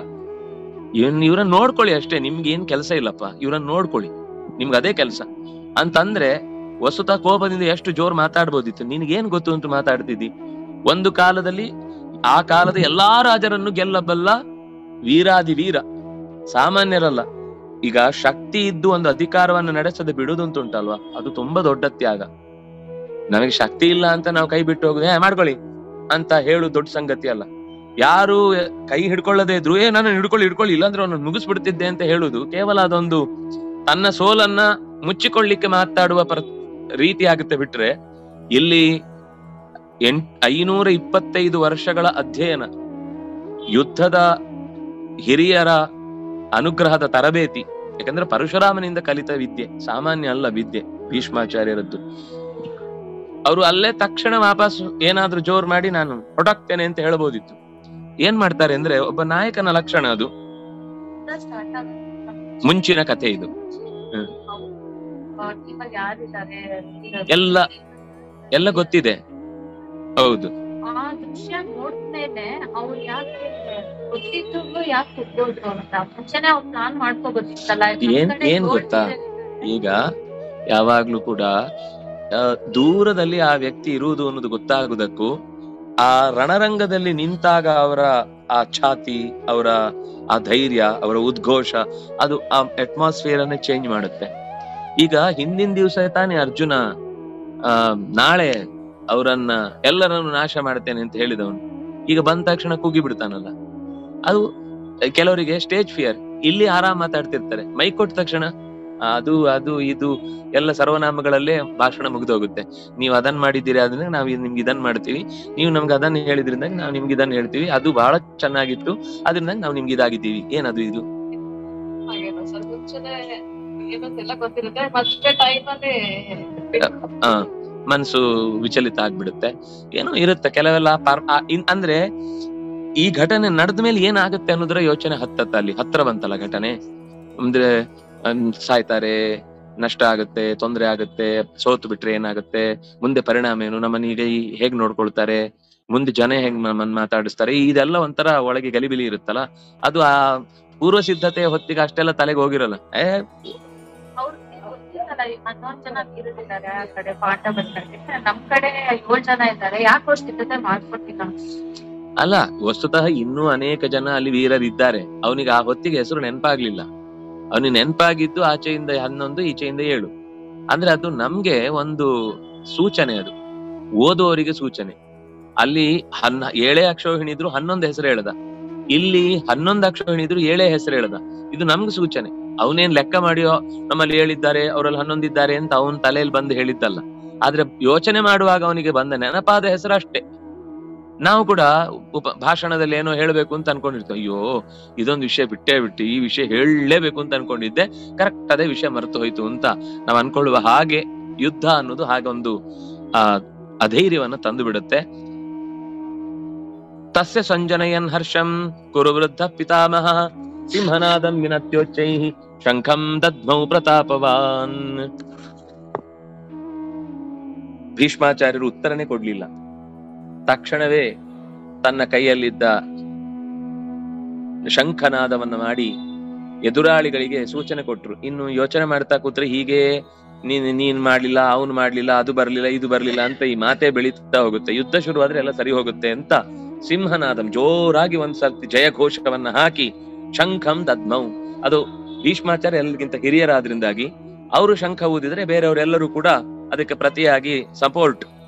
ಇವ್ರನ್ನ ನೋಡ್ಕೊಳ್ಳಿ ಅಷ್ಟೇ, ನಿಮ್ಗೆ ಏನ್ ಕೆಲಸ ಇಲ್ಲಪ್ಪ, ಇವ್ರನ್ನ ನೋಡ್ಕೊಳ್ಳಿ, ನಿಮ್ಗೆ ಅದೇ ಕೆಲಸ ಅಂತಂದ್ರೆ ವಸುತ ಕೋಪದಿಂದ ಎಷ್ಟು ಜೋರ್ ಮಾತಾಡ್ಬೋದಿತ್ತು. ನಿನ್ಗೇನ್ ಗೊತ್ತು ಅಂತ ಮಾತಾಡ್ತಿದ್ದಿ. ಒಂದು ಕಾಲದಲ್ಲಿ ಆ ಕಾಲದ ಎಲ್ಲಾ ರಾಜರನ್ನು ಗೆಲ್ಲಬಲ್ಲ ವೀರಾದಿ ವೀರ, ಸಾಮಾನ್ಯರಲ್ಲ. ಈಗ ಶಕ್ತಿ ಇದ್ದು ಒಂದು ಅಧಿಕಾರವನ್ನು ನಡೆಸದೆ ಬಿಡುವುದಂತುಂಟಲ್ವಾ, ಅದು ತುಂಬಾ ದೊಡ್ಡ ತ್ಯಾಗ. ನಮಗೆ ಶಕ್ತಿ ಇಲ್ಲ ಅಂತ ನಾವು ಕೈ ಬಿಟ್ಟು ಹೋಗುದು, ಮಾಡ್ಕೊಳ್ಳಿ ಅಂತ ಹೇಳು ದೊಡ್ಡ ಸಂಗತಿ ಅಲ್ಲ. ಯಾರು ಕೈ ಹಿಡ್ಕೊಳ್ಳದೆ ಇದ್ರು ನಾನು ಹಿಡ್ಕೊಳ್ಳಿ ಇಲ್ಲಾಂದ್ರೆ ಅವನು ಮುಗಿಸ್ಬಿಡ್ತಿದ್ದೆ ಅಂತ ಹೇಳುದು ಕೇವಲ ಅದೊಂದು ತನ್ನ ಸೋಲನ್ನ ಮುಚ್ಚಿಕೊಳ್ಳಿಕ್ಕೆ ಮಾತಾಡುವ ರೀತಿ ಆಗುತ್ತೆ. ಬಿಟ್ರೆ ಇಲ್ಲಿ 525 ವರ್ಷಗಳ ಅಧ್ಯಯನ, ಯುದ್ಧದ ಹಿರಿಯರ ಅನುಗ್ರಹದ ತರಬೇತಿ. ಯಾಕಂದ್ರೆ ಪರಶುರಾಮನಿಂದ ಕಲಿತ ವಿದ್ಯೆ ಸಾಮಾನ್ಯ ಅಲ್ಲ ವಿದ್ಯೆ ಭೀಷ್ಮಾಚಾರ್ಯರದ್ದು. ಅವರು ಅಲ್ಲೇ ತಕ್ಷಣ ವಾಪಸ್ ಏನಾದ್ರೂ ಜೋರ್ ಮಾಡಿ ನಾನು ಹೊರಟಾಗ್ತೇನೆ ಅಂತ ಹೇಳ್ಬೋದಿತ್ತು. ಏನ್ ಮಾಡ್ತಾರೆ ಅಂದ್ರೆ, ಒಬ್ಬ ನಾಯಕನ ಲಕ್ಷಣ ಅದು. ಮುಂಚಿನ ಕಥೆ ಇದು. ಎಲ್ಲ ಗೊತ್ತಿದೆ. ಹೌದು, ಆ ದೃಶ್ಯ ನೋಡ್ಮೇಲೆ ಅವ್ರು ಯಾಕೆ ಗೊತ್ತಿದ್ದು ಯಾಕೆ ಕುಗ್ಗೋದ್ರು ಅಂತ ಮುಂಚೆನೆ ಅವ್ರು ಪ್ಲಾನ್ ಮಾಡ್ಕೋಬೋದಿತ್ತಲ್ಲ. ಏನ್ ಗೊತ್ತಾ, ಈಗ ಯಾವಾಗ್ಲೂ ಕೂಡ ದೂರದಲ್ಲಿ ಆ ವ್ಯಕ್ತಿ ಇರುವುದು ಅನ್ನೋದು ಗೊತ್ತಾಗುವುದಕ್ಕೂ ಆ ರಣರಂಗದಲ್ಲಿ ನಿಂತಾಗ ಅವರ ಆ ಛಾತಿ, ಅವರ ಆ ಧೈರ್ಯ, ಅವರ ಉದ್ಘೋಷ, ಅದು ಆ ಅಟ್ಮಾಸ್ಫಿಯರ್ ಅನ್ನೇ ಚೇಂಜ್ ಮಾಡುತ್ತೆ. ಈಗ ಹಿಂದಿನ ದಿವಸ ತಾನೇ ಅರ್ಜುನ ನಾಳೆ ಅವರನ್ನ ಎಲ್ಲರನ್ನು ನಾಶ ಮಾಡ್ತೇನೆ ಅಂತ ಹೇಳಿದವನು ಈಗ ಬಂದ ತಕ್ಷಣ ಕುಗ್ಗಿ ಬಿಡ್ತಾನಲ್ಲ. ಅದು ಕೆಲವರಿಗೆ ಸ್ಟೇಜ್ ಫಿಯರ್. ಇಲ್ಲಿ ಆರಾಮ್ ಮಾತಾಡ್ತಿರ್ತಾರೆ, ಮೈಕ್ ಕೊಟ್ಟ ತಕ್ಷಣ ಅದು ಅದು ಇದು ಎಲ್ಲ ಸರ್ವನಾಮಗಳಲ್ಲೇ ಭಾಷಣ ಮುಗಿದೋಗುತ್ತೆ. ನೀವು ಅದನ್ನ ಮಾಡಿದ್ದೀರಿ ಆದ್ರೆ ನಾವು ನಿಮ್ಗೆ ಇದನ್ನ ಮಾಡ್ತೀವಿ, ನೀವು ನಮ್ಗೆ ಅದನ್ನ ಹೇಳಿದ್ರಿಂದ ನಾವು ನಿಮ್ಗೆ ಇದನ್ನ ಹೇಳ್ತೀವಿ, ಅದು ಬಹಳ ಚೆನ್ನಾಗಿತ್ತು ಅದರಿಂದ ನಾವು ನಿಮ್ಗೆ ಇದಾಗಿದ್ದೀವಿ. ಏನದು ಇದು? ಮನ್ಸು ವಿಚಲಿತ ಆಗ್ಬಿಡುತ್ತೆ. ಏನೋ ಇರುತ್ತೆ ಕೆಲವೆಲ್ಲ ಅಂದ್ರೆ ಈ ಘಟನೆ ನಡೆದ ಮೇಲೆ ಏನಾಗುತ್ತೆ ಅನ್ನೋದ್ರ ಯೋಚನೆ ಅಲ್ಲಿ ಹತ್ರ ಬಂತಲ್ಲ ಘಟನೆ. ಅಂದ್ರೆ ಸಾಯ್ತಾರೆ, ನಷ್ಟ ಆಗುತ್ತೆ, ತೊಂದರೆ ಆಗುತ್ತೆ, ಸೋತು ಬಿಟ್ರೆ ಏನಾಗುತ್ತೆ, ಮುಂದೆ ಪರಿಣಾಮ ಏನು, ನಮ್ಮನ್ನ ಈಗ ಹೇಗ್ ನೋಡ್ಕೊಳ್ತಾರೆ, ಮುಂದೆ ಜನ ಹೆಂಗ್ ನಮ್ಮನ್ನ ಮಾತಾಡಿಸ್ತಾರೆ, ಇದೆಲ್ಲ ಒಂಥರ ಒಳಗೆ ಗಲಿಬಿಲಿ ಇರುತ್ತಲ್ಲ. ಅದು ಆ ಪೂರ್ವ ಸಿದ್ಧತೆ ಹೊತ್ತಿಗೆ ಅಷ್ಟೆಲ್ಲ ತಲೆಗೆ ಹೋಗಿರಲ್ಲ. ಹನ್ನೊಂದು ಜನ ಇರುತ್ತಿದ್ದಾರೆ ಆ ಕಡೆ ಪಾಠ ಬಂದಾಗ, ನಮ್ ಕಡೆ 7 ಜನ ಇದ್ದಾರೆ, ಯಾಕೆ ಅವ್ರು ಸಿದ್ಧತೆ ಮಾಡ್ಕೊಟ್ಟಿಲ್ಲ? ಅಲ್ಲ, ವಸ್ತುತಃ ಇನ್ನೂ ಅನೇಕ ಜನ ಅಲ್ಲಿ ವೀರರಿದ್ದಾರೆ. ಅವನಿಗೆ ಆ ಹೊತ್ತಿಗೆ ಹೆಸರು ನೆನಪಾಗ್ಲಿಲ್ಲ. ಅವನಿಗೆ ನೆನಪಾಗಿದ್ದು ಆಚೆಯಿಂದ 11 ಈಚೆಯಿಂದ 7. ಅಂದ್ರೆ ಅದು ನಮ್ಗೆ ಒಂದು ಸೂಚನೆ, ಅದು ಓದುವವರಿಗೆ ಸೂಚನೆ. ಅಲ್ಲಿ 7 ಅಕ್ಷೋಹಿಣಿದ್ರು 11 ಹೆಸರು ಹೇಳ್ದ, ಇಲ್ಲಿ 11 ಅಕ್ಷೋಹಿಣಿದ್ರು 7 ಹೆಸರು ಹೇಳ್ದ. ಇದು ನಮ್ಗೆ ಸೂಚನೆ. ಅವನೇನ್ ಲೆಕ್ಕ ಮಾಡಿಯೋ ನಮ್ಮಲ್ಲಿ 7 ಇದ್ದಾರೆ ಅವರಲ್ಲಿ 11 ಇದ್ದಾರೆ ಅಂತ ಅವನ್ ತಲೆಯಲ್ಲಿ ಬಂದು ಹೇಳಿದ್ದಲ್ಲ. ಆದ್ರೆ ಯೋಚನೆ ಮಾಡುವಾಗ ಅವನಿಗೆ ಬಂದ ನೆನಪಾದ ಹೆಸರು ಅಷ್ಟೇ. ನಾವು ಕೂಡ ಭಾಷಣದಲ್ಲಿ ಏನೋ ಹೇಳ್ಬೇಕು ಅಂತ ಅನ್ಕೊಂಡಿರ್ತೇವೆ, ಅಯ್ಯೋ ಇದೊಂದು ವಿಷಯ ಬಿಟ್ಟೇ ಬಿಟ್ಟು ಈ ವಿಷಯ ಹೇಳಲೇಬೇಕು ಅಂತ ಅನ್ಕೊಂಡಿದ್ದೆ, ಕರೆಕ್ಟ್ ಅದೇ ವಿಷಯ ಮರೆತು ಹೋಯ್ತು ಅಂತ ನಾವು ಅನ್ಕೊಳ್ಳುವ ಹಾಗೆ ಯುದ್ಧ ಅನ್ನೋದು ಹಾಗೊಂದು ಅಧೈರ್ಯವನ್ನ ತಂದು ಬಿಡುತ್ತೆ. ತಸ್ಯ ಸಂಜನಯನ್ ಹರ್ಷಂ ಕುರು ವೃದ್ಧ ಪಿತಾಮಹ ಸಿಂಹನಾದಂ ವಿನತ್ಯೋಚ್ಚೈಃ ಶಂಖಂ ದದ್ಮೌ ಪ್ರತಾಪವಾನ್. ಭೀಷ್ಮಾಚಾರ್ಯರು ಉತ್ತರನೇ ಕೊಡ್ಲಿಲ್ಲ. ತಕ್ಷಣವೇ ತನ್ನ ಕೈಯಲ್ಲಿದ್ದ ಶಂಖನಾದವನ್ನ ಮಾಡಿ ಎದುರಾಳಿಗಳಿಗೆ ಸೂಚನೆ ಕೊಟ್ರು. ಇನ್ನು ಯೋಚನೆ ಮಾಡ್ತಾ ಕೂತ್ರೆ ಹೀಗೆ ನೀನ್ ಮಾಡ್ಲಿಲ್ಲ, ಅವನು ಮಾಡ್ಲಿಲ್ಲ, ಅದು ಬರ್ಲಿಲ್ಲ, ಇದು ಬರ್ಲಿಲ್ಲ ಅಂತ ಈ ಮಾತೆ ಬೆಳೀತಾ ಹೋಗುತ್ತೆ. ಯುದ್ಧ ಶುರುವಾದ್ರೆ ಎಲ್ಲ ಸರಿ ಹೋಗುತ್ತೆ ಅಂತ ಸಿಂಹನಾದಂ ಜೋರಾಗಿ ಒಂದ್ಸರ್ತಿ ಜಯಘೋಷವನ್ನ ಹಾಕಿ ಶಂಖಂ ದದ್ಮೌ, ಅದು ಭೀಷ್ಮಾಚಾರ್ಯ ಎಲ್ಲರಿಗಿಂತ ಹಿರಿಯರಾದ್ರಿಂದಾಗಿ ಅವರು ಶಂಖ ಊದಿದ್ರೆ ಬೇರೆಯವರೆಲ್ಲರೂ ಕೂಡ ಅದಕ್ಕೆ ಪ್ರತಿಯಾಗಿ ಸಪೋರ್ಟ್,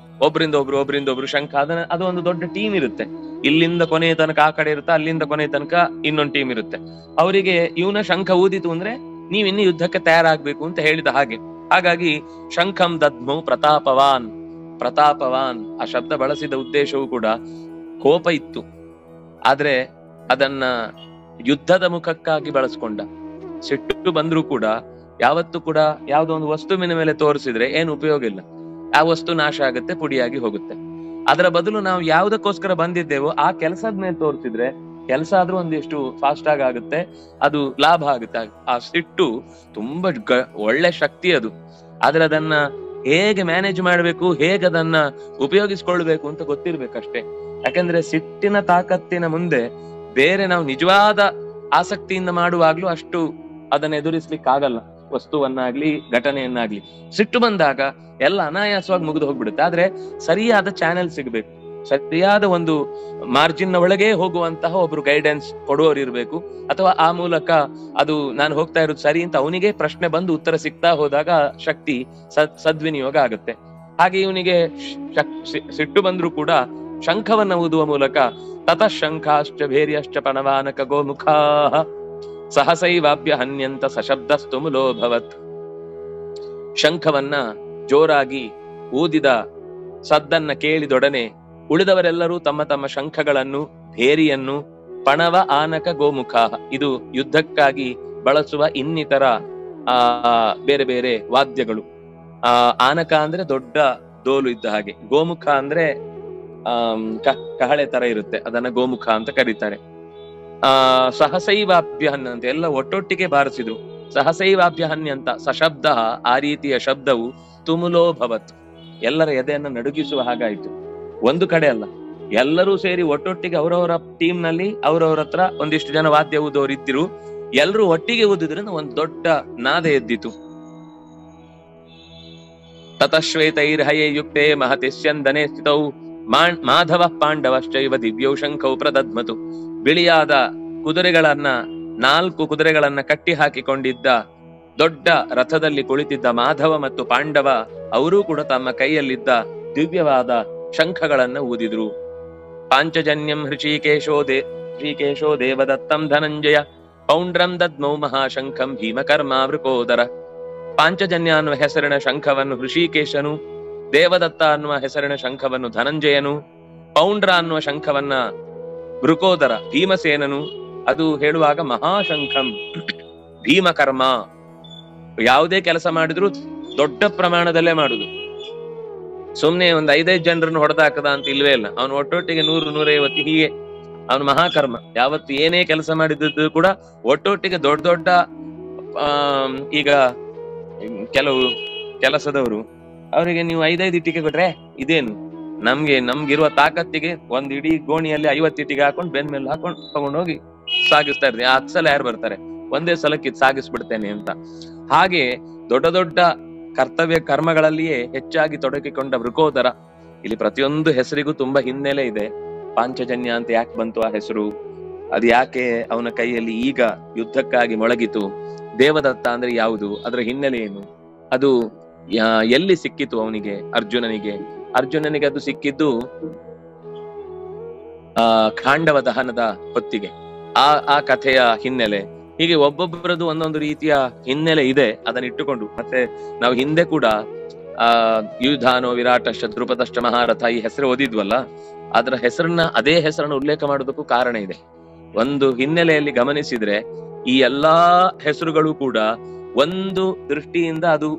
ಒಬ್ರಿಂದ ಒಬ್ರು ಶಂಖ. ಅದು ಒಂದು ದೊಡ್ಡ ಟೀಮ್ ಇರುತ್ತೆ. ಇಲ್ಲಿಂದ ಕೊನೆಯ ತನಕ ಆ ಕಡೆ ಇರುತ್ತೆ, ಅಲ್ಲಿಂದ ಕೊನೆಯ ತನಕ ಇನ್ನೊಂದು ಟೀಮ್ ಇರುತ್ತೆ. ಅವರಿಗೆ ಇವನ ಶಂಖ ಊದಿತು ಅಂದ್ರೆ ನೀವಿನ್ನು ಯುದ್ಧಕ್ಕೆ ತಯಾರಾಗ್ಬೇಕು ಅಂತ ಹೇಳಿದ ಹಾಗೆ. ಹಾಗಾಗಿ ಶಂಖಂ ದದ್ಮೌ ಪ್ರತಾಪವಾನ್. ಪ್ರತಾಪವಾನ್ ಆ ಶಬ್ದ ಬಳಸಿದ ಉದ್ದೇಶವೂ ಕೂಡ ಕೋಪ ಇತ್ತು, ಆದ್ರೆ ಅದನ್ನ ಯುದ್ಧದ ಮುಖಕ್ಕಾಗಿ ಬಳಸ್ಕೊಂಡ. ಸಿಟ್ಟು ಬಂದ್ರೂ ಕೂಡ ಯಾವತ್ತೂ ಕೂಡ ಯಾವ್ದೋ ಒಂದು ವಸ್ತುವಿನ ಮೇಲೆ ತೋರಿಸಿದ್ರೆ ಏನು ಉಪಯೋಗ ಇಲ್ಲ. ಆ ವಸ್ತು ನಾಶ ಆಗುತ್ತೆ, ಪುಡಿಯಾಗಿ ಹೋಗುತ್ತೆ. ಅದರ ಬದಲು ನಾವು ಯಾವ್ದಕ್ಕೋಸ್ಕರ ಬಂದಿದ್ದೇವೋ ಆ ಕೆಲಸದ ಮೇಲೆ ತೋರಿಸಿದ್ರೆ ಕೆಲಸ ಆದ್ರೂ ಒಂದಿಷ್ಟು ಫಾಸ್ಟ್ ಆಗುತ್ತೆ, ಅದು ಲಾಭ ಆಗುತ್ತೆ. ಆ ಸಿಟ್ಟು ತುಂಬಾ ಒಳ್ಳೆ ಶಕ್ತಿ ಅದು. ಆದ್ರೆ ಅದನ್ನ ಹೇಗೆ ಮ್ಯಾನೇಜ್ ಮಾಡ್ಬೇಕು, ಹೇಗೆ ಅದನ್ನ ಉಪಯೋಗಿಸ್ಕೊಳ್ಬೇಕು ಅಂತ ಗೊತ್ತಿರ್ಬೇಕಷ್ಟೇ. ಯಾಕಂದ್ರೆ ಸಿಟ್ಟಿನ ತಾಕತ್ತಿನ ಮುಂದೆ ಬೇರೆ ನಾವು ನಿಜವಾದ ಆಸಕ್ತಿಯಿಂದ ಮಾಡುವಾಗ್ಲೂ ಅಷ್ಟು ಅದನ್ನ ಎದುರಿಸ್ಲಿಕ್ಕೆ ಆಗಲ್ಲ. ವಸ್ತುವನ್ನಾಗ್ಲಿ ಘಟನೆಯನ್ನಾಗ್ಲಿ ಸಿಟ್ಟು ಬಂದಾಗ ಎಲ್ಲ ಅನಾಯಾಸವಾಗಿ ಮುಗಿದು ಹೋಗ್ಬಿಡುತ್ತೆ. ಆದ್ರೆ ಸರಿಯಾದ ಚಾನೆಲ್ ಸಿಗ್ಬೇಕು, ಸರಿಯಾದ ಒಂದು ಮಾರ್ಜಿನ್ ಒಳಗೆ ಹೋಗುವಂತಹ ಒಬ್ರು ಗೈಡೆನ್ಸ್ ಕೊಡುವವರು ಇರ್ಬೇಕು. ಅಥವಾ ಆ ಮೂಲಕ ಅದು ನಾನು ಹೋಗ್ತಾ ಇರೋದು ಸರಿ ಅಂತ ಅವನಿಗೆ ಪ್ರಶ್ನೆ ಬಂದು ಉತ್ತರ ಸಿಗ್ತಾ ಹೋದಾಗ ಶಕ್ತಿ ಸದ್ವಿನಿಯೋಗ ಆಗುತ್ತೆ. ಹಾಗೆ ಇವನಿಗೆ ಸಿಟ್ಟು ಬಂದ್ರೂ ಕೂಡ ಶಂಖವನ್ನ ಊದುವ ಮೂಲಕ ತತಃ ಶಂಖಾಶ್ಚ ಭೇರ್ಯಶ್ಚ ಪಣವಾನಕ ಗೋಮುಖಾ ಸಹಸೈವಾಭ್ಯ ಹನ್ಯಂತ ಸಶಬ್ದಸ್ತು ಮುಲೋಭವತ್. ಶಂಖವನ್ನ ಜೋರಾಗಿ ಊದಿದ ಸದ್ದನ್ನ ಕೇಳಿದೊಡನೆ ಉಳಿದವರೆಲ್ಲರೂ ತಮ್ಮ ತಮ್ಮ ಶಂಖಗಳನ್ನು, ಭೇರಿಯನ್ನು, ಪಣವ ಆನಕ ಗೋಮುಖ, ಇದು ಯುದ್ಧಕ್ಕಾಗಿ ಬಳಸುವ ಇನ್ನಿತರ ಬೇರೆ ಬೇರೆ ವಾದ್ಯಗಳು. ಆನಕ ಅಂದ್ರೆ ದೊಡ್ಡ ಡೋಲು ಇದ್ದ ಹಾಗೆ, ಗೋಮುಖ ಅಂದ್ರೆ ಕಹಳೆ ತರ ಇರುತ್ತೆ, ಅದನ್ನ ಗೋಮುಖ ಅಂತ ಕರೀತಾರೆ. ಸಹಸೈವಾಭ್ಯಹನ್ ಅಂತ ಎಲ್ಲ ಒಟ್ಟೊಟ್ಟಿಗೆ ಬಾರಿಸಿದ್ರು. ಸಹಸೈವಾಭ್ಯಹನ್ಯ ಅಂತ ಸಶಬ್ದ, ಆ ರೀತಿಯ ಶಬ್ದವು ತುಮುಲೋ ಭವತ್, ಎಲ್ಲರ ಎದೆಯನ್ನ ನಡುಗಿಸುವ ಹಾಗಾಯ್ತು. ಒಂದು ಕಡೆ ಅಲ್ಲ, ಎಲ್ಲರೂ ಸೇರಿ ಒಟ್ಟೊಟ್ಟಿಗೆ ಅವರವರ ಟೀಮ್ ನಲ್ಲಿ ಅವರವರ ಹತ್ರ ಒಂದಿಷ್ಟು ಜನ ವಾದ್ಯ ಊದೋರು ಇದ್ದಿರು. ಎಲ್ಲರೂ ಒಟ್ಟಿಗೆ ಊದಿದ್ರಿಂದ ಒಂದು ದೊಡ್ಡ ನಾದ ಎದ್ದಿತು. ತತಶ್ವೇತೈರ್ಹಯೇ ಯುಕ್ತೆ ಮಹತಿ ಸ್ಯಂದನೆ ಸ್ಥಿತೌ ಮಾಧವ ಪಾಂಡವಶ್ಚೈವ ದಿವ್ಯೌ ಶಂಖೌ ಪ್ರದದ್ಮತು. ಬಿಳಿಯಾದ ಕುದುರೆಗಳನ್ನ, 4 ಕುದುರೆಗಳನ್ನ ಕಟ್ಟಿ ಹಾಕಿಕೊಂಡಿದ್ದ ದೊಡ್ಡ ರಥದಲ್ಲಿ ಕುಳಿತಿದ್ದ ಮಾಧವ ಮತ್ತು ಪಾಂಡವ ಅವರೂ ಕೂಡ ತಮ್ಮ ಕೈಯಲ್ಲಿದ್ದ ದಿವ್ಯವಾದ ಶಂಖಗಳನ್ನ ಊದಿದ್ರು. ಪಾಂಚಜನ್ಯಂ ಹೃಷಿಕೇಶೋ ದೇವದತ್ತಂ ಧನಂಜಯ ಪೌಂಡ್ರಂ ದದ್ಮೌ ಮಹಾಶಂಖಂ ಭೀಮಕರ್ಮ ವೃಕೋದರ. ಪಾಂಚಜನ್ಯ ಅನ್ನುವ ಹೆಸರಿನ ಶಂಖವನ್ನು ಹೃಷಿಕೇಶನು, ದೇವದತ್ತ ಅನ್ನುವ ಹೆಸರಿನ ಶಂಖವನ್ನು ಧನಂಜಯನು, ಪೌಂಡ್ರ ಅನ್ನುವ ಶಂಖವನ್ನ ವೃಕೋದರ ಭೀಮಸೇನನು. ಅದು ಹೇಳುವಾಗ ಮಹಾಶಂಖಂ ಭೀಮಕರ್ಮ. ಯಾವುದೇ ಕೆಲಸ ಮಾಡಿದ್ರು ದೊಡ್ಡ ಪ್ರಮಾಣದಲ್ಲೇ ಮಾಡುದು. ಸುಮ್ನೆ ಒಂದ್ 5-5 ಜನರನ್ನು ಹೊಡೆದಾಕದ ಅಂತ ಇಲ್ವೇ ಇಲ್ಲ. ಅವನು ಒಟ್ಟೊಟ್ಟಿಗೆ 100-150 ಹೀಗೆ ಅವನು ಮಹಾಕರ್ಮ. ಯಾವತ್ತು ಏನೇ ಕೆಲಸ ಮಾಡಿದ್ದು ಕೂಡ ಒಟ್ಟೊಟ್ಟಿಗೆ ದೊಡ್ಡ ದೊಡ್ಡ ಈಗ ಕೆಲವು ಕೆಲಸದವರು ಅವರಿಗೆ ನೀವು 5-5 ಇಟ್ಟಿಗೆ ಕೊಟ್ರೆ ಇದೇನು, ನಮ್ಗಿರುವ ತಾಕತ್ತಿಗೆ ಒಂದ್ ಇಡೀ ಗೋಣಿಯಲ್ಲಿ 50 ಇಟ್ಟಿಗೆ ಹಾಕೊಂಡು ಬೆನ್ ಮೇಲೆ ಹಾಕೊಂಡು ತಗೊಂಡೋಗಿ ಸಾಗಿಸ್ತಾ ಇರ್ತೀವಿ. 10 ಸಲ ಯಾರು ಬರ್ತಾರೆ, ಒಂದೇ ಸಲಕ್ಕೆ ಸಾಗಿಸ್ಬಿಡ್ತೇನೆ ಅಂತ. ಹಾಗೆ ದೊಡ್ಡ ದೊಡ್ಡ ಕರ್ತವ್ಯ ಕರ್ಮಗಳಲ್ಲಿಯೇ ಹೆಚ್ಚಾಗಿ ತೊಡಗಿಕೊಂಡ ವೃಕೋದರ. ಇಲ್ಲಿ ಪ್ರತಿಯೊಂದು ಹೆಸರಿಗೂ ತುಂಬಾ ಹಿನ್ನೆಲೆ ಇದೆ. ಪಾಂಚಜನ್ಯ ಅಂತ ಯಾಕೆ ಬಂತು ಆ ಹೆಸರು, ಅದು ಯಾಕೆ ಅವನ ಕೈಯಲ್ಲಿ ಈಗ ಯುದ್ಧಕ್ಕಾಗಿ ಮೊಳಗಿತು, ದೇವದತ್ತ ಅಂದ್ರೆ ಯಾವುದು, ಅದರ ಹಿನ್ನೆಲೆ ಏನು, ಅದು ಎಲ್ಲಿ ಸಿಕ್ಕಿತು ಅವನಿಗೆ, ಅರ್ಜುನನಿಗೆ ಅದು ಸಿಕ್ಕಿದ್ದು ಖಾಂಡವ ದಹನದ ಹೊತ್ತಿಗೆ. ಆ ಕಥೆಯ ಹಿನ್ನೆಲೆ. ಹೀಗೆ ಒಬ್ಬೊಬ್ಬರದು ಒಂದೊಂದು ರೀತಿಯ ಹಿನ್ನೆಲೆ ಇದೆ. ಅದನ್ನ ಇಟ್ಟುಕೊಂಡು ಮತ್ತೆ ನಾವು ಹಿಂದೆ ಕೂಡ ಯುಧಾನೋ ವಿರಾಟಶ್ಚ ದ್ರುಪದಶ್ಚ ಮಹಾರಥ ಈ ಹೆಸರು ಓದಿದ್ವಲ್ಲ, ಅದರ ಅದೇ ಹೆಸರನ್ನು ಉಲ್ಲೇಖ ಮಾಡೋದಕ್ಕೂ ಕಾರಣ ಇದೆ. ಒಂದು ಹಿನ್ನೆಲೆಯಲ್ಲಿ ಗಮನಿಸಿದ್ರೆ ಈ ಎಲ್ಲಾ ಹೆಸರುಗಳು ಕೂಡ ಒಂದು ದೃಷ್ಟಿಯಿಂದ ಅದು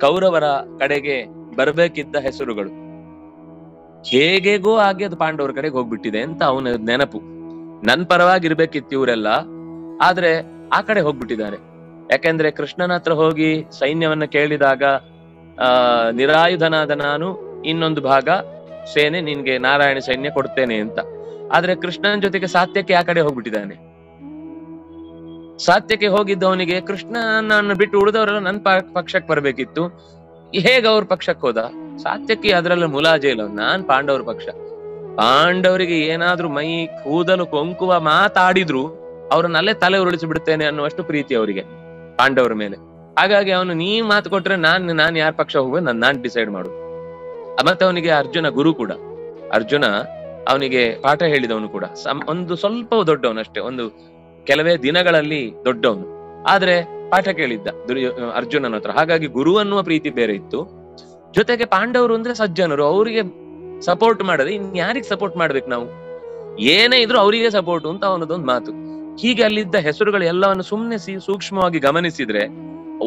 ಕೌರವರ ಕಡೆಗೆ ಬರಬೇಕಿದ್ದ ಹೆಸರುಗಳು. ಹೇಗೆಗೋ ಆಗಿ ಅದು ಪಾಂಡವರ ಕಡೆಗೆ ಹೋಗ್ಬಿಟ್ಟಿದೆ ಅಂತ ಅವನ ನೆನಪು. ನನ್ ಪರವಾಗಿರ್ಬೇಕಿತ್ತು ಇವರೆಲ್ಲ, ಆದ್ರೆ ಆ ಕಡೆ ಹೋಗ್ಬಿಟ್ಟಿದ್ದಾರೆ. ಯಾಕೆಂದ್ರೆ ಕೃಷ್ಣನ ಹತ್ರ ಹೋಗಿ ಸೈನ್ಯವನ್ನ ಕೇಳಿದಾಗ ನಿರಾಯುಧನಾದ ನಾನು ಇನ್ನೊಂದು ಭಾಗ ಸೇನೆ ನಿನ್ಗೆ ನಾರಾಯಣ ಸೈನ್ಯ ಕೊಡ್ತೇನೆ ಅಂತ. ಆದ್ರೆ ಕೃಷ್ಣನ ಜೊತೆಗೆ ಸಾತ್ಯಕ್ಕೆ ಆ ಕಡೆ ಹೋಗ್ಬಿಟ್ಟಿದ್ದಾನೆ. ಸಾತ್ಯಕ್ಕೆ ಹೋಗಿದ್ದವನಿಗೆ ಕೃಷ್ಣನನ್ನು ಬಿಟ್ಟು ಉಳಿದವರೆಲ್ಲ ನನ್ನ ಪಕ್ಷಕ್ಕೆ ಬರ್ಬೇಕಿತ್ತು. ಹೇಗ ಅವ್ರ ಪಕ್ಷಕ್ಕೆ ಹೋದ? ಸಾತ್ಯಕ್ಕೆ ಅದ್ರಲ್ಲ ಮುಲಾಜೆ ಇಲ್ಲ. ನಾನ್ ಪಾಂಡವ್ರ ಪಕ್ಷ. ಪಾಂಡವರಿಗೆ ಏನಾದ್ರೂ ಮೈ ಕೂದಲು ಕೊಂಕುವ ಮಾತಾಡಿದ್ರು ಅವ್ರನ್ನಲ್ಲೇ ತಲೆ ಉರುಳಿಸಿ ಬಿಡ್ತೇನೆ ಅನ್ನುವಷ್ಟು ಪ್ರೀತಿ ಅವರಿಗೆ ಪಾಂಡವರ ಮೇಲೆ. ಹಾಗಾಗಿ ಅವನು ನೀ ಮಾತು ಕೊಟ್ರೆ ನಾನ್ ಯಾರ ಪಕ್ಷ ಹೋಗ್ಬೋದು ನಾನ್ ಡಿಸೈಡ್ ಮಾಡುದು. ಮತ್ತೆ ಅವನಿಗೆ ಅರ್ಜುನ ಗುರು ಕೂಡ. ಅರ್ಜುನ ಅವನಿಗೆ ಪಾಠ ಹೇಳಿದವನು ಕೂಡ. ಒಂದು ಸ್ವಲ್ಪ ದೊಡ್ಡವನಷ್ಟೇ, ಒಂದು ಕೆಲವೇ ದಿನಗಳಲ್ಲಿ ದೊಡ್ಡವನು, ಆದ್ರೆ ಪಾಠ ಕೇಳಿದ್ದ ಅರ್ಜುನನ ಹತ್ರ. ಹಾಗಾಗಿ ಗುರು ಅನ್ನುವ ಪ್ರೀತಿ ಬೇರೆ ಇತ್ತು. ಜೊತೆಗೆ ಪಾಂಡವರು ಅಂದ್ರೆ ಸಜ್ಜನರು, ಅವರಿಗೆ ಸಪೋರ್ಟ್ ಮಾಡದೆ ಇನ್ಯಾರಿಗೆ ಸಪೋರ್ಟ್ ಮಾಡ್ಬೇಕು ನಾವು? ಏನೇ ಇದ್ರು ಅವರಿಗೆ ಸಪೋರ್ಟ್ ಅಂತ ಅವನದೊಂದು ಮಾತು. ಹೀಗೆ ಅಲ್ಲಿದ್ದ ಹೆಸರುಗಳು ಎಲ್ಲವನ್ನು ಸುಮ್ನೆ ಸೂಕ್ಷ್ಮವಾಗಿ ಗಮನಿಸಿದ್ರೆ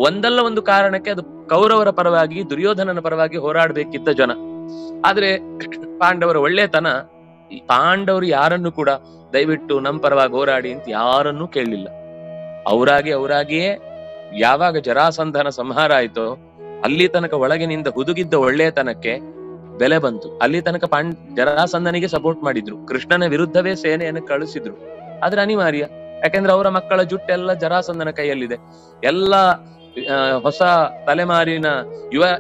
ಒಂದಲ್ಲ ಒಂದು ಕಾರಣಕ್ಕೆ ಅದು ಕೌರವರ ಪರವಾಗಿ ದುರ್ಯೋಧನನ ಪರವಾಗಿ ಹೋರಾಡ್ಬೇಕಿದ್ದ ಜನ. ಆದ್ರೆ ಪಾಂಡವರ ಒಳ್ಳೆತನ, ಪಾಂಡವರು ಯಾರನ್ನು ಕೂಡ ದಯವಿಟ್ಟು ನಮ್ಮ ಪರವಾಗಿ ಹೋರಾಡಿ ಅಂತ ಯಾರನ್ನೂ ಕೇಳಲಿಲ್ಲ. ಅವರಾಗಿಯೇ ಯಾವಾಗ ಜರಾಸಂಧನ ಸಂಹಾರ ಆಯ್ತೋ ಅಲ್ಲಿ ತನಕ ಒಳಗಿನಿಂದ ಹುದುಗಿದ್ದ ಒಳ್ಳೆತನಕ್ಕೆ ಬೆಲೆ ಬಂತು. ಅಲ್ಲಿ ತನಕ ಜರಾಸಂಧನಿಗೆ ಸಪೋರ್ಟ್ ಮಾಡಿದ್ರು, ಕೃಷ್ಣನ ವಿರುದ್ಧವೇ ಸೇನೆಯನ್ನು ಕಳಿಸಿದ್ರು. ಆದ್ರೆ ಅನಿವಾರ್ಯ. ಯಾಕೆಂದ್ರೆ ಅವರ ಮಕ್ಕಳ ಜುಟ್ಟೆಲ್ಲ ಜರಾಸಂಧನ ಕೈಯಲ್ಲಿದೆ. ಎಲ್ಲ ಹೊಸ ತಲೆಮಾರಿನ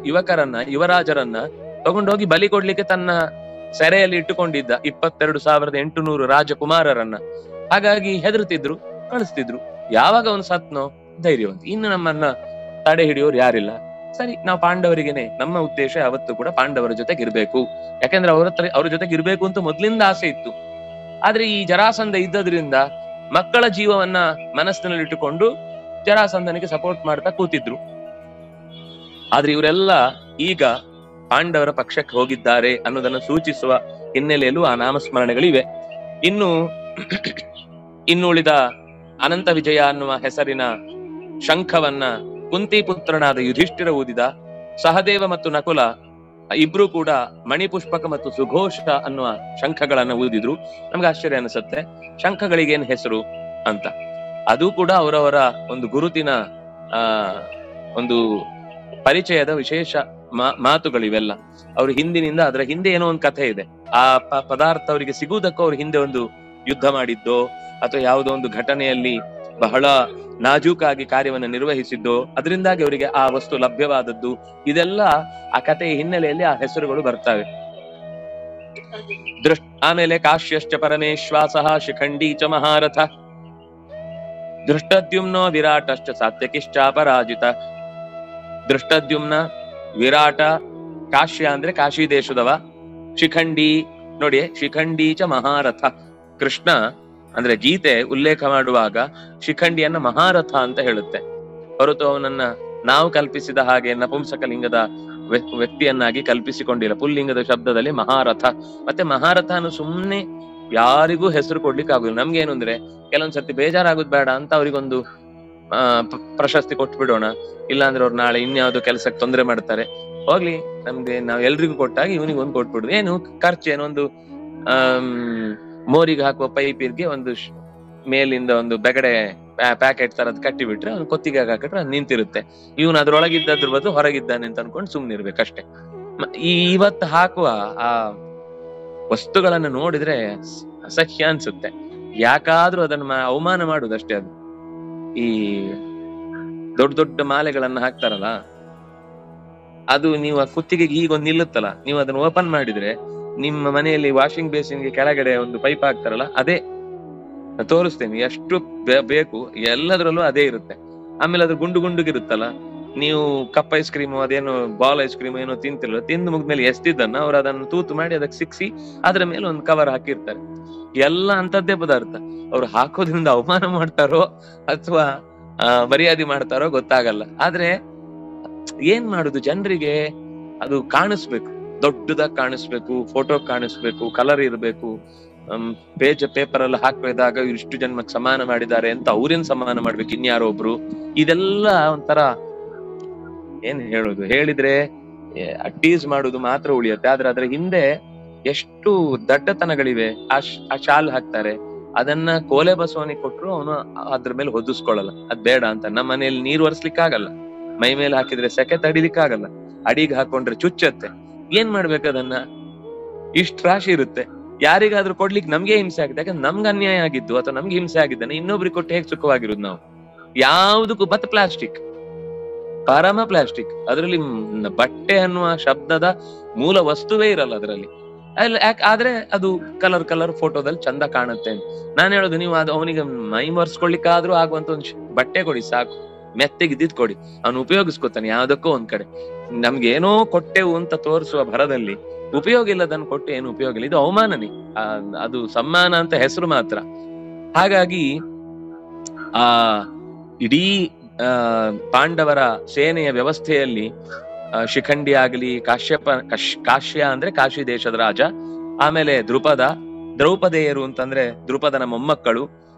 ಯುವಕರನ್ನ ಯುವರಾಜರನ್ನ ತಗೊಂಡೋಗಿ ಬಲಿ ಕೊಡ್ಲಿಕ್ಕೆ ತನ್ನ ಸೆರೆಯಲ್ಲಿ ಇಟ್ಟುಕೊಂಡಿದ್ದ 22,800 ರಾಜಕುಮಾರರನ್ನ. ಹಾಗಾಗಿ ಹೆದರ್ತಿದ್ರು, ಕಳಿಸ್ತಿದ್ರು. ಯಾವಾಗ ಅವನು ಸತ್ನೋ ಧೈರ್ಯವಂತ, ಇನ್ನು ನಮ್ಮನ್ನ ತಡೆ ಹಿಡಿಯೋರು ಯಾರಿಲ್ಲ. ಸರಿ, ನಾವು ಪಾಂಡವರಿಗೇನೆ ನಮ್ಮ ಉದ್ದೇಶ ಯಾವತ್ತೂ ಕೂಡ ಪಾಂಡವರ ಜೊತೆಗೆ ಇರ್ಬೇಕು. ಯಾಕೆಂದ್ರೆ ಅವ್ರ ಜೊತೆಗೆ ಇರ್ಬೇಕು ಅಂತ ಮೊದ್ಲಿಂದ ಆಸೆ ಇತ್ತು. ಆದ್ರೆ ಈ ಜರಾಸಂಧ ಇದ್ದದ್ರಿಂದ ಮಕ್ಕಳ ಜೀವವನ್ನ ಮನಸ್ಸಿನಲ್ಲಿ ಇಟ್ಟುಕೊಂಡು ಜರಾಸಂಧನಿಗೆ ಸಪೋರ್ಟ್ ಮಾಡ್ತಾ ಕೂತಿದ್ರು. ಆದ್ರೆ ಇವರೆಲ್ಲ ಈಗ ಪಾಂಡವರ ಪಕ್ಷಕ್ಕೆ ಹೋಗಿದ್ದಾರೆ ಅನ್ನೋದನ್ನ ಸೂಚಿಸುವ ಹಿನ್ನೆಲೆಯಲ್ಲೂ ಆ ನಾಮಸ್ಮರಣೆಗಳಿವೆ. ಇನ್ನು ಉಳಿದ ಅನಂತ ವಿಜಯ ಅನ್ನುವ ಹೆಸರಿನ ಶಂಖವನ್ನ ಕುಂತಿ ಪುತ್ರನಾದ ಯುಧಿಷ್ಠಿರ ಊದಿದ. ಸಹದೇವ ಮತ್ತು ನಕುಲ ಇಬ್ರು ಕೂಡ ಮಣಿಪುಷ್ಪಕ ಮತ್ತು ಸುಘೋಷ ಅನ್ನುವ ಶಂಖಗಳನ್ನ ಊದಿದ್ರು. ನಮ್ಗೆ ಆಶ್ಚರ್ಯ ಅನಿಸುತ್ತೆ, ಶಂಖಗಳಿಗೇನ್ ಹೆಸರು ಅಂತ. ಅದು ಕೂಡ ಅವರವರ ಒಂದು ಗುರುತಿನ ಒಂದು ಪರಿಚಯದ ವಿಶೇಷ ಮಾತುಗಳಿವೆಲ್ಲ. ಅವ್ರ ಹಿಂದಿನಿಂದ ಅದರ ಹಿಂದೆ ಏನೋ ಒಂದು ಕಥೆ ಇದೆ. ಆ ಪದಾರ್ಥ ಅವರಿಗೆ ಸಿಗುವುದಕ್ಕೂ ಅವ್ರ ಹಿಂದೆ ಒಂದು ಯುದ್ಧ ಮಾಡಿದ್ದೋ ಅಥವಾ ಯಾವುದೋ ಒಂದು ಘಟನೆಯಲ್ಲಿ ಬಹಳ ನಾಜೂಕಾಗಿ ಕಾರ್ಯವನ್ನು ನಿರ್ವಹಿಸಿದ್ದೋ, ಅದರಿಂದಾಗಿ ಅವರಿಗೆ ಆ ವಸ್ತು ಲಭ್ಯವಾದದ್ದು, ಇದೆಲ್ಲ ಆ ಕಥೆಯ ಹಿನ್ನೆಲೆಯಲ್ಲಿ ಆ ಹೆಸರುಗಳು ಬರ್ತವೆ. ಆಮೇಲೆ ಕಾಶ್ಯಶ್ಚ ಪರಮೇಶ್ವಾಸಃ ಶಿಖಂಡಿ ಚ ಮಹಾರಥ ದೃಷ್ಟದ್ಯುಮ್ನೋ ವಿರಾಟಶ್ಚ ಸಾತ್ಯಕಿಶ್ಚಾಪರಾಜಿತ. ದೃಷ್ಟದ್ಯುಮ್ನ, ವಿರಾಟ, ಕಾಶ್ಯ ಅಂದ್ರೆ ಕಾಶಿ ದೇಶದವ, ಶಿಖಂಡಿ ನೋಡಿ, ಶಿಖಂಡಿ ಚ ಮಹಾರಥ. ಕೃಷ್ಣ ಅಂದ್ರೆ ಗೀತೆ ಉಲ್ಲೇಖ ಮಾಡುವಾಗ ಶಿಖಂಡಿಯನ್ನ ಮಹಾರಥ ಅಂತ ಹೇಳುತ್ತೆ ಹೊರತು ಅವನನ್ನ ನಾವು ಕಲ್ಪಿಸಿದ ಹಾಗೆ ನಪುಂಸಕಲಿಂಗದ ವ್ಯಕ್ತಿಯನ್ನಾಗಿ ಕಲ್ಪಿಸಿಕೊಂಡಿಲ್ಲ. ಪುಲ್ಲಿಂಗದ ಶಬ್ದದಲ್ಲಿ ಮಹಾರಥ. ಮತ್ತೆ ಮಹಾರಥನು ಸುಮ್ನೆ ಯಾರಿಗೂ ಹೆಸರು ಕೊಡ್ಲಿಕ್ಕೆ ಆಗುದಿಲ್ಲ. ನಮ್ಗೇನು ಅಂದ್ರೆ ಕೆಲವೊಂದ್ಸರ್ತಿ ಬೇಜಾರಾಗುದ್ ಬೇಡ ಅಂತ ಅವ್ರಿಗೊಂದು ಪ್ರಶಸ್ತಿ ಕೊಟ್ಬಿಡೋಣ, ಇಲ್ಲಾಂದ್ರೆ ಅವ್ರು ನಾಳೆ ಇನ್ಯಾವುದೋ ಕೆಲಸಕ್ಕೆ ತೊಂದರೆ ಮಾಡ್ತಾರೆ, ಹೋಗ್ಲಿ ನಮ್ಗೆ ನಾವ್ ಎಲ್ರಿಗೂ ಕೊಟ್ಟಾಗ ಇವನಿಗೆ ಒಂದು ಕೊಟ್ಬಿಡುದು. ಏನು ಖರ್ಚು ಏನೊಂದು ಮೋರಿಗೆ ಹಾಕುವ ಪೈಪಿಗೆ ಒಂದು ಮೇಲಿಂದ ಒಂದು ಬೆಗಡೆ ಪ್ಯಾಕೆಟ್ ತರದ್ ಕಟ್ಟಿಬಿಟ್ರೆ ಅವ್ನು ಕೊತ್ತಿಗೆ ಹಾಕಿಟ್ರೆ ಅದು ನಿಂತಿರುತ್ತೆ. ಇವನು ಅದ್ರೊಳಗಿದ್ದದ್ರ ಬದಲು ಹೊರಗಿದ್ದಾನೆ ಅಂತ ಅನ್ಕೊಂಡು ಸುಮ್ನಿರ್ಬೇಕಷ್ಟೇ. ಇವತ್ತು ಹಾಕುವ ಆ ವಸ್ತುಗಳನ್ನ ನೋಡಿದ್ರೆ ಅಸಹ್ಯ ಅನ್ಸುತ್ತೆ. ಯಾಕಾದ್ರೂ ಅದನ್ನ ಅವಮಾನ ಮಾಡುದಷ್ಟೇ. ಅದು ಈ ದೊಡ್ಡ ದೊಡ್ಡ ಮಾಲೆಗಳನ್ನ ಹಾಕ್ತಾರಲ್ಲ, ಅದು ನೀವು ಆ ಕುತ್ತಿಗೆಗೆ ಹೀಗೊಂದು ನಿಲ್ಲುತ್ತಲ್ಲ, ನೀವು ಅದನ್ನ ಓಪನ್ ಮಾಡಿದ್ರೆ ನಿಮ್ಮ ಮನೆಯಲ್ಲಿ ವಾಷಿಂಗ್ ಬೇಸಿನ್ಗೆ ಕೆಳಗಡೆ ಒಂದು ಪೈಪ್ ಹಾಕ್ತಾರಲ್ಲ, ಅದೇ ತೋರಿಸ್ತೇನೆ ಎಷ್ಟು ಬೇಕು, ಎಲ್ಲದ್ರಲ್ಲೂ ಅದೇ ಇರುತ್ತೆ. ಆಮೇಲೆ ಅದು ಗುಂಡು ಗುಂಡುಗಿರುತ್ತಲ್ಲ, ನೀವು ಕಪ್ ಐಸ್ ಕ್ರೀಮು ಅದೇನು ಬಾಲ್ ಐಸ್ ಕ್ರೀಮ್ ಏನೋ ತಿಂತಿರಲ್ಲ, ತಿಂದು ಮುಗ್ದ್ಮೇಲೆ ಎಸ್ತಿದ್ದನ್ನ ಅವ್ರು ಅದನ್ನು ತೂತು ಮಾಡಿ ಅದಕ್ಕೆ ಸಿಕ್ಸಿ ಅದ್ರ ಮೇಲೆ ಒಂದು ಕವರ್ ಹಾಕಿರ್ತಾರೆ. ಎಲ್ಲ ಅಂತದ್ದೇ ಪದಾರ್ಥ. ಅವ್ರು ಹಾಕೋದ್ರಿಂದ ಅವಮಾನ ಮಾಡ್ತಾರೋ ಅಥವಾ ಮರ್ಯಾದೆ ಮಾಡ್ತಾರೋ ಗೊತ್ತಾಗಲ್ಲ. ಆದ್ರೆ ಏನ್ ಮಾಡುದು, ಜನರಿಗೆ ಅದು ಕಾಣಿಸ್ಬೇಕು, ದೊಡ್ಡದಾಗಿ ಕಾಣಿಸ್ಬೇಕು, ಫೋಟೋ ಕಾಣಿಸ್ಬೇಕು, ಕಲರ್ ಇರ್ಬೇಕು, ಪೇಪರ್ ಎಲ್ಲ ಹಾಕಿದಾಗ ಇಷ್ಟು ಜನ್ಮಕ್ಕೆ ಸಮಾನ ಮಾಡಿದ್ದಾರೆ ಅಂತ ಅವ್ರೇನ್ ಸಮಾನ ಮಾಡ್ಬೇಕು, ಇನ್ಯಾರೋ ಒಬ್ರು. ಇದೆಲ್ಲ ಒಂಥರ ಏನ್ ಹೇಳುದು, ಹೇಳಿದ್ರೆ ಟೀಸ್ ಮಾಡುದು ಮಾತ್ರ ಉಳಿಯುತ್ತೆ. ಆದ್ರೆ ಅದ್ರ ಹಿಂದೆ ಎಷ್ಟು ದಡ್ಡತನಗಳಿವೆ. ಆ ಶಾಲ್ ಹಾಕ್ತಾರೆ, ಅದನ್ನ ಕೋಲೆ ಬಸವನಿಗೆ ಕೊಟ್ರು ಅವನು ಅದ್ರ ಮೇಲೆ ಹೊದಿಸ್ಕೊಳ್ಳಲ್ಲ, ಅದ್ ಬೇಡ ಅಂತ. ನಮ್ಮ ಮನೆಯಲ್ಲಿ ನೀರು ಒರೆಸ್ಲಿಕ್ಕೆ ಆಗಲ್ಲ, ಮೈ ಮೇಲೆ ಹಾಕಿದ್ರೆ ಸೆಕೆ ತಡಿಲಿಕ್ಕೆ ಆಗಲ್ಲ, ಅಡಿಗೆ ಹಾಕೊಂಡ್ರೆ ಚುಚ್ಚತ್ತೆ. ಏನ್ ಮಾಡ್ಬೇಕು ಅದನ್ನ? ಇಷ್ಟ ರಾಶಿ ಇರುತ್ತೆ. ಯಾರಿಗಾದ್ರೂ ಕೊಡ್ಲಿಕ್ಕೆ ನಮ್ಗೆ ಹಿಂಸೆ ಆಗಿದೆ, ಯಾಕಂದ್ರೆ ನಮ್ಗೆ ಅನ್ಯಾಯ ಆಗಿದ್ದು ಅಥವಾ ನಮ್ಗೆ ಹಿಂಸೆ ಆಗಿದ್ದಾನೆ ಇನ್ನೊಬ್ರಿಗೆ ಕೊಟ್ಟು ಹೇಗೆ ಸುಖವಾಗಿರುದು ನಾವು? ಯಾವ್ದಕ್ಕೂ. ಮತ್ತೆ ಪ್ಲಾಸ್ಟಿಕ್, ಪರಮ ಪ್ಲಾಸ್ಟಿಕ್. ಅದರಲ್ಲಿ ಬಟ್ಟೆ ಅನ್ನುವ ಶಬ್ದದ ಮೂಲ ವಸ್ತುವೇ ಇರಲ್ಲ ಅದರಲ್ಲಿ. ಆದ್ರೆ ಅದು ಕಲರ್ ಫೋಟೋದಲ್ಲಿ ಚಂದ ಕಾಣುತ್ತೆ. ನಾನು ಹೇಳೋದು, ನೀವು ಅದು ಅವನಿಗೆ ಮೈ ಮರ್ಸ್ಕೊಳ್ಲಿಕ್ಕಾದ್ರೂ ಆಗುವಂತ ಒಂದು ಬಟ್ಟೆ ಕೊಡಿ ಸಾಕು, ಮೆತ್ತಗಿದ್ದಿದ್ ಕೊಡಿ, ಅವನು ಉಪಯೋಗಿಸ್ಕೊತಾನೆ ಯಾವ್ದಕ್ಕೋ ಒಂದ್ ಕಡೆ. ನಮ್ಗೆ ಏನೋ ಕೊಟ್ಟೆವು ಅಂತ ತೋರಿಸುವ ಭರದಲ್ಲಿ ಉಪಯೋಗ ಇಲ್ಲದನ್ನು ಕೊಟ್ಟು ಏನು ಉಪಯೋಗ ಇಲ್ಲ. ಇದು ಅವಮಾನನೇ, ಅದು ಸಮ್ಮಾನ ಅಂತ ಹೆಸರು ಮಾತ್ರ. ಹಾಗಾಗಿ ಆ ಇಡೀ ಪಾಂಡವರ ಸೇನೆಯ ವ್ಯವಸ್ಥೆಯಲ್ಲಿ ಶಿಖಂಡಿ ಆಗ್ಲಿ, ಕಾಶ್ಯ ಅಂದ್ರೆ ಕಾಶಿ ದೇಶದ ರಾಜ, ಆಮೇಲೆ ದ್ರೌಪದೇಯರು ಅಂತಂದ್ರೆ ದ್ರುಪದನ ಮೊಮ್ಮಕ್ಕಳು,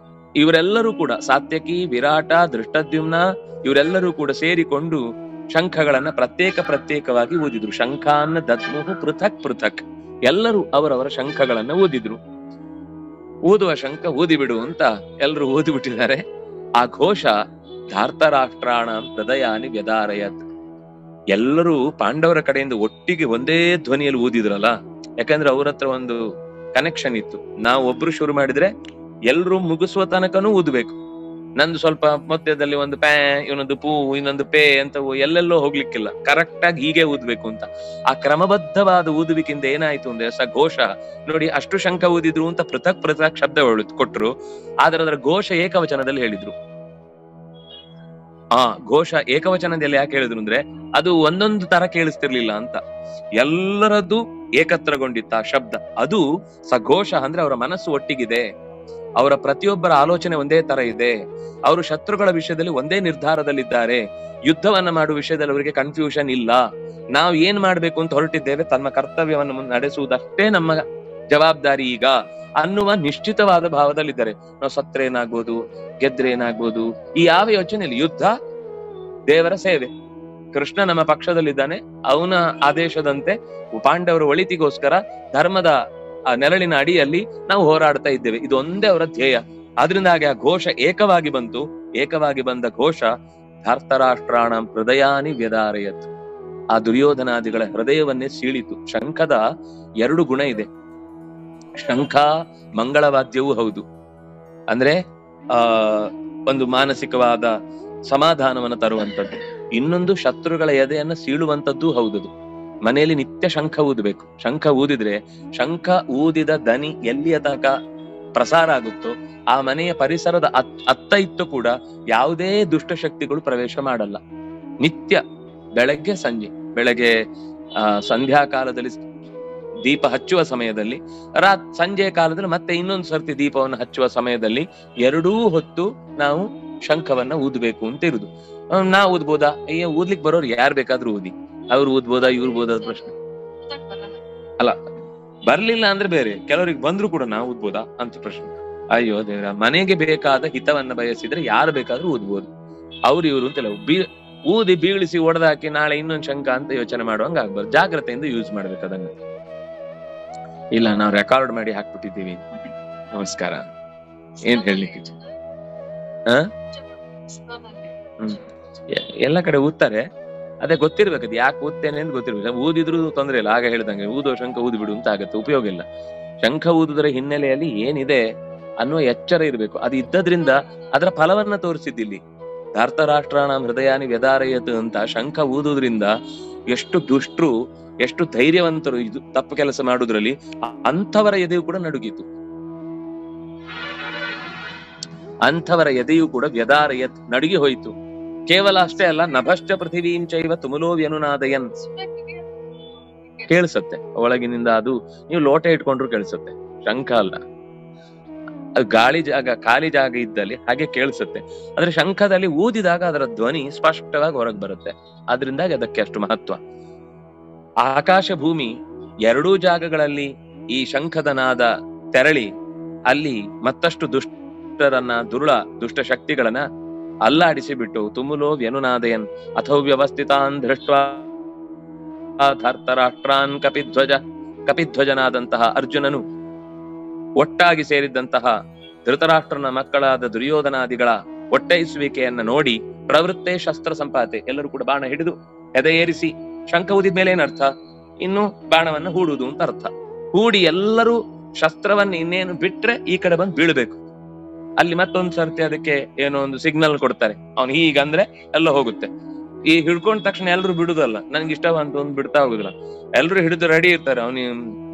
ಇವರೆಲ್ಲರೂ ಕೂಡ ಸಾತ್ಯಕಿ, ವಿರಾಟ, ದೃಷ್ಟದ್ಯುಮ್ನ ಇವರೆಲ್ಲರೂ ಕೂಡ ಸೇರಿಕೊಂಡು ಶಂಖಗಳನ್ನ ಪ್ರತ್ಯೇಕವಾಗಿ ಊದಿದ್ರು. ಶಂಖಾನ್ನ ದದ್ಮುಹು ಪೃಥಕ್. ಎಲ್ಲರೂ ಅವರವರ ಶಂಖಗಳನ್ನ ಊದಿದ್ರು. ಊದುವ ಶಂಖ ಊದಿಬಿಡು ಅಂತ ಎಲ್ಲರೂ ಊದಿಬಿಟ್ಟಿದ್ದಾರೆ. ಆ ಘೋಷ ಧಾರ್ತರಾಷ್ಟ್ರಾಣ ಹೃದಯಾನಿ ವ್ಯದಾರಯತ್. ಎಲ್ಲರೂ ಪಾಂಡವರ ಕಡೆಯಿಂದ ಒಟ್ಟಿಗೆ ಒಂದೇ ಧ್ವನಿಯಲ್ಲಿ ಊದಿದ್ರಲ್ಲ, ಯಾಕಂದ್ರೆ ಅವ್ರ ಹತ್ರ ಒಂದು ಕನೆಕ್ಷನ್ ಇತ್ತು. ನಾವು ಒಬ್ರು ಶುರು ಮಾಡಿದ್ರೆ ಎಲ್ರು ಮುಗಿಸುವ ತನಕನೂ ಊದ್ಬೇಕು. ನಂದು ಸ್ವಲ್ಪ ಮಧ್ಯದಲ್ಲಿ ಒಂದು ಪ್ಯಾ, ಇನ್ನೊಂದು ಪೂ, ಇನ್ನೊಂದು ಪೇ ಅಂತ ಎಲ್ಲೆಲ್ಲೋ ಹೋಗ್ಲಿಕ್ಕಿಲ್ಲ, ಕರೆಕ್ಟ್ ಆಗಿ ಹೀಗೆ ಊದ್ಬೇಕು ಅಂತ. ಆ ಕ್ರಮಬದ್ಧವಾದ ಊದುವಿಕೆಯಿಂದ ಏನಾಯ್ತು ಅಂದ್ರೆ ಘೋಷ ನೋಡಿ, ಅಷ್ಟು ಶಂಖ ಊದಿದ್ರು ಅಂತ ಪೃಥಕ್ ಶಬ್ದ ಕೊಟ್ರು, ಆದ್ರೆ ಅದರ ಘೋಷ ಏಕವಚನದಲ್ಲಿ ಹೇಳಿದ್ರು. ಘೋಷ ಏಕವಚನದಲ್ಲಿ ಯಾಕೆ ಹೇಳಿದ್ರು ಅಂದ್ರೆ ಅದು ಒಂದೊಂದು ತರ ಕೇಳಿಸ್ತಿರ್ಲಿಲ್ಲ ಅಂತ, ಎಲ್ಲರದ್ದು ಏಕತ್ರಗೊಂಡಿತ್ತ ಆ ಶಬ್ದ. ಅದು ಸಘೋಷ ಅಂದ್ರೆ ಅವರ ಮನಸ್ಸು ಒಟ್ಟಿಗಿದೆ, ಅವರ ಪ್ರತಿಯೊಬ್ಬರ ಆಲೋಚನೆ ಒಂದೇ ತರ ಇದೆ, ಅವರು ಶತ್ರುಗಳ ವಿಷಯದಲ್ಲಿ ಒಂದೇ ನಿರ್ಧಾರದಲ್ಲಿದ್ದಾರೆ, ಯುದ್ಧವನ್ನ ಮಾಡುವ ವಿಷಯದಲ್ಲಿ ಅವರಿಗೆ ಕನ್ಫ್ಯೂಷನ್ ಇಲ್ಲ. ನಾವು ಏನ್ ಮಾಡ್ಬೇಕು ಅಂತ ಹೊರಟಿದ್ದೇವೆ, ತಮ್ಮ ಕರ್ತವ್ಯವನ್ನು ನಡೆಸುವುದಷ್ಟೇ ನಮ್ಮ ಜವಾಬ್ದಾರಿ ಈಗ ಅನ್ನುವ ನಿಶ್ಚಿತವಾದ ಭಾವದಲ್ಲಿದ್ದಾರೆ. ನಾವು ಸತ್ರೆ ಏನಾಗ್ಬೋದು, ಗೆದ್ರೆ ಏನಾಗ್ಬೋದು, ಈ ಯಾವ ಯೋಚನೆಯಲ್ಲಿ. ಯುದ್ಧ ದೇವರ ಸೇವೆ, ಕೃಷ್ಣ ನಮ್ಮ ಪಕ್ಷದಲ್ಲಿದ್ದಾನೆ, ಅವನ ಆದೇಶದಂತೆ ಪಾಂಡವರ ಒಳಿತಿಗೋಸ್ಕರ ಧರ್ಮದ ನೆರಳಿನ ಅಡಿಯಲ್ಲಿ ನಾವು ಹೋರಾಡ್ತಾ ಇದ್ದೇವೆ. ಇದು ಒಂದೇ ಅವರ ಧ್ಯೇಯ. ಆದ್ರಿಂದ ಹಾಗೆ ಆ ಘೋಷ ಏಕವಾಗಿ ಬಂತು. ಏಕವಾಗಿ ಬಂದ ಘೋಷ ಧಾರ್ತರಾಷ್ಟ್ರಾಣ ಹೃದಯಾನಿ ವ್ಯದಾರಯತ್, ಆ ದುರ್ಯೋಧನಾದಿಗಳ ಹೃದಯವನ್ನೇ ಸೀಳಿತು. ಶಂಖದ 2 ಗುಣ ಇದೆ. ಶಂಖ ಮಂಗಳವಾದ್ಯವೂ ಹೌದು, ಅಂದ್ರೆ ಒಂದು ಮಾನಸಿಕವಾದ ಸಮಾಧಾನವನ್ನು ತರುವಂತದ್ದು. ಇನ್ನೊಂದು ಶತ್ರುಗಳ ಎದೆಯನ್ನ ಸೀಳುವಂತದ್ದು ಹೌದದು. ಮನೆಯಲ್ಲಿ ನಿತ್ಯ ಶಂಖ ಊದಬೇಕು. ಶಂಖ ಊದಿದ್ರೆ, ಶಂಖ ಊದಿದ ದನಿ ಎಲ್ಲಿಯ ತನಕ ಪ್ರಸಾರ ಆಗುತ್ತೋ ಆ ಮನೆಯ ಪರಿಸರದ ಅತ್ತ ಇತ್ತು ಕೂಡ ಯಾವುದೇ ದುಷ್ಟಶಕ್ತಿಗಳು ಪ್ರವೇಶ ಮಾಡಲ್ಲ. ನಿತ್ಯ ಬೆಳಗ್ಗೆ ಸಂಜೆ, ಬೆಳಗ್ಗೆ ಸಂಧ್ಯಾ ಕಾಲದಲ್ಲಿ ದೀಪ ಹಚ್ಚುವ ಸಮಯದಲ್ಲಿ, ಸಂಜೆಯ ಕಾಲದಲ್ಲಿ ಮತ್ತೆ ಇನ್ನೊಂದು ಸರ್ತಿ ದೀಪವನ್ನು ಹಚ್ಚುವ ಸಮಯದಲ್ಲಿ 2 ಹೊತ್ತು ನಾವು ಶಂಖವನ್ನ ಊದಬೇಕು ಅಂತ ಇರುದು. ನಾ ಊದ್ಬೋದಾ? ಅಯ್ಯ, ಊದ್ಲಿಕ್ ಬರೋರು ಯಾರು ಬೇಕಾದ್ರೂ ಊದಿ. ಅವ್ರು ಊದ್ಬೋದಾ ಇವ್ರು ಬೋದ ಪ್ರಶ್ನೆ ಅಲ್ಲ. ಬರ್ಲಿಲ್ಲ ಅಂದ್ರೆ ಬೇರೆ, ಕೆಲವರಿಗೆ ಬಂದ್ರು ಕೂಡ ನಾ ಊದ್ಬೋದಾ ಅಂತ ಪ್ರಶ್ನೆ. ಅಯ್ಯೋ ದೇವ್ರ, ಮನೆಗೆ ಬೇಕಾದ ಹಿತವನ್ನ ಬಯಸಿದ್ರೆ ಯಾರು ಬೇಕಾದ್ರೂ ಊದ್ಬೋದು. ಅವ್ರು ಇವ್ರು ಅಂತೆಲ್ಲ ಊದಿ ಬೀಳಿಸಿ ಒಡೆದಾಕಿ ನಾಳೆ ಇನ್ನೊಂದು ಶಂಕ ಅಂತ ಯೋಚನೆ ಮಾಡುವಂಗ ಆಗ್ಬಾರ್ದು. ಜಾಗ್ರತೆಯಿಂದ ಯೂಸ್ ಮಾಡ್ಬೇಕು ಅದನ್ನ. ಇಲ್ಲ, ನಾವು ರೆಕಾರ್ಡ್ ಮಾಡಿ ಹಾಕ್ಬಿಟ್ಟಿದ್ದೀವಿ. ನಮಸ್ಕಾರ. ಏನ್ ಹೇಳಲಿಕ್ಕೆ? ಎಲ್ಲ ಕಡೆ ಊದ್ತಾರೆ, ಅದೇ ಗೊತ್ತಿರ್ಬೇಕದು ಯಾಕೆ ಊದ್ತೇನೆ ಅಂತ ಗೊತ್ತಿರ್ಬೇಕು. ಊದಿದ್ರು ತೊಂದ್ರೆ ಇಲ್ಲ, ಆಗ ಹೇಳ್ದಂಗೆ ಊದೋ ಶಂಖ ಊದಿ ಬಿಡು ಅಂತ ಆಗತ್ತೆ, ಉಪಯೋಗ ಇಲ್ಲ. ಶಂಖ ಊದುದರ ಹಿನ್ನೆಲೆಯಲ್ಲಿ ಏನಿದೆ ಅನ್ನುವ ಎಚ್ಚರ ಇರಬೇಕು. ಅದು ಇದ್ದದ್ರಿಂದ ಅದರ ಫಲವನ್ನ ತೋರಿಸಿದ್ದಿಲ್ಲಿ. ಧಾರ್ತರಾಷ್ಟ್ರಾಣಾಂ ಹೃದಯಾನಿ ವ್ಯದಾರಯತ್ ಅಂತ ಶಂಖ ಊದುದ್ರಿಂದ ಎಷ್ಟು ದುಷ್ಟರು, ಎಷ್ಟು ಧೈರ್ಯವಂತರು ಇದು ತಪ್ಪು ಕೆಲಸ ಮಾಡುದ್ರಲ್ಲಿ, ಅಂಥವರ ಎದೆಯು ಕೂಡ ನಡುಗಿತು. ಅಂಥವರ ಎದೆಯು ಕೂಡ ವ್ಯದಾರಯತ್, ನಡುಗಿ ಹೋಯಿತು. ಕೇವಲ ಅಷ್ಟೇ ಅಲ್ಲ, ನಭಶ್ಚ ಪೃಥಿವೀಂ ಚೈವ ತುಮುಲೋ ವ್ಯನುನಾದಯನ್. ಕೇಳಿಸತ್ತೆ ಒಳಗಿನಿಂದ. ಅದು ನೀವು ಲೋಟ ಇಟ್ಕೊಂಡ್ರು ಕೇಳಿಸುತ್ತೆ, ಶಂಖ ಅಲ್ಲ. ಅದು ಗಾಳಿ ಜಾಗ, ಖಾಲಿ ಜಾಗ ಇದ್ದಲ್ಲಿ ಹಾಗೆ ಕೇಳಿಸುತ್ತೆ. ಆದ್ರೆ ಶಂಖದಲ್ಲಿ ಊದಿದಾಗ ಅದರ ಧ್ವನಿ ಸ್ಪಷ್ಟವಾಗಿ ಹೊರಗೆ ಬರುತ್ತೆ. ಆದ್ರಿಂದಾಗಿ ಅದಕ್ಕೆ ಅಷ್ಟು ಮಹತ್ವ. ಆಕಾಶ ಭೂಮಿ ಎರಡೂ ಜಾಗಗಳಲ್ಲಿ ಈ ಶಂಖದ ನಾದ ತೆರಳಿ ಅಲ್ಲಿ ಮತ್ತಷ್ಟು ದುಷ್ಟರನ್ನ, ದುಷ್ಟ ಶಕ್ತಿಗಳನ್ನ ಅಲ್ಲಾಡಿಸಿ ಬಿಟ್ಟು ತುಮುಲೋ ವ್ಯನುನಾದಯನ್ ಅಥೋ ವ್ಯವಸ್ಥಿತಾನ್ ದೃಷ್ಟ್ವಾ ಧಾರ್ತರಾಷ್ಟ್ರಾನ್ ಕಪಿಧ್ವಜನಾದಂತಹ ಅರ್ಜುನನು ಒಟ್ಟಾಗಿ ಸೇರಿದ್ದಂತಹ ಧೃತರಾಷ್ಟ್ರನ ಮಕ್ಕಳಾದ ದುರ್ಯೋಧನಾದಿಗಳ ಒಟ್ಟೈಸುವಿಕೆಯನ್ನ ನೋಡಿ ಪ್ರವೃತ್ತೆ ಶಸ್ತ್ರ ಸಂಪಾತೆ, ಎಲ್ಲರೂ ಕೂಡ ಬಾಣ ಹಿಡಿದು ಎದೆ ಏರಿಸಿ, ಶಂಖ ಊದಿದ ಮೇಲೆ ಏನರ್ಥ? ಇನ್ನು ಬಾಣವನ್ನ ಹೂಡುವುದು ಅಂತ ಅರ್ಥ. ಹೂಡಿ ಎಲ್ಲರೂ ಶಸ್ತ್ರವನ್ನ ಇನ್ನೇನು ಬಿಟ್ರೆ ಈ ಕಡೆ ಬಂದು ಬೀಳ್ಬೇಕು. ಅಲ್ಲಿ ಮತ್ತೊಂದು ಸರ್ತಿ ಅದಕ್ಕೆ ಏನೋ ಒಂದು ಸಿಗ್ನಲ್ ಕೊಡ್ತಾರೆ, ಅವ್ನು ಹೀಗಂದ್ರೆ ಎಲ್ಲ ಹೋಗುತ್ತೆ. ಈ ಹಿಡ್ಕೊಂಡ ತಕ್ಷಣ ಎಲ್ರು ಬಿಡುದಲ್ಲ, ನನ್ಗೆ ಇಷ್ಟವಂತ ಒಂದು ಬಿಡ್ತಾ ಹೋಗುದಿಲ್ಲ. ಎಲ್ರು ಹಿಡಿದು ರೆಡಿ ಇರ್ತಾರೆ. ಅವನು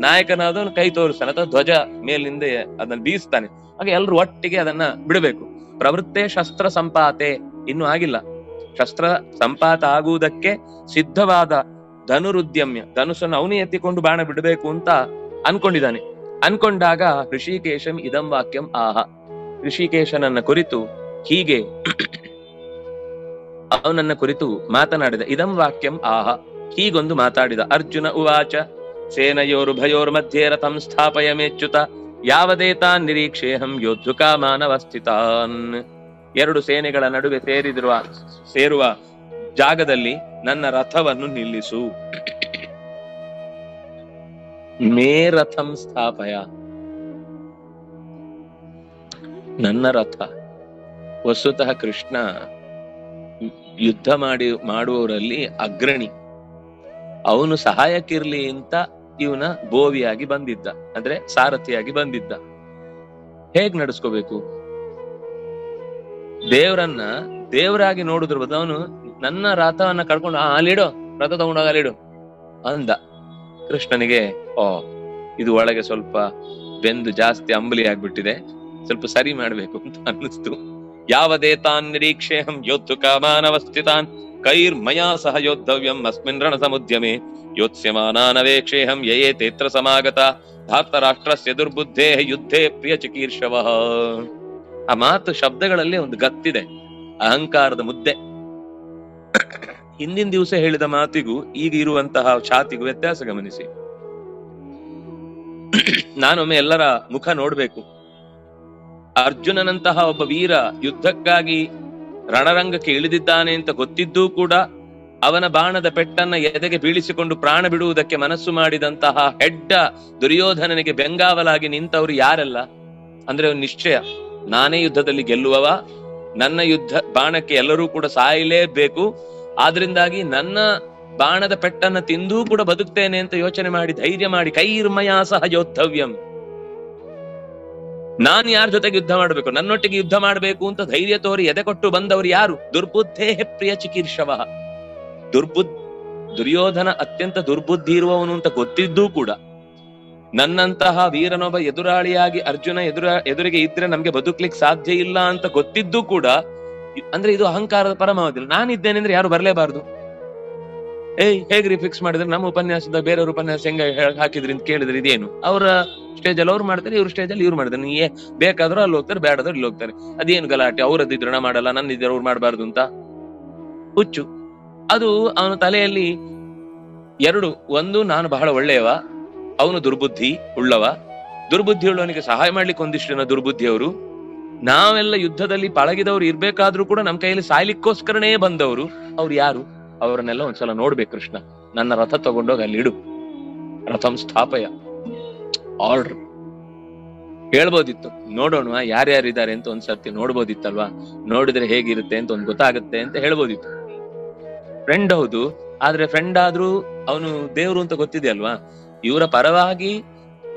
ನಾಯಕನಾದವನು ಕೈ ತೋರಿಸ್ತಾನೆ ಅಥವಾ ಧ್ವಜ ಮೇಲಿಂದ ಅದನ್ನ ಬೀಸ್ತಾನೆ, ಹಾಗೆ ಎಲ್ರು ಒಟ್ಟಿಗೆ ಅದನ್ನ ಬಿಡಬೇಕು. ಪ್ರವೃತ್ತೆ ಶಸ್ತ್ರ ಸಂಪಾತೆ, ಇನ್ನೂ ಆಗಿಲ್ಲ. ಶಸ್ತ್ರ ಸಂಪಾತ ಆಗುವುದಕ್ಕೆ ಸಿದ್ಧವಾದ ಧನುರುದ್ಯಮ್ಯ, ಧನುಸನ್ನು ಅವನೇ ಎತ್ತಿಕೊಂಡು ಬಾಣ ಬಿಡಬೇಕು ಅಂತ ಅನ್ಕೊಂಡಿದ್ದಾನೆ. ಅನ್ಕೊಂಡಾಗ ಋಷಿಕೇಶಂ ಇದಂ ವಾಕ್ಯಂ ಆಹ, ಋಷಿಕೇಶನನ್ನ ಕುರಿತು ಹೀಗೆ ಅವನನ್ನ ಕುರಿತು ಮಾತನಾಡಿದ. ಇದಂ ವಾಕ್ಯಂ ಆಹ, ಹೀಗೊಂದು ಮಾತಾಡಿದ. ಅರ್ಜುನ ಉವಾಚ ಸೇನಯೋರುಭಯೋರ್ ಮಧ್ಯೆ ರಥಂ ಸ್ಥಾಪಯ ಮೇಚ್ಯುತ ಯಾವದೇತಾನ್ ನಿರೀಕ್ಷೇಹಂ ಯೋದ್ಧುಕಾ ಮಾನವಸ್ಥಿತಾನ್. ಎರಡು ಸೇನೆಗಳ ನಡುವೆ ಸೇರುವ ಜಾಗದಲ್ಲಿ ನನ್ನ ರಥವನ್ನು ನಿಲ್ಲಿಸು. ಮೇ ರಥಂ ಸ್ಥಾಪಯ, ನನ್ನ ರಥ. ವಸ್ತುತಃ ಕೃಷ್ಣ ಯುದ್ಧ ಮಾಡುವವರಲ್ಲಿ ಅಗ್ರಣಿ. ಅವನು ಸಹಾಯಕ್ಕಿರ್ಲಿ ಅಂತ ಇವನ ಬೋವಿಯಾಗಿ ಬಂದಿದ್ದ, ಅಂದ್ರೆ ಸಾರಥಿಯಾಗಿ ಬಂದಿದ್ದ. ಹೇಗ್ ನಡೆಸ್ಕೋಬೇಕು? ದೇವರನ್ನ ದೇವರಾಗಿ ನೋಡುದ್ರ ಬದಲು ಅವನು ನನ್ನ ರಥವನ್ನ ಕಳ್ಕೊಂಡು ಅಲ್ಲಿಡೋ, ರಥ ತಗೊಂಡೋಗ ಅಲ್ಲಿಡು ಅಂದ. ಕೃಷ್ಣನಿಗೆ ಇದು ಒಳಗೆ ಸ್ವಲ್ಪ ಬೆಂದು ಜಾಸ್ತಿ ಅಂಬಲಿ ಆಗ್ಬಿಟ್ಟಿದೆ, ಸ್ವಲ್ಪ ಸರಿ ಮಾಡ್ಬೇಕು ಅಂತ ಅನ್ನಿಸ್ತು. ಯಾವದೇತಾನ್ ನಿರೀಕ್ಷೇಹಂ ಯೋದ್ಧುಕಾ ಮಾನವಸ್ಥಿತಾನ್ ಕೈರ್ಮಯಾ ಸಹ ಯೋದ್ಧವ್ಯಂ ಅಸ್ಮಿನ್ ರಣ ಸಮುದ್ಯಮೆ ಯೋತ್ಸ್ಯಮಾನಾನವೇಕ್ಷೇಹಂ ಯಯೇ ತೇತ್ರ ಸಮಾಗತ ಧಾರ್ತರಾಷ್ಟ್ರಸ್ಯ ದುರ್ಬುದ್ಧೇ ಯುದ್ಧೇ ಪ್ರಿಯ ಚಿಕೀರ್ಷವಃ. ಆ ಮಾತು ಶಬ್ದಗಳಲ್ಲಿ ಒಂದು ಗತ್ತಿದೆ, ಅಹಂಕಾರದ ಮುದ್ದೆ. ಹಿಂದಿನ ದಿವಸ ಹೇಳಿದ ಮಾತಿಗೂ ಈಗ ಇರುವಂತಹ ಛಾತಿಗೂ ವ್ಯತ್ಯಾಸ ಗಮನಿಸಿ. ನಾನೊಮ್ಮೆ ಎಲ್ಲರ ಮುಖ ನೋಡ್ಬೇಕು. ಅರ್ಜುನನಂತಹ ಒಬ್ಬ ವೀರ ಯುದ್ಧಕ್ಕಾಗಿ ರಣರಂಗಕ್ಕೆ ಇಳಿದಿದ್ದಾನೆ ಅಂತ ಗೊತ್ತಿದ್ದೂ ಕೂಡ ಅವನ ಬಾಣದ ಪೆಟ್ಟನ್ನ ಎದೆಗೆ ಬೀಳಿಸಿಕೊಂಡು ಪ್ರಾಣ ಬಿಡುವುದಕ್ಕೆ ಮನಸ್ಸು ಮಾಡಿದಂತಹ ಹೆಡ್ಡ ದುರ್ಯೋಧನನಿಗೆ ಬೆಂಗಾವಲಾಗಿ ನಿಂತವರು ಯಾರೆಲ್ಲ ಅಂದ್ರೆ ನಿಶ್ಚಯ, ನಾನೇ ಯುದ್ಧದಲ್ಲಿ ಗೆಲ್ಲುವವ, ನನ್ನ ಯುದ್ಧ ಬಾಣಕ್ಕೆ ಎಲ್ಲರೂ ಕೂಡ ಸಾಯಲೇಬೇಕು, ಆದ್ರಿಂದಾಗಿ ನನ್ನ ಬಾಣದ ಪೆಟ್ಟನ್ನ ತಿಂದೂ ಕೂಡ ಬದುಕ್ತೇನೆ ಅಂತ ಯೋಚನೆ ಮಾಡಿ ಧೈರ್ಯ ಮಾಡಿ ಕೈರ್ಮಯಾ ಸಹ ಯೋದ್ಧವ್ಯಂ, ನಾನ್ ಯಾರ ಜೊತೆಗೆ ಯುದ್ಧ ಮಾಡ್ಬೇಕು, ನನ್ನೊಟ್ಟಿಗೆ ಯುದ್ಧ ಮಾಡ್ಬೇಕು ಅಂತ ಧೈರ್ಯ ತೋರಿ ಎದೆ ಕೊಟ್ಟು ಬಂದವರು ಯಾರು? ದುರ್ಬುದ್ಧೇ ಪ್ರಿಯ ಚಿಕೀರ್ಷವ. ದುರ್ಯೋಧನ ಅತ್ಯಂತ ದುರ್ಬುದ್ಧಿ ಇರುವವನು ಅಂತ ಗೊತ್ತಿದ್ದೂ ಕೂಡ ನನ್ನಂತಹ ವೀರನೊಬ್ಬ ಎದುರಾಳಿಯಾಗಿ ಅರ್ಜುನ ಎದುರಿಗೆ ಇದ್ರೆ ನಮ್ಗೆ ಬದುಕ್ಲಿಕ್ಕೆ ಸಾಧ್ಯ ಇಲ್ಲ ಅಂತ ಗೊತ್ತಿದ್ದೂ ಕೂಡ, ಅಂದ್ರೆ ಇದು ಅಹಂಕಾರದ ಪರಮಾವಧಿ. ನಾನಿದ್ದೇನೆ ಅಂದ್ರೆ ಯಾರು ಬರ್ಲೇಬಾರ್ದು. ಹೇಗ್ರಿ ಫಿಕ್ಸ್ ಮಾಡಿದ್ರೆ ನಮ್ಮ ಉಪನ್ಯಾಸದ ಬೇರೆಯವ್ರ ಉಪನ್ಯಾಸ ಹೆಂಗ ಹಾಕಿದ್ರಿ ಅಂತ ಕೇಳಿದ್ರೆ ಇದೇನು? ಅವರ ಸ್ಟೇಜ್ ಅಲ್ಲಿ ಅವ್ರು ಮಾಡ್ತಾರೆ, ಇವ್ರ ಸ್ಟೇಜ್ ಅಲ್ಲಿ ಇವ್ರು ಮಾಡ್ತಾರೆ. ನೀ ಬೇಕಾದ್ರೂ ಅಲ್ಲಿ ಹೋಗ್ತಾರೆ, ಬೇಡಾದ್ರೂ ಇಲ್ಲಿ ಹೋಗ್ತಾರೆ. ಅದೇನು ಗಲಾಟೆ? ಅವ್ರದ್ದು ದೃಢ ಮಾಡಲ್ಲ, ನನ್ನಿದ್ರೆ ಅವ್ರು ಮಾಡ್ಬಾರ್ದು ಅಂತ. ಹುಚ್ಚು. ಅದು ಅವನ ತಲೆಯಲ್ಲಿ ಎರಡು, ಒಂದು ನಾನು ಬಹಳ ಒಳ್ಳೆಯವ, ಅವನು ದುರ್ಬುದ್ಧಿ ಉಳ್ಳವ, ದುರ್ಬುದ್ಧಿ ಉಳ್ಳವನಿಗೆ ಸಹಾಯ ಮಾಡ್ಲಿಕ್ಕೆ ಒಂದಿಷ್ಟು ಜನ ದುರ್ಬುದ್ಧಿಯವರು, ನಾವೆಲ್ಲ ಯುದ್ಧದಲ್ಲಿ ಪಳಗಿದವ್ರು ಇರ್ಬೇಕಾದ್ರೂ ಕೂಡ ನಮ್ಮ ಕೈಯಲ್ಲಿ ಸಾಯ್ಲಿಕ್ಕೋಸ್ಕರನೇ ಬಂದವರು. ಅವ್ರು ಯಾರು? ಅವರನ್ನೆಲ್ಲ ಒಂದ್ಸಲ ನೋಡ್ಬೇಕು ಕೃಷ್ಣ. ನನ್ನ ರಥ ತಗೊಂಡೋಗಿ ಅಲ್ಲಿ ಇಡು, ರಥಂ ಸ್ಥಾಪಯ. ಆರ್ಡರ್ ಹೇಳ್ಬೋದಿತ್ತು, ನೋಡೋಣ ಯಾರ್ಯಾರಿದ್ದಾರೆ ಅಂತ ಒಂದ್ಸರ್ತಿ ನೋಡ್ಬೋದಿತ್ತಲ್ವಾ, ನೋಡಿದ್ರೆ ಹೇಗಿರುತ್ತೆ ಅಂತ ಒಂದ್ ಗೊತ್ತಾಗುತ್ತೆ ಅಂತ ಹೇಳ್ಬೋದಿತ್ತು. ಫ್ರೆಂಡ್ ಹೌದು, ಆದ್ರೆ ಫ್ರೆಂಡ್ ಆದ್ರೂ ಅವನು ದೇವ್ರು ಅಂತ ಗೊತ್ತಿದೆ ಅಲ್ವಾ. ಇವರ ಪರವಾಗಿ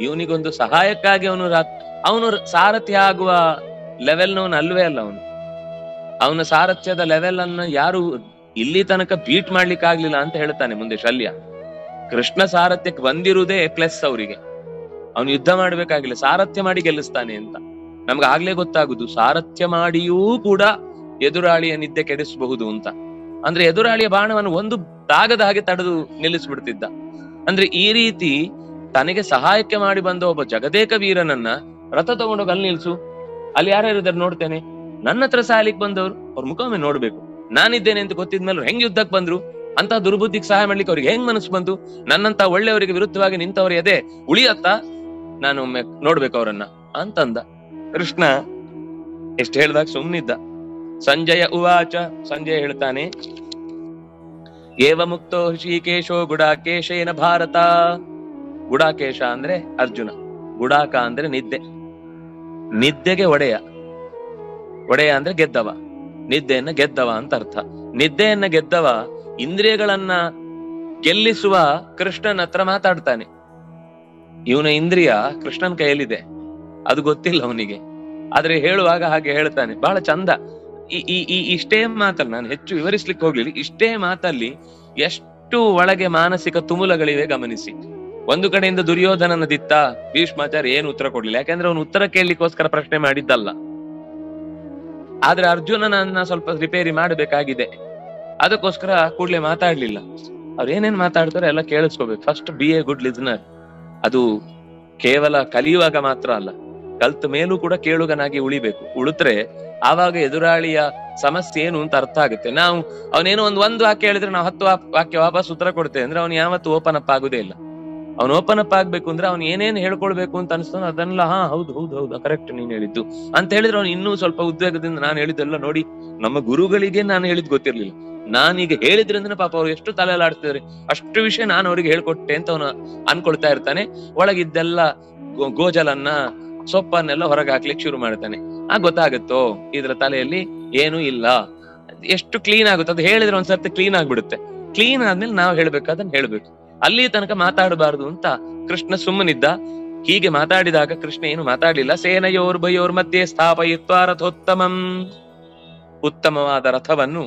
ಇವನಿಗೊಂದು ಸಹಾಯಕ್ಕಾಗಿ ಅವನು ಸಾರಥ್ಯ ಆಗುವ ಲೆವೆಲ್ನವನು ಅಲ್ವೇ ಅಲ್ಲ. ಅವನ ಸಾರಥ್ಯದ ಲೆವೆಲ್ ಅನ್ನ ಯಾರು ಇಲ್ಲಿ ತನಕ ಬೀಟ್ ಮಾಡ್ಲಿಕ್ಕೆ ಆಗ್ಲಿಲ್ಲ ಅಂತ ಹೇಳ್ತಾನೆ ಮುಂದೆ ಶಲ್ಯ. ಕೃಷ್ಣ ಸಾರಥ್ಯಕ್ಕೆ ಬಂದಿರುವುದೇ ಪ್ಲಸ್ ಅವರಿಗೆ. ಅವನು ಯುದ್ಧ ಮಾಡ್ಬೇಕಾಗಿಲ್ಲ, ಸಾರಥ್ಯ ಮಾಡಿ ಗೆಲ್ಲಿಸ್ತಾನೆ ಅಂತ ನಮ್ಗೆ ಆಗ್ಲೇ ಗೊತ್ತಾಗುದು. ಸಾರಥ್ಯ ಮಾಡಿಯೂ ಕೂಡ ಎದುರಾಳಿಯ ನಿದ್ದೆ ಕೆಡಿಸಬಹುದು ಅಂತ. ಅಂದ್ರೆ ಎದುರಾಳಿಯ ಬಾಣವನ್ನು ಒಂದು ತಾಗದ ಹಾಗೆ ತಡೆದು ನಿಲ್ಲಿಸ್ಬಿಡ್ತಿದ್ದ. ಅಂದ್ರೆ ಈ ರೀತಿ ತನಗೆ ಸಹಾಯಕ್ಕೆ ಮಾಡಿ ಬಂದ ಒಬ್ಬ ಜಗದೇಕ ವೀರನನ್ನ ರಥ ತಗೊಂಡೋಗಿ ಅಲ್ಲಿ ನಿಲ್ಸು, ಅಲ್ಲಿ ಯಾರ್ಯಾರಿದ್ದಾರೆ ನೋಡ್ತೇನೆ, ನನ್ನ ಹತ್ರ ಸಾಲಿಕ್ ಬಂದವರು ಅವ್ರ ಮುಖವೊಮ್ಮೆ ನೋಡ್ಬೇಕು, ನಾನಿದ್ದೇನೆ ಅಂತ ಗೊತ್ತಿದ್ಮೇಲೆ ಹೆಂಗ್ ಯುದ್ಧಕ್ಕೆ ಬಂದ್ರು, ಅಂತ ದುರ್ಬುದ್ಧಿಗೆ ಸಹಾಯ ಮಾಡ್ಲಿಕ್ಕೆ ಅವ್ರಿಗೆ ಹೆಂಗ್ ಮನಸ್ಸು ಬಂತು, ನನ್ನಂತ ಒಳ್ಳೆಯವರಿಗೆ ವಿರುದ್ಧವಾಗಿ ನಿಂತವ್ರ ಎದೆ ಉಳಿಯತ್ತ, ನಾನು ಒಮ್ಮೆ ನೋಡ್ಬೇಕು ಅವರನ್ನ ಅಂತಂದ. ಕೃಷ್ಣ ಎಷ್ಟು ಹೇಳ್ದಾಗ ಸುಮ್ನಿದ್ದ. ಸಂಜಯ ಉವಾಚ, ಸಂಜಯ ಹೇಳ್ತಾನೆ, ಏವ ಮುಕ್ತೋ ಋಷಿಕೇಶೋ ಗುಡಾಕೇಶೇನ ಭಾರತ. ಗುಡಾಕೇಶ ಅಂದ್ರೆ ಅರ್ಜುನ, ಗುಡಾಕ ಅಂದ್ರೆ ನಿದ್ದೆ, ನಿದ್ದೆಗೆ ಒಡೆಯ, ಒಡೆಯ ಅಂದ್ರೆ ಗೆದ್ದವ, ನಿದ್ದೆಯನ್ನ ಗೆದ್ದವ ಅಂತ ಅರ್ಥ. ನಿದ್ದೆಯನ್ನ ಗೆದ್ದವ ಇಂದ್ರಿಯಗಳನ್ನ ಗೆಲ್ಲಿಸುವ ಕೃಷ್ಣನ ಹತ್ರ ಮಾತಾಡ್ತಾನೆ. ಇವನ ಇಂದ್ರಿಯ ಕೃಷ್ಣನ ಕೈಯಲ್ಲಿದೆ, ಅದು ಗೊತ್ತಿಲ್ಲ ಅವನಿಗೆ, ಆದ್ರೆ ಹೇಳುವಾಗ ಹಾಗೆ ಹೇಳ್ತಾನೆ. ಬಹಳ ಚಂದ. ಈ ಇಷ್ಟೇ ಮಾತಲ್ಲಿ ನಾನು ಹೆಚ್ಚು ವಿವರಿಸ್ಲಿಕ್ಕೆ ಹೋಗ್ಲಿಲ್ಲ. ಇಷ್ಟೇ ಮಾತಲ್ಲಿ ಎಷ್ಟು ಒಳಗೆ ಮಾನಸಿಕ ತುಮುಲಗಳಿವೆ ಗಮನಿಸಿ. ಒಂದು ಕಡೆಯಿಂದ ದುರ್ಯೋಧನನ ದಿತ್ತ ಭೀಷ್ಮಾಚಾರ್ಯ ಏನು ಉತ್ತರ ಕೊಡ್ಲಿಲ್ಲ, ಯಾಕಂದ್ರೆ ಅವನು ಉತ್ತರ ಕೇಳಲಿಕ್ಕೋಸ್ಕರ ಪ್ರಶ್ನೆ ಮಾಡಿದ್ದಲ್ಲ. ಆದ್ರೆ ಅರ್ಜುನನನ್ನ ಸ್ವಲ್ಪ ರಿಪೇರಿ ಮಾಡಬೇಕಾಗಿದೆ, ಅದಕ್ಕೋಸ್ಕರ ಕೂಡ್ಲೆ ಮಾತಾಡ್ಲಿಲ್ಲ. ಅವ್ರು ಏನೇನ್ ಮಾತಾಡ್ತಾರೆ ಎಲ್ಲ ಕೇಳಿಸ್ಕೋಬೇಕು. First be a good listener. ಅದು ಕೇವಲ ಕಲಿಯುವಾಗ ಮಾತ್ರ ಅಲ್ಲ, ಕಲ್ತ ಮೇಲೂ ಕೂಡ ಕೇಳುಗನಾಗಿ ಉಳಿಬೇಕು. ಉಳಿದ್ರೆ ಆವಾಗ ಎದುರಾಳಿಯ ಸಮಸ್ಯೆ ಏನು ಅಂತ ಅರ್ಥ ಆಗುತ್ತೆ. ನಾವು ಅವನೇನೋ ಒಂದು ವಾಕ್ಯ ಹೇಳಿದ್ರೆ ನಾವು 10 ವಾಕ್ಯ ವಾಪಸ್ ಉತ್ತರ ಕೊಡ್ತೇವೆ ಅಂದ್ರೆ ಅವ್ನು ಯಾವತ್ತು ಓಪನ್ ಅಪ್ ಆಗುದೇ ಇಲ್ಲ. ಅವ್ನು ಓಪನ್ ಅಪ್ ಆಗ್ಬೇಕು ಅಂದ್ರೆ ಅವ್ನು ಏನೇನ್ ಹೇಳ್ಕೊಳ್ಬೇಕು ಅಂತ ಅನಿಸ್ತಾನೋ ಅದನ್ನೆಲ್ಲ ಹೌದು ಹೌದು ಹೌದು ಕರೆಕ್ಟ್ ನೀನ್ ಹೇಳಿದ್ದು ಅಂತ ಹೇಳಿದ್ರೆ ಅವ್ನು ಇನ್ನೂ ಸ್ವಲ್ಪ ಉದ್ವೇಗದಿಂದ ನಾನು ಹೇಳಿದ್ದೆಲ್ಲ ನೋಡಿ ನಮ್ಮ ಗುರುಗಳಿಗೆ ನಾನು ಹೇಳಿದ್ ಗೊತ್ತಿರ್ಲಿಲ್ಲ, ನಾನೀಗ ಹೇಳಿದ್ರಿಂದ ಪಾಪ ಅವ್ರು ಎಷ್ಟು ತಲೆಲಾಡ್ತಿದ್ದಾರೆ, ಅಷ್ಟು ವಿಷಯ ನಾನು ಅವ್ರಿಗೆ ಹೇಳ್ಕೊಟ್ಟೆ ಅಂತ ಅವನು ಅನ್ಕೊಳ್ತಾ ಇರ್ತಾನೆ. ಒಳಗಿದ್ದೆಲ್ಲ ಗೋಜಲನ್ನ ಸೊಪ್ಪನ್ನೆಲ್ಲ ಹೊರಗೆ ಹಾಕ್ಲಿಕ್ಕೆ ಶುರು ಮಾಡ್ತಾನೆ. ಗೊತ್ತಾಗುತ್ತೋ ಇದ್ರ ತಲೆಯಲ್ಲಿ ಏನೂ ಇಲ್ಲ. ಎಷ್ಟು ಕ್ಲೀನ್ ಆಗುತ್ತೆ ಅದು ಹೇಳಿದ್ರೆ ಒಂದ್ಸರ್ತಿ ಕ್ಲೀನ್ ಆಗ್ಬಿಡುತ್ತೆ. ಕ್ಲೀನ್ ಆದ್ಮೇಲೆ ನಾವು ಹೇಳ್ಬೇಕಾದನ್ನ ಹೇಳ್ಬೇಕು, ಅಲ್ಲಿ ತನಕ ಮಾತಾಡಬಾರದು ಅಂತ ಕೃಷ್ಣ ಸುಮ್ಮನಿದ್ದ. ಹೀಗೆ ಮಾತಾಡಿದಾಗ ಕೃಷ್ಣ ಏನು ಮಾತಾಡ್ಲಿಲ್ಲ. ಸೇನೆಯೋರ್ ಭಯೋರ್ ಮಧ್ಯೆ ಸ್ಥಾಪಯಿತ್ವಾ ರಥೋತ್ತಮಂ. ಉತ್ತಮವಾದ ರಥವನ್ನು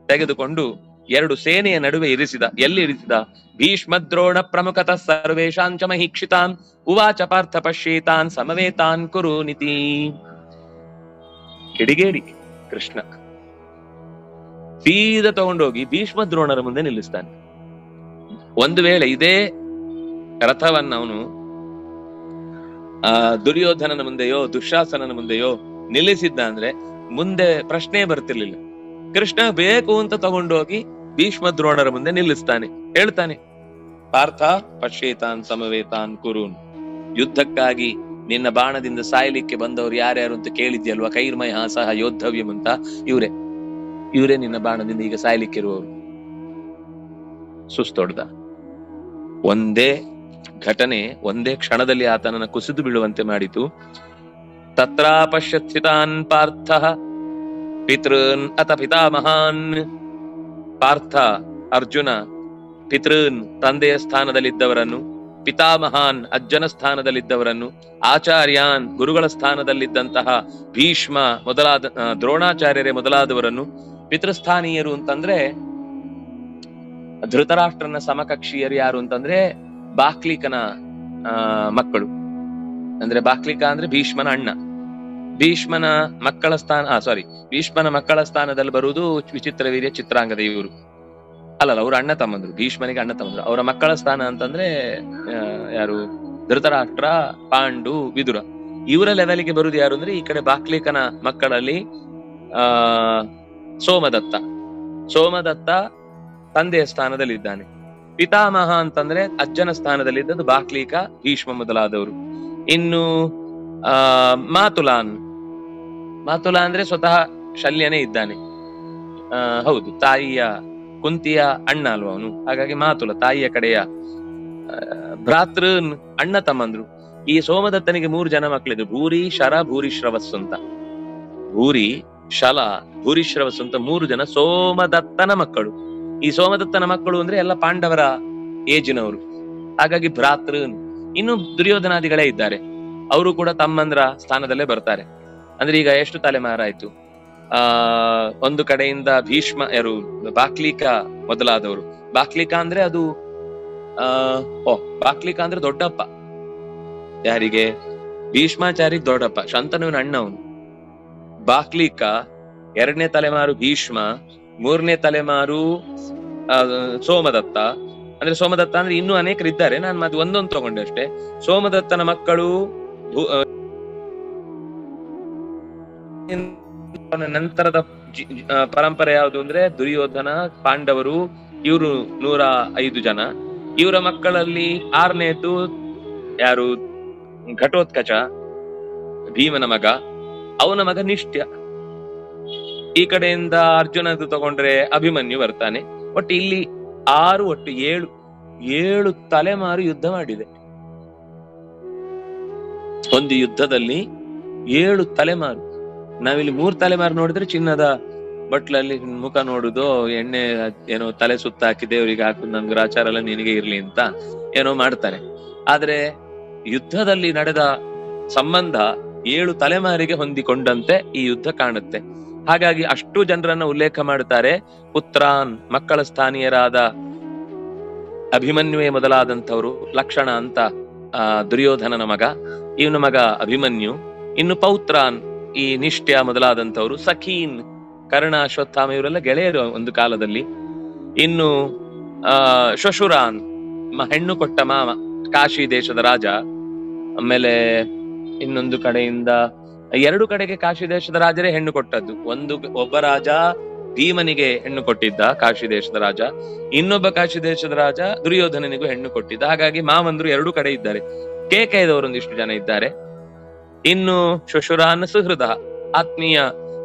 ತೆಗೆದುಕೊಂಡು 2 ಸೇನೆಯ ನಡುವೆ ಇರಿಸಿದ. ಎಲ್ಲಿ ಇರಿಸಿದ? ಭೀಷ್ಮ ದ್ರೋಣ ಪ್ರಮುಖತಃ ಸರ್ವೇಷಾಂಚ ಮಹೀಕ್ಷಿತಾನ್ ಉವಾಚ ಪಾರ್ಥ ಪಶ್ಯೇತಾನ್ ಸಮವೇತಾನ್ ಕುರು ನಿತಿ. ಕಿಡಿಗೇಡಿ ಕೃಷ್ಣ ಸೀದಾ ತಗೊಂಡೋಗಿ ಭೀಷ್ಮ ದ್ರೋಣರ ಮುಂದೆ ನಿಲ್ಲಿಸ್ತಾನೆ. ಒಂದು ವೇಳೆ ಇದೇ ರಥವನ್ನ ಅವನು ದುರ್ಯೋಧನನ ಮುಂದೆಯೋ ದುಶ್ಯಾಸನನ ಮುಂದೆಯೋ ನಿಲ್ಲಿಸಿದ್ದ ಅಂದ್ರೆ ಮುಂದೆ ಪ್ರಶ್ನೆ ಬರ್ತಿರ್ಲಿಲ್ಲ. ಕೃಷ್ಣ ಬೇಕು ಅಂತ ತಗೊಂಡೋಗಿ ಭೀಷ್ಮ ದ್ರೋಣರ ಮುಂದೆ ನಿಲ್ಲಿಸ್ತಾನೆ. ಹೇಳ್ತಾನೆ, ಪಾರ್ಥ ಪಶ್ಯೇತಾನ್ ಸಮವೇತಾನ್ ಕುರುನ್. ಯುದ್ಧಕ್ಕಾಗಿ ನಿನ್ನ ಬಾಣದಿಂದ ಸಾಯ್ಲಿಕ್ಕೆ ಬಂದವರು ಯಾರ್ಯಾರು ಅಂತ ಕೇಳಿದ್ಯಲ್ವಾ, ಕೈರ್ಮಯ ಸಹ ಯೋದ್ಧವ್ಯಂ ಅಂತ. ಇವರೇ ನಿನ್ನ ಬಾಣದಿಂದ ಈಗ ಸಾಯ್ಲಿಕ್ಕಿರುವವರು. ಸುಸ್ತೊಡ್ದ. ಒಂದೇ ಘಟನೆ ಒಂದೇ ಕ್ಷಣದಲ್ಲಿ ಆತನನ್ನ ಕುಸಿದು ಬೀಳುವಂತೆ ಮಾಡಿತು. ತತ್ರಾಪಶ್ಯತ್ಸಿತಾನ್ ಪಾರ್ಥ ಪಿತೃನ್ ಅಥ ಪಿತಾಮಹಾನ್. ಪಾರ್ಥ ಅರ್ಜುನ ಪಿತೃನ್ ತಂದೆಯ ಸ್ಥಾನದಲ್ಲಿದ್ದವರನ್ನು, ಪಿತಾಮಹಾನ್ ಅಜ್ಜನ ಸ್ಥಾನದಲ್ಲಿದ್ದವರನ್ನು, ಆಚಾರ್ಯಾನ್ ಗುರುಗಳ ಸ್ಥಾನದಲ್ಲಿದ್ದಂತಹ ಭೀಷ್ಮ ಮೊದಲಾದ ದ್ರೋಣಾಚಾರ್ಯರೇ ಮೊದಲಾದವರನ್ನು. ಪಿತೃಸ್ಥಾನೀಯರು ಅಂತಂದ್ರೆ ಧೃತರಾಷ್ಟ್ರನ ಸಮಕಕ್ಷೀಯರು ಯಾರು ಅಂತಂದ್ರೆ ಬಾಕ್ಲಿಕನ ಮಕ್ಕಳು. ಅಂದ್ರೆ ಬಾಕ್ಲಿಕ ಅಂದ್ರೆ ಭೀಷ್ಮನ ಅಣ್ಣ. ಭೀಷ್ಮನ ಮಕ್ಕಳ ಭೀಷ್ಮನ ಮಕ್ಕಳ ಸ್ಥಾನದಲ್ಲಿ ಬರುವುದು ವಿಚಿತ್ರ ವೀರ್ಯ ಚಿತ್ರಾಂಗದ ಇವರು. ಅಲ್ಲಲ್ಲ, ಅವ್ರ ಅಣ್ಣ ತಮ್ಮಂದ್ರು, ಭೀಷ್ಮನಿಗೆ ಅಣ್ಣ ತಮ್ಮಂದ್ರು. ಅವರ ಮಕ್ಕಳ ಸ್ಥಾನ ಅಂತಂದ್ರೆ ಯಾರು? ಧೃತರಾಷ್ಟ್ರ, ಪಾಂಡು, ವಿದುರ. ಇವರ ಲೆವೆಲ್ಗೆ ಬರುವುದು ಯಾರು ಅಂದ್ರೆ ಈ ಕಡೆ ಬಾಕ್ಲಿಕನ ಮಕ್ಕಳಲ್ಲಿ ಸೋಮದತ್ತ. ಸೋಮದತ್ತ ತಂದೆಯ ಸ್ಥಾನದಲ್ಲಿದ್ದಾನೆ. ಪಿತಾಮಹ ಅಂತಂದ್ರೆ ಅಜ್ಜನ ಸ್ಥಾನದಲ್ಲಿದ್ದದ್ದು ಬಾಕ್ಲೀಕ, ಭೀಷ್ಮ ಮೊದಲಾದವರು. ಇನ್ನು ಮಾತುಲಾನ್ ಅಂದ್ರೆ ಸ್ವತಃ ಶಲ್ಯನೇ ಇದ್ದಾನೆ. ಹೌದು, ತಾಯಿಯ ಕುಂತಿಯ ಅಣ್ಣ ಅಲ್ವ ಅವನು, ಹಾಗಾಗಿ ಮಾತುಲ ತಾಯಿಯ ಕಡೆಯ. ಭ್ರಾತೃನ್ ಅಣ್ಣ ತಮ್ಮಂದ್ರು. ಈ ಸೋಮದತ್ತನಿಗೆ 3 ಜನ ಮಕ್ಕಳಿದ್ರು, ಭೂರಿ, ಶರ, ಭೂರಿಶ್ರವಸ್ಸು ಅಂತ. ಭೂರಿ, ಶಲ, ಭೂರಿಶ್ರವಸ್ಸು ಅಂತ 3 ಜನ ಸೋಮದತ್ತನ ಮಕ್ಕಳು. ಈ ಸೋಮದತ್ತನ ಮಕ್ಕಳು ಅಂದ್ರೆ ಎಲ್ಲ ಪಾಂಡವರ ಏಜಿನವರು, ಹಾಗಾಗಿ ಭ್ರಾತೃನ್. ಇನ್ನು ದುರ್ಯೋಧನಾದಿಗಳೇ ಇದ್ದಾರೆ, ಅವರು ಕೂಡ ತಮ್ಮಂದ್ರ ಸ್ಥಾನದಲ್ಲೇ ಬರ್ತಾರೆ. ಅಂದ್ರೆ ಈಗ ಎಷ್ಟು ತಲೆಮಾರಾಯ್ತು? ಒಂದು ಕಡೆಯಿಂದ ಭೀಷ್ಮ, ಯಾರು ಬಾಕ್ಲೀಕ ಮೊದಲಾದವರು. ಬಾಕ್ಲೀಕ ಅಂದ್ರೆ ಅದು ಬಾಕ್ಲೀಕ ಅಂದ್ರೆ ದೊಡ್ಡಪ್ಪ. ಯಾರಿಗೆ? ಭೀಷ್ಮಾಚಾರಿ ದೊಡ್ಡಪ್ಪ, ಶಂತನುವಿನ ಅಣ್ಣವನು. ಬಾಕ್ಲೀಕ 2ನೇ ತಲೆಮಾರು ಭೀಷ್ಮ, 3ನೇ ತಲೆಮಾರು ಸೋಮದತ್ತ. ಅಂದ್ರೆ ಸೋಮದತ್ತ ಅಂದ್ರೆ ಇನ್ನೂ ಅನೇಕರಿದ್ದಾರೆ, ನಾನು ಮತ್ತೆ ಒಂದೊಂದು ತಗೊಂಡೆ ಅಷ್ಟೇ. ಸೋಮದತ್ತನ ಮಕ್ಕಳು ನಂತರದ ಪರಂಪರೆ ಯಾವುದು ಅಂದ್ರೆ ದುರ್ಯೋಧನ, ಪಾಂಡವರು, ಇವರು 105 ಜನ. ಇವರ ಮಕ್ಕಳಲ್ಲಿ 6ನೇದು ಯಾರು? ಘಟೋತ್ಕಚ, ಭೀಮನ ಮಗ, ಅವನ ಮಗ ನಿಷ್ಟ್ಯ. ಈ ಕಡೆಯಿಂದ ಅರ್ಜುನದು ತಗೊಂಡ್ರೆ ಅಭಿಮನ್ಯು ಬರ್ತಾನೆ. ಒಟ್ಟು ಇಲ್ಲಿ 6, ಒಟ್ಟು 7 ತಲೆಮಾರು ಯುದ್ಧ ಮಾಡಿದೆ. ಒಂದು ಯುದ್ಧದಲ್ಲಿ 7 ತಲೆಮಾರು. ನಾವಿಲ್ಲಿ 3 ತಲೆಮಾರು ನೋಡಿದ್ರೆ ಚಿನ್ನದ ಬಟ್ಲಲ್ಲಿ ಮುಖ ನೋಡುದು, ಎಣ್ಣೆ ಏನೋ ತಲೆ ಸುತ್ತ ಹಾಕಿ ದೇವರಿಗೆ ಹಾಕುದು, ನಮ್ಗೆ ಆಚಾರ ಎಲ್ಲ ನಿನಗೆ ಇರ್ಲಿ ಅಂತ ಏನೋ ಮಾಡ್ತಾರೆ. ಆದ್ರೆ ಯುದ್ಧದಲ್ಲಿ ನಡೆದ ಸಂಬಂಧ 7 ತಲೆಮಾರಿಗೆ ಹೊಂದಿಕೊಂಡಂತೆ ಈ ಯುದ್ಧ ಕಾಣುತ್ತೆ. ಹಾಗಾಗಿ ಅಷ್ಟು ಜನರನ್ನ ಉಲ್ಲೇಖ ಮಾಡುತ್ತಾರೆ. ಪುತ್ರಾನ್, ಮಕ್ಕಳ ಸ್ಥಾನೀಯರಾದ ಅಭಿಮನ್ಯುವೇ ಮೊದಲಾದಂಥವ್ರು. ಲಕ್ಷಣ ಅಂತ ದುರ್ಯೋಧನನ ಮಗ, ಇವನ ಮಗ ಅಭಿಮನ್ಯು. ಇನ್ನು ಪೌತ್ರಾನ್, ಈ ನಿಷ್ಟ್ಯ ಮೊದಲಾದಂಥವ್ರು. ಸಖೀನ್, ಕರ್ಣ, ಅಶ್ವತ್ಥಾಮ, ಇವರೆಲ್ಲ ಗೆಳೆಯರು ಒಂದು ಕಾಲದಲ್ಲಿ. ಇನ್ನು ಶ್ವಶುರಾನ್, ಹೆಣ್ಣು ಕೊಟ್ಟ ಮಾವ, ಕಾಶಿ ದೇಶದ ರಾಜ. ಆಮೇಲೆ ಇನ್ನೊಂದು ಕಡೆಯಿಂದ 2 ಕಡೆಗೆ ಕಾಶಿ ದೇಶದ ರಾಜರೇ ಹೆಣ್ಣು ಕೊಟ್ಟದ್ದು. ಒಬ್ಬ ರಾಜ ಭೀಮನಿಗೆ ಹೆಣ್ಣು ಕೊಟ್ಟಿದ್ದ, ಕಾಶಿ ದೇಶದ ರಾಜ. ಇನ್ನೊಬ್ಬ ಕಾಶಿ ದೇಶದ ರಾಜ ದುರ್ಯೋಧನನಿಗೂ ಹೆಣ್ಣು ಕೊಟ್ಟಿದ್ದ. ಹಾಗಾಗಿ ಮಾವಂದ್ರು 2 ಕಡೆ ಇದ್ದಾರೆ. ಕೇಕಯದವರೊಂದಿಷ್ಟು ಜನ ಇದ್ದಾರೆ. ಇನ್ನು ಶ್ವಶುರಾನ್ ಸುಹೃದ, ಆತ್ಮೀಯ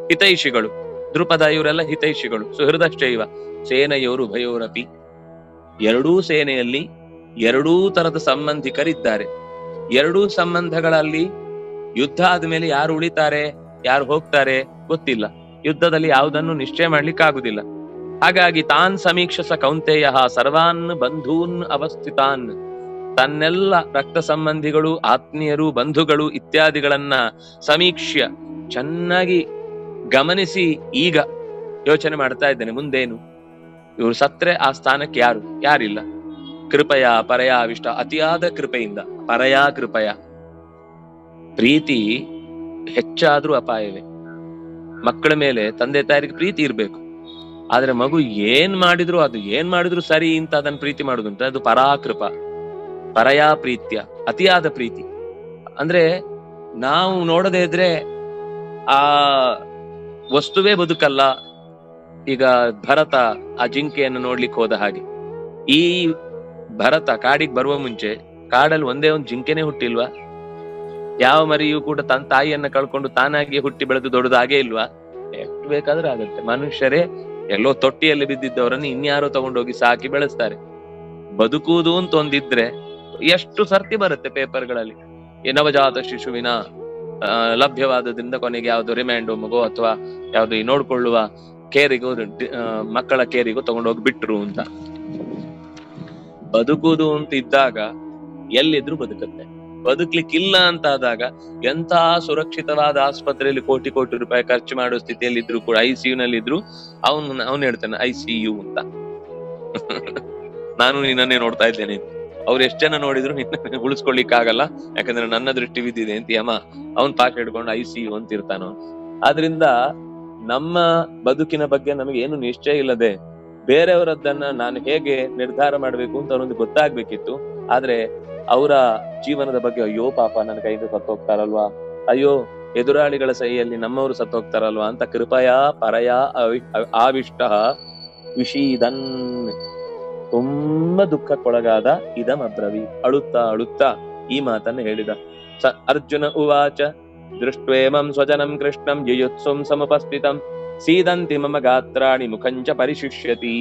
ಹಿತೈಷಿಗಳು. ದೃಪದ, ಇವರೆಲ್ಲ ಹಿತೈಷಿಗಳು. ಸುಹೃದಶ್ಚೈವ ಸೇನೆಯವರು ಉಭಯೋರಪಿ, 2 ಸೇನೆಯಲ್ಲಿ 2 ತರದ ಸಂಬಂಧಿಕರಿದ್ದಾರೆ. 2 ಸಂಬಂಧಗಳಲ್ಲಿ ಯುದ್ಧ ಆದ್ಮೇಲೆ ಯಾರು ಉಳಿತಾರೆ, ಯಾರು ಹೋಗ್ತಾರೆ ಗೊತ್ತಿಲ್ಲ. ಯುದ್ಧದಲ್ಲಿ ಯಾವುದನ್ನು ನಿಶ್ಚಯ ಮಾಡ್ಲಿಕ್ಕಾಗುದಿಲ್ಲ. ಹಾಗಾಗಿ ತಾನ್ ಸಮೀಕ್ಷಸ ಕೌಂತೆಯ ಸರ್ವಾನ್ ಬಂಧೂನ್ ಅವಸ್ಥಿತಾನ್, ತನ್ನೆಲ್ಲ ರಕ್ತ ಸಂಬಂಧಿಗಳು, ಆತ್ಮೀಯರು, ಬಂಧುಗಳು ಇತ್ಯಾದಿಗಳನ್ನ ಸಮೀಕ್ಷ್ಯ, ಚೆನ್ನಾಗಿ ಗಮನಿಸಿ ಈಗ ಯೋಚನೆ ಮಾಡ್ತಾ ಇದ್ದೇನೆ, ಮುಂದೇನು? ಇವರು ಸತ್ರೆ ಆ ಸ್ಥಾನಕ್ಕೆ ಯಾರಿಲ್ಲ. ಕೃಪಯ ಪರಯಾವಿಷ್ಟ, ಅತಿಯಾದ ಕೃಪೆಯಿಂದ. ಪರಯಾ ಕೃಪಯ, ಪ್ರೀತಿ ಹೆಚ್ಚಾದ್ರೂ ಅಪಾಯವೇ. ಮಕ್ಕಳ ಮೇಲೆ ತಂದೆ ತಾಯಿಗೆ ಪ್ರೀತಿ ಇರ್ಬೇಕು, ಆದ್ರೆ ಮಗು ಏನ್ ಮಾಡಿದ್ರು ಸರಿ ಅಂತ ಅದನ್ನ ಪ್ರೀತಿ ಮಾಡುದುಂಟ, ಅದು ಪರಾಕೃಪ, ಪರಯಾ ಪ್ರೀತ್ಯ, ಅತಿಯಾದ ಪ್ರೀತಿ. ಅಂದ್ರೆ ನಾವು ನೋಡದೇ ಇದ್ರೆ ಆ ವಸ್ತುವೇ ಬದುಕಲ್ಲ. ಈಗ ಭರತ ಆ ಜಿಂಕೆಯನ್ನು ನೋಡ್ಲಿಕ್ಕೆ ಹೋದ ಹಾಗೆ, ಈ ಭರತ ಕಾಡಿಗೆ ಬರುವ ಮುಂಚೆ ಕಾಡಲ್ಲಿ ಒಂದೇ ಒಂದು ಜಿಂಕೆನೆ ಹುಟ್ಟಿಲ್ವಾ? ಯಾವ ಮರಿಯೂ ಕೂಡ ತನ್ನ ತಾಯಿಯನ್ನ ಕಳ್ಕೊಂಡು ತಾನಾಗಿ ಹುಟ್ಟಿ ಬೆಳೆದು ದೊಡ್ಡದಾಗೇ ಇಲ್ವಾ? ಎಷ್ಟು ಬೇಕಾದ್ರೂ ಆಗತ್ತೆ. ಮನುಷ್ಯರೇ ಎಲ್ಲೋ ತೊಟ್ಟಿಯಲ್ಲಿ ಬಿದ್ದಿದ್ದವರನ್ನು ಇನ್ಯಾರೋ ತಗೊಂಡೋಗಿ ಸಾಕಿ ಬೆಳೆಸ್ತಾರೆ. ಬದುಕುವುದು ಅಂತ ಒಂದಿದ್ರೆ ಎಷ್ಟು ಸರ್ತಿ ಬರುತ್ತೆ ಪೇಪರ್ಗಳಲ್ಲಿ, ಈ ನವಜಾತ ಶಿಶುವಿನ ಲಭ್ಯವಾದದಿಂದ ಕೊನೆಗೆ ಯಾವ್ದು ರಿಮ್ಯಾಂಡ್ ಹೋಮಗೋ ಅಥವಾ ಯಾವ್ದು ಈ ನೋಡ್ಕೊಳ್ಳುವ ಕೇರಿಗೋ, ಮಕ್ಕಳ ಕೇರಿಗೋ ತಗೊಂಡೋಗಿ ಬಿಟ್ರು ಅಂತ. ಬದುಕುವುದು ಅಂತ ಇದ್ದಾಗ ಎಲ್ಲಿದ್ರು ಬದುಕತ್ತೆ. ಬದುಕ್ಲಿಕ್ಕಿಲ್ಲ ಅಂತ ಆದಾಗ ಎಂತ ಸುರಕ್ಷಿತವಾದ ಆಸ್ಪತ್ರೆಯಲ್ಲಿ ಕೋಟಿ ಕೋಟಿ ರೂಪಾಯಿ ಖರ್ಚು ಮಾಡೋ ಸ್ಥಿತಿಯಲ್ಲಿದ್ರು ಕೂಡ, ICU ನಲ್ಲಿದ್ರು ಅವನು ಹೇಳ್ತಾನೆ ICU ಅಂತ. ನಾನು ನಿನ್ನನ್ನೇ ನೋಡ್ತಾ ಇದ್ದೇನೆ, ಅವ್ರು ಎಷ್ಟ್ ಜನ ನೋಡಿದ್ರು ನಿನ್ನ ಉಳಿಸ್ಕೊಳ್ಲಿಕ್ಕೆ ಆಗಲ್ಲ, ಯಾಕಂದ್ರೆ ನನ್ನ ದೃಷ್ಟಿ ಬಿದ್ದಿದೆ ಅಂತ ಯಮ ಅವನ್ ಪಾಠ ಹಿಡ್ಕೊಂಡು ICU ಅಂತ ಇರ್ತಾನೋ. ಆದ್ರಿಂದ ನಮ್ಮ ಬದುಕಿನ ಬಗ್ಗೆ ನಮಗೆ ಏನು ನಿಶ್ಚಯ ಇಲ್ಲದೆ ಬೇರೆಯವರದ್ದನ್ನ ನಾನು ಹೇಗೆ ನಿರ್ಧಾರ ಮಾಡ್ಬೇಕು ಅಂತ ಅವನೊಂದು ಗೊತ್ತಾಗ್ಬೇಕಿತ್ತು. ಆದ್ರೆ ಅವರ ಜೀವನದ ಬಗ್ಗೆ, ಅಯ್ಯೋ ಪಾಪ ನನ್ನ ಕೈಯಿಂದ ಸತ್ತೋಗ್ತಾರಲ್ವಾ, ಅಯ್ಯೋ ಎದುರಾಳಿಗಳ ಸಹಿಯಲ್ಲಿ ನಮ್ಮವರು ಸತ್ತೋಗ್ತಾರಲ್ವಾ ಅಂತ ಕೃಪಯ ಪರಯ ಆವಿಷ್ಟ ವಿಷೀದನ್, ತುಂಬಾ ದುಃಖಕ್ಕೊಳಗಾದ ಇದಂ ಅಬ್ರವಿ, ಅಳುತ್ತಾ ಅಳುತ್ತಾ ಈ ಮಾತನ್ನು ಹೇಳಿದ. ಅರ್ಜುನ ಉವಾಚ ದೃಷ್ಟ್ವೇಮಂ ಸ್ವಜನಂ ಕೃಷ್ಣಂ ಯುಯುತ್ಸುಂ ಸಮುಪಸ್ಥಿತಂ ಸೀದಂತಿ ಮಮ ಗಾತ್ರಾಣಿ ಮುಖಂಚ ಪರಿಶಿಷ್ಯತಿ.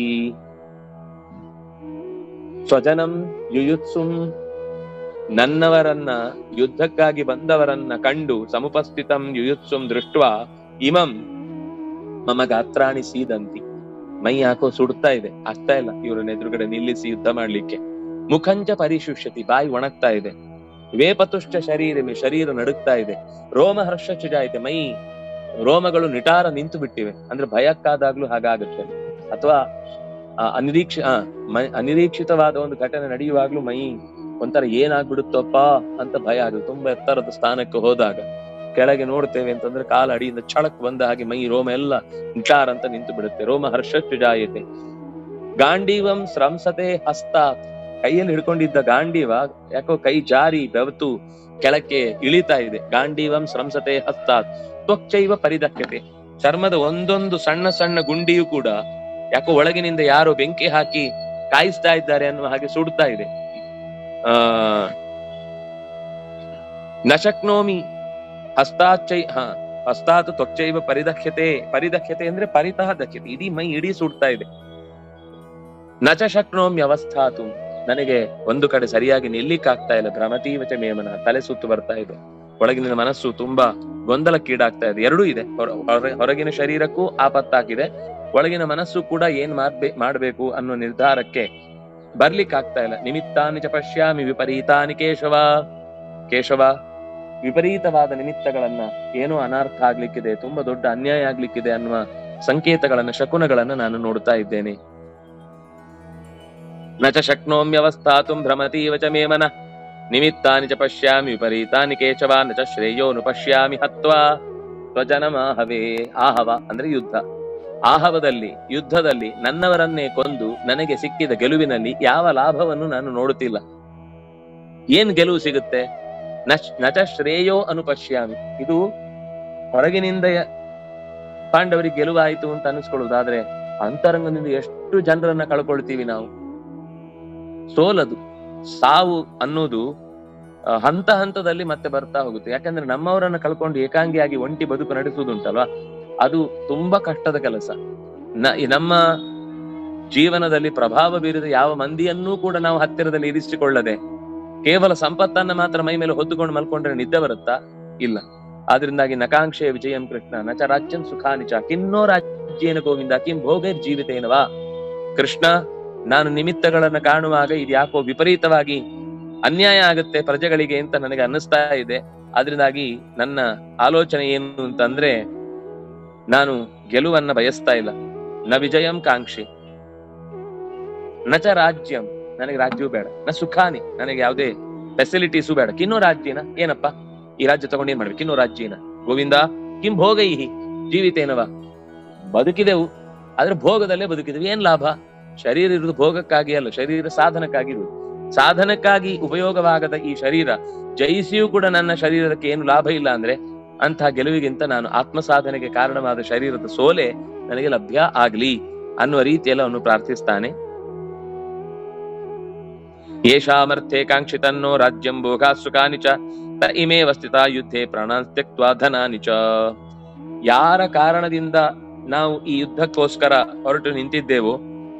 ಸ್ವಜನಂ ಯುಯುತ್ಸುಂ, ನನ್ನವರನ್ನ ಯುದ್ಧಕ್ಕಾಗಿ ಬಂದವರನ್ನ ಕಂಡು, ಸಮುಪಸ್ಥಿತಂ ಯುಯುತ್ಸುಂ ದೃಷ್ಟ್ವಾ ಇಮಂ ಮಮ ಗಾತ್ರಾಣಿ ಸೀದಂತಿ, ಮೈ ಯಾಕೋ ಸುಡ್ತಾ ಇದೆ, ಆಗ್ತಾ ಇಲ್ಲ ಇವ್ರನ್ನ ಎದುರುಗಡೆ ನಿಲ್ಲಿಸಿ ಯುದ್ಧ ಮಾಡ್ಲಿಕ್ಕೆ. ಮುಖಂಚ ಪರಿಶುಷ್ಯತಿ, ಬಾಯಿ ಒಣಗ್ತಾ ಇದೆ. ವೇಪತುಶ್ಚ ಶರೀರಮಿ, ಶರೀರ ನಡುಗ್ತಾ ಇದೆ. ರೋಮ ಹರ್ಷ ಜಾಯಿತೆ, ಮೈ ರೋಮಗಳು ನಿಟಾರ ನಿಂತು ಬಿಟ್ಟಿವೆ. ಅಂದ್ರೆ ಭಯಕ್ಕಾದಾಗ್ಲೂ ಹಾಗಾಗುತ್ತೆ, ಅಥವಾ ಅನಿರೀಕ್ಷಿತವಾದ ಒಂದು ಘಟನೆ ನಡೆಯುವಾಗ್ಲೂ ಮೈ ಒಂಥರ ಏನಾಗ್ಬಿಡುತ್ತಪ್ಪ ಅಂತ ಭಯ ಆಗುತ್ತೆ. ತುಂಬಾ ಎತ್ತರದ ಸ್ಥಾನಕ್ಕೆ ಹೋದಾಗ ಕೆಳಗೆ ನೋಡ್ತೇವೆ ಅಂತಂದ್ರೆ ಕಾಲ ಅಡಿಯಿಂದ ಛಳಕ್ ಬಂದ ಹಾಗೆ ಮೈ ರೋಮ ಎಲ್ಲ ನಿಟಾರ ಅಂತ ನಿಂತು ಬಿಡುತ್ತೆ. ರೋಮ ಹರ್ಷ ಜಾಯತೆ. ಗಾಂಡೀವಂ ಸ್ರಂಸತೆ ಹಸ್ತಾತ್, ಕೈಯಲ್ಲಿ ಹಿಡ್ಕೊಂಡಿದ್ದ ಗಾಂಡೀವ ಯಾಕೋ ಕೈ ಜಾರಿ ಬೆವತು ಕೆಳಕ್ಕೆ ಇಳಿತಾ ಇದೆ. ಗಾಂಡೀವಂ ಸ್ರಂಸತೆ ಹಸ್ತಾತ್ ತ್ವಕ್ಚೈವ ಪರಿದಕ್ಯತೆ, ಚರ್ಮದ ಒಂದೊಂದು ಸಣ್ಣ ಸಣ್ಣ ಗುಂಡಿಯು ಕೂಡ ಯಾಕೋ ಒಳಗಿನಿಂದ ಯಾರೋ ಬೆಂಕಿ ಹಾಕಿ ಕಾಯಿಸ್ತಾ ಇದ್ದಾರೆ ಅನ್ನುವ ಹಾಗೆ ಸುಡ್ತಾ ಇದೆ. ನಶಕ್ನೋಮಿ ಹಸ್ತಾತ್ ತ್ವಕ್ಚೈವ ಪರಿದಕ್ಯತೆ, ಪರಿದಕ್ಯತೆ ಅಂದ್ರೆ ಪರಿತಃ ದಕ್ಯತೆ, ಇಡೀ ಮೈ ಇಡೀ ಸುಡ್ತಾ ಇದೆ. ನಚ ಶಕ್ನೋಮಿ ಅವಸ್ಥಾತು, ನನಗೆ ಒಂದು ಕಡೆ ಸರಿಯಾಗಿ ನಿಲ್ಲಿಕ್ಕಾಗ್ತಾ ಇಲ್ಲ. ಭ್ರಮತೀವಚ ಮೇಮನ, ತಲೆ ಸುತ್ತು ಬರ್ತಾ ಇದೆ. ಒಳಗಿನ ಮನಸ್ಸು ತುಂಬಾ ಗೊಂದಲಕ್ಕೀಡಾಗ್ತಾ ಇದೆ. ಎರಡೂ ಇದೆ, ಹೊರಗಿನ ಶರೀರಕ್ಕೂ ಆಪತ್ತಾಗಿದೆ, ಒಳಗಿನ ಮನಸ್ಸು ಕೂಡ ಏನ್ ಮಾಡ್ಬೇಕು ಅನ್ನೋ ನಿರ್ಧಾರಕ್ಕೆ ಬರ್ಲಿಕ್ಕಾಗ್ತಾ ಇಲ್ಲ. ನಿಮಿತ್ತಾನಿ ಚ ಪಶ್ಯಾಮಿ ವಿಪರೀತಾನಿ ಕೇಶವ, ಕೇಶವ ವಿಪರೀತವಾದ ನಿಮಿತ್ತಗಳನ್ನ, ಏನೋ ಅನರ್ಥ ಆಗ್ಲಿಕ್ಕಿದೆ, ತುಂಬಾ ದೊಡ್ಡ ಅನ್ಯಾಯ ಆಗ್ಲಿಕ್ಕಿದೆ ಅನ್ನುವ ಸಂಕೇತಗಳನ್ನ, ಶಕುನಗಳನ್ನ ನಾನು ನೋಡ್ತಾ ಇದ್ದೇನೆ. ನ ಚ ಶಕ್ನೋಮ್ಯವಸ್ಥಾತುಂ ಭ್ರಮತೀವ ಚ ಮೇ ಮನಃ ನಿಮಿತ್ತಾನಿ ಚ ಪಶ್ಯಾಮಿ ವಿಪರೀತಾನಿ ಕೇಶವ ನ ಚ ಶ್ರೇಯೋನು ಪಶ್ಯಾಮಿ ಹತ್ವಾ ಸ್ವಜನಮಾಹವೇ. ಆಹವ ಅಂದ್ರೆ ಯುದ್ಧ. ಆಹವದಲ್ಲಿ, ಯುದ್ಧದಲ್ಲಿ ನನ್ನವರನ್ನೇ ಕೊಂದು ನನಗೆ ಸಿಕ್ಕಿದ ಗೆಲುವಿನಲ್ಲಿ ಯಾವ ಲಾಭವನ್ನು ನಾನು ನೋಡುತ್ತಿಲ್ಲ. ಏನ್ ಗೆಲುವು ಸಿಗುತ್ತೆ? ನಚ ಶ್ರೇಯೋ ಅನುಪಶ್ಯಾಮಿ. ಇದು ಹೊರಗಿನಿಂದ ಪಾಂಡವರಿಗೆ ಗೆಲುವಾಯಿತು ಅಂತ ಅನಿಸ್ಕೊಳ್ಳುವುದಾದ್ರೆ ಅಂತರಂಗದಿಂದ ಎಷ್ಟು ಜನರನ್ನ ಕಳ್ಕೊಳ್ತೀವಿ ನಾವು. ಸೋಲದು, ಸಾವು ಅನ್ನೋದು ಹಂತ ಹಂತದಲ್ಲಿ ಮತ್ತೆ ಬರ್ತಾ ಹೋಗುತ್ತೆ. ಯಾಕಂದ್ರೆ ನಮ್ಮವರನ್ನ ಕಳ್ಕೊಂಡು ಏಕಾಂಗಿಯಾಗಿ ಒಂಟಿ ಬದುಕು ನಡೆಸುವುದುಂಟಲ್ವಾ, ಅದು ತುಂಬಾ ಕಷ್ಟದ ಕೆಲಸ. ನಮ್ಮ ಜೀವನದಲ್ಲಿ ಪ್ರಭಾವ ಬೀರಿದ ಯಾವ ಮಂದಿಯನ್ನೂ ಕೂಡ ನಾವು ಹತ್ತಿರದಲ್ಲಿ ಇರಿಸಿಕೊಳ್ಳದೆ ಕೇವಲ ಸಂಪತ್ತನ್ನ ಮಾತ್ರ ಮೈ ಮೇಲೆ ಹೊತ್ತುಕೊಂಡು ಮಲ್ಕೊಂಡ್ರೆ ನಿದ್ದೆ ಬರುತ್ತಾ? ಇಲ್ಲ. ಆದ್ರಿಂದಾಗಿ ನಕಾಂಕ್ಷೆ ವಿಜಯಂ ಕೃಷ್ಣ ನಚ ರಾಜ್ಯಂ ಸುಖಾನಿಚ ಕಿನ್ನೋ ರಾಜ್ಯೇನ ಗೋವಿಂದ ಕಿಂ ಭೋಗೈರ್ ಜೀವಿತೇನವಾ. ಕೃಷ್ಣ, ನಾನು ನಿಮಿತ್ತಗಳನ್ನ ಕಾಣುವಾಗ ಇದು ಯಾಕೋ ವಿಪರೀತವಾಗಿ ಅನ್ಯಾಯ ಆಗುತ್ತೆ ಪ್ರಜೆಗಳಿಗೆ ಅಂತ ನನಗೆ ಅನ್ನಿಸ್ತಾ ಇದೆ. ಆದ್ರಿಂದಾಗಿ ನನ್ನ ಆಲೋಚನೆ ಏನು ಅಂತಂದ್ರೆ, ನಾನು ಗೆಲುವನ್ನ ಬಯಸ್ತಾ ಇಲ್ಲ. ನ ವಿಜಯಂ ಕಾಂಕ್ಷಿ ನಚ ರಾಜ್ಯಂ, ನನಗೆ ರಾಜ್ಯವೂ ಬೇಡ. ನ ಸುಖಾನಿ, ನನಗೆ ಯಾವುದೇ ಫೆಸಿಲಿಟೀಸು ಬೇಡ. ಕಿನ್ನೋ ರಾಜ್ಯನ, ಏನಪ್ಪ ಈ ರಾಜ್ಯ ತಗೊಂಡು ಏನ್ ಮಾಡ್ಬೇಕು? ಕಿನ್ನೋ ರಾಜ್ಯನ ಗೋವಿಂದ ಕಿಂ ಭೋಗೈಹಿ ಜೀವಿತೇನವ. ಬದುಕಿದೆವು, ಆದ್ರೆ ಭೋಗದಲ್ಲೇ ಬದುಕಿದೆವು, ಏನ್ ಲಾಭ? ಶರೀರ ಇರುವುದು ಭೋಗಕ್ಕಾಗಿ ಅಲ್ಲ, ಶರೀರ ಸಾಧನಕ್ಕಾಗಿ ಇರುವುದು. ಸಾಧನಕ್ಕಾಗಿ ಉಪಯೋಗವಾಗದ ಈ ಶರೀರ ಜಯಿಸಿಯೂ ಕೂಡ ನನ್ನ ಶರೀರಕ್ಕೆ ಏನು ಲಾಭ ಇಲ್ಲ ಅಂದ್ರೆ, ಅಂತಹ ಗೆಲುವಿಗಿಂತ ನಾನು ಆತ್ಮ ಸಾಧನೆಗೆ ಕಾರಣವಾದ ಶರೀರದ ಸೋಲೆ ನನಗೆ ಲಭ್ಯ ಆಗ್ಲಿ ಅನ್ನುವ ರೀತಿಯಲ್ಲಿ ಅವನು ಪ್ರಾರ್ಥಿಸ್ತಾನೆ. ಯೇಷಾಮರ್ಥೆ ಕಾಂಕ್ಷಿತನ್ನೋ ರಾಜ್ಯಂ ಭೋಗಾ ಸುಖಾನಿ ಚ ತ ಇಮೇವ ಸ್ಥಿತಾ ಯುದ್ಧೇ ಪ್ರಾಣಾನ್ ತ್ಯಕ್ತ್ವಾ ಧನಾನಿ ಚ. ಯಾರ ಕಾರಣದಿಂದ ನಾವು ಈ ಯುದ್ಧಕ್ಕೋಸ್ಕರ ಹೊರಟು ನಿಂತಿದ್ದೇವೋ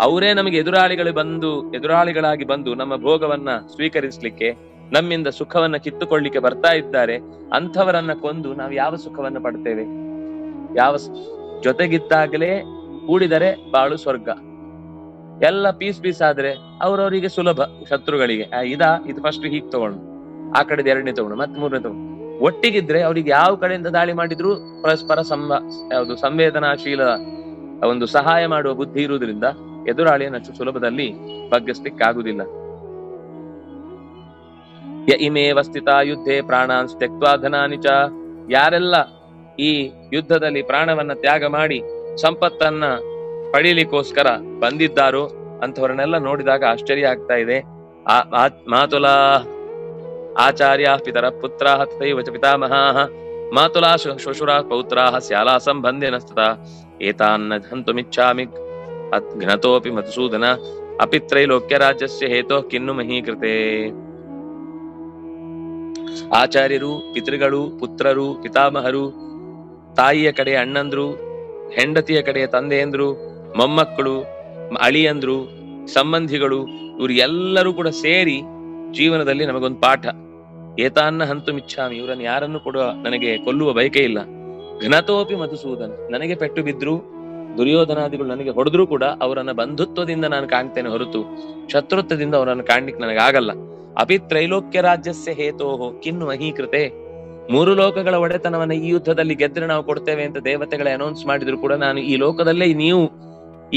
ಅವರೇ ನಮಗೆ ಎದುರಾಳಿಗಳಾಗಿ ಬಂದು ನಮ್ಮ ಭೋಗವನ್ನ ಸ್ವೀಕರಿಸಲಿಕ್ಕೆ, ನಮ್ಮಿಂದ ಸುಖವನ್ನ ಕಿತ್ತುಕೊಳ್ಳಿಕ್ಕೆ ಬರ್ತಾ ಇದ್ದಾರೆ. ಅಂಥವರನ್ನ ಕೊಂದು ನಾವು ಯಾವ ಸುಖವನ್ನ ಪಡ್ತೇವೆ? ಯಾವ ಜೊತೆಗಿದ್ದಾಗಲೇ ಕೂಡಿದರೆ ಬಾಳು ಸ್ವರ್ಗ. ಎಲ್ಲ ಪೀಸ್ ಆದ್ರೆ ಅವ್ರವರಿಗೆ ಸುಲಭ, ಶತ್ರುಗಳಿಗೆ ಇದು ಫಸ್ಟ್ ಹೀಗ್ ತಗೊಂಡು, ಆ ಕಡೆದ ಎರಡನೇ ತಗೊಂಡು, ಮತ್ತೆ ಮೂರನೇ ತಗೊಂಡು. ಒಟ್ಟಿಗಿದ್ರೆ ಅವ್ರಿಗೆ ಯಾವ ಕಡೆಯಿಂದ ದಾಳಿ ಮಾಡಿದ್ರು ಪರಸ್ಪರ ಸಂವೇದನಾಶೀಲ ಒಂದು ಸಹಾಯ ಮಾಡುವ ಬುದ್ಧಿ ಇರುವುದರಿಂದ ಎದುರಾಳಿಯನ್ನಷ್ಟು ಸುಲಭದಲ್ಲಿ ಬಗ್ಗಿಸ್ಲಿಕ್ಕಾಗುದಿಲ್ಲ. ಯ ಇಮೇವ ಸ್ಥಿತಾ ಯುದ್ಧೇ ಪ್ರಾಣಾನ್ ತ್ಯಕ್ತ್ವಾ ಧನಾನಿ ಚ. ಯಾರೆಲ್ಲ ಈ ಯುದ್ಧದಲ್ಲಿ ಪ್ರಾಣವನ್ನ ತ್ಯಾಗ ಮಾಡಿ ಸಂಪತ್ತನ್ನ ಪಡೀಲಿಕ್ಕೋಸ್ಕರ ಬಂದಿದ್ದಾರೋ ಅಂತವರನ್ನೆಲ್ಲ ನೋಡಿದಾಗ ಆಶ್ಚರ್ಯ ಆಗ್ತಾ ಇದೆ. ಮಾತುಲಾ ಆಚಾರ್ಯ ಪಿತರ ಪುತ್ರ ತಥೈವ ಚ ಪಿತಾಮಹಾಃ ಮಾತುಲಾ ಶ್ವಶುರ ಪೌತ್ರಾಃ ಸ್ಯಾಲಾ ಸಂಬಂಧೇನ ಸ್ತತಾ ಏತಾನ್ನ ಹಂತುಮಿಚ್ಛಾಮಿ ಘ್ನತೋಪಿ ಮಧುಸೂದನ ಅಪಿ ತ್ರೈಲೋಕ್ಯ ರಾಜ್ಯಸ್ಯ ಹೇತೋ ಕಿನ್ನು ಮಹೀಕೃತೆ. ಆಚಾರ್ಯರು, ಪಿತೃಗಳು, ಪುತ್ರರು, ಪಿತಾಮಹರು, ತಾಯಿಯ ಕಡೆ ಅಣ್ಣಂದ್ರು, ಹೆಂಡತಿಯ ಕಡೆ ತಂದೆಯಂದ್ರು, ಮೊಮ್ಮಕ್ಕಳು, ಅಳಿಯಂದ್ರು, ಸಂಬಂಧಿಗಳು, ಇವ್ರು ಎಲ್ಲರೂ ಕೂಡ ಸೇರಿ ಜೀವನದಲ್ಲಿ ನಮಗೊಂದು ಪಾಠ. ಏತಾನ್ನ ಹಂತು ಮಿಚ್ಛಾಮಿ, ಇವರನ್ನು ಯಾರನ್ನು ಕೂಡ ನನಗೆ ಕೊಲ್ಲುವ ಬಯಕೆ ಇಲ್ಲ. ಘ್ನತೋಪಿ ಮಧುಸೂದನ, ನನಗೆ ಪೆಟ್ಟು ಬಿದ್ರು, ದುರ್ಯೋಧನಾದಿಗಳು ನನಗೆ ಹೊಡೆದ್ರು ಕೂಡ ಅವರನ್ನ ಬಂಧುತ್ವದಿಂದ ನಾನು ಕಾಣ್ತೇನೆ ಹೊರತು ಶತ್ರುತ್ವದಿಂದ ಅವರನ್ನು ಕಾಣ್ಲಿಕ್ಕೆ ನನಗಾಗಲ್ಲ. ಅಪಿ ತ್ರೈಲೋಕ್ಯ ರಾಜ್ಯಸ್ಯ ಹೇತೋಹೋ ಕಿನ್ನು ಮಹೀಕೃತೆ. 3 ಲೋಕಗಳ ಒಡೆತನವನ್ನ ಈ ಯುದ್ಧದಲ್ಲಿ ಗೆದ್ರೆ ನಾವು ಕೊಡ್ತೇವೆ ಅಂತ ದೇವತೆಗಳೇ ಅನೌನ್ಸ್ ಮಾಡಿದ್ರು ಕೂಡ ನಾನು ಈ ಲೋಕದಲ್ಲೇ ನೀವು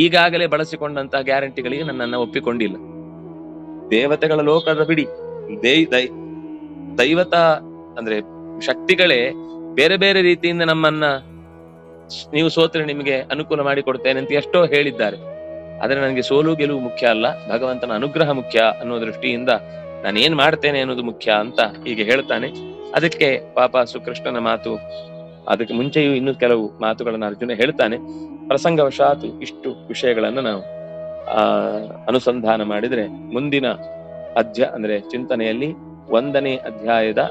ಈಗಾಗಲೇ ಬಳಸಿಕೊಂಡಂತಹ ಗ್ಯಾರಂಟಿಗಳಿಗೆ ನನ್ನನ್ನ ಒಪ್ಪಿಕೊಂಡಿಲ್ಲ. ದೇವತೆಗಳ ಲೋಕದ ಬಿಡಿ, ದೈವತ ಅಂದ್ರೆ ಶಕ್ತಿಗಳೇ ಬೇರೆ ಬೇರೆ ರೀತಿಯಿಂದ ನಮ್ಮನ್ನ ನೀವು ಸೋತ್ರೆ ನಿಮಗೆ ಅನುಕೂಲ ಮಾಡಿ ಕೊಡ್ತೇನೆ ಅಂತ ಎಷ್ಟೋ ಹೇಳಿದ್ದಾರೆ. ಆದ್ರೆ ನನಗೆ ಸೋಲು ಗೆಲುವು ಮುಖ್ಯ ಅಲ್ಲ, ಭಗವಂತನ ಅನುಗ್ರಹ ಮುಖ್ಯ ಅನ್ನೋ ದೃಷ್ಟಿಯಿಂದ ನಾನು ಏನ್ ಮಾಡ್ತೇನೆ ಅನ್ನೋದು ಮುಖ್ಯ ಅಂತ ಹೀಗೆ ಹೇಳ್ತಾನೆ. ಅದಕ್ಕೆ ಪಾಪ ಸುಕೃಷ್ಣನ ಮಾತು, ಅದಕ್ಕೆ ಮುಂಚೆಯೂ ಇನ್ನೂ ಕೆಲವು ಮಾತುಗಳನ್ನ ಅರ್ಜುನ ಹೇಳ್ತಾನೆ. ಪ್ರಸಂಗವಶಾತ್ ಇಷ್ಟು ವಿಷಯಗಳನ್ನ ನಾವು ಅನುಸಂಧಾನ ಮಾಡಿದ್ರೆ ಮುಂದಿನ ಅಂದ್ರೆ ಚಿಂತನೆಯಲ್ಲಿ 1ನೇ ಅಧ್ಯಾಯದ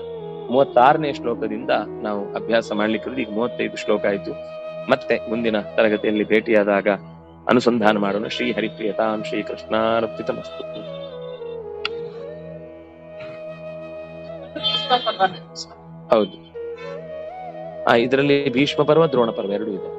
36ನೇ ಶ್ಲೋಕದಿಂದ ನಾವು ಅಭ್ಯಾಸ ಮಾಡ್ಲಿಕ್ಕೆ ಈಗ 35 ಶ್ಲೋಕ ಆಯ್ತು. ಮತ್ತೆ ಮುಂದಿನ ತರಗತಿಯಲ್ಲಿ ಭೇಟಿಯಾದಾಗ ಅನುಸಂಧಾನ ಮಾಡೋಣ. ಶ್ರೀ ಹರಿಪ್ರಿಯತಾಂ ಶ್ರೀ ಕೃಷ್ಣಾರ್ಪಿತಮಸ್ತು. ಹೌದು, ಇದರಲ್ಲಿ ಭೀಷ್ಮ ಪರ್ವ, ದ್ರೋಣ ಪರ್ವ ಎರಡೂ ಇದೆ.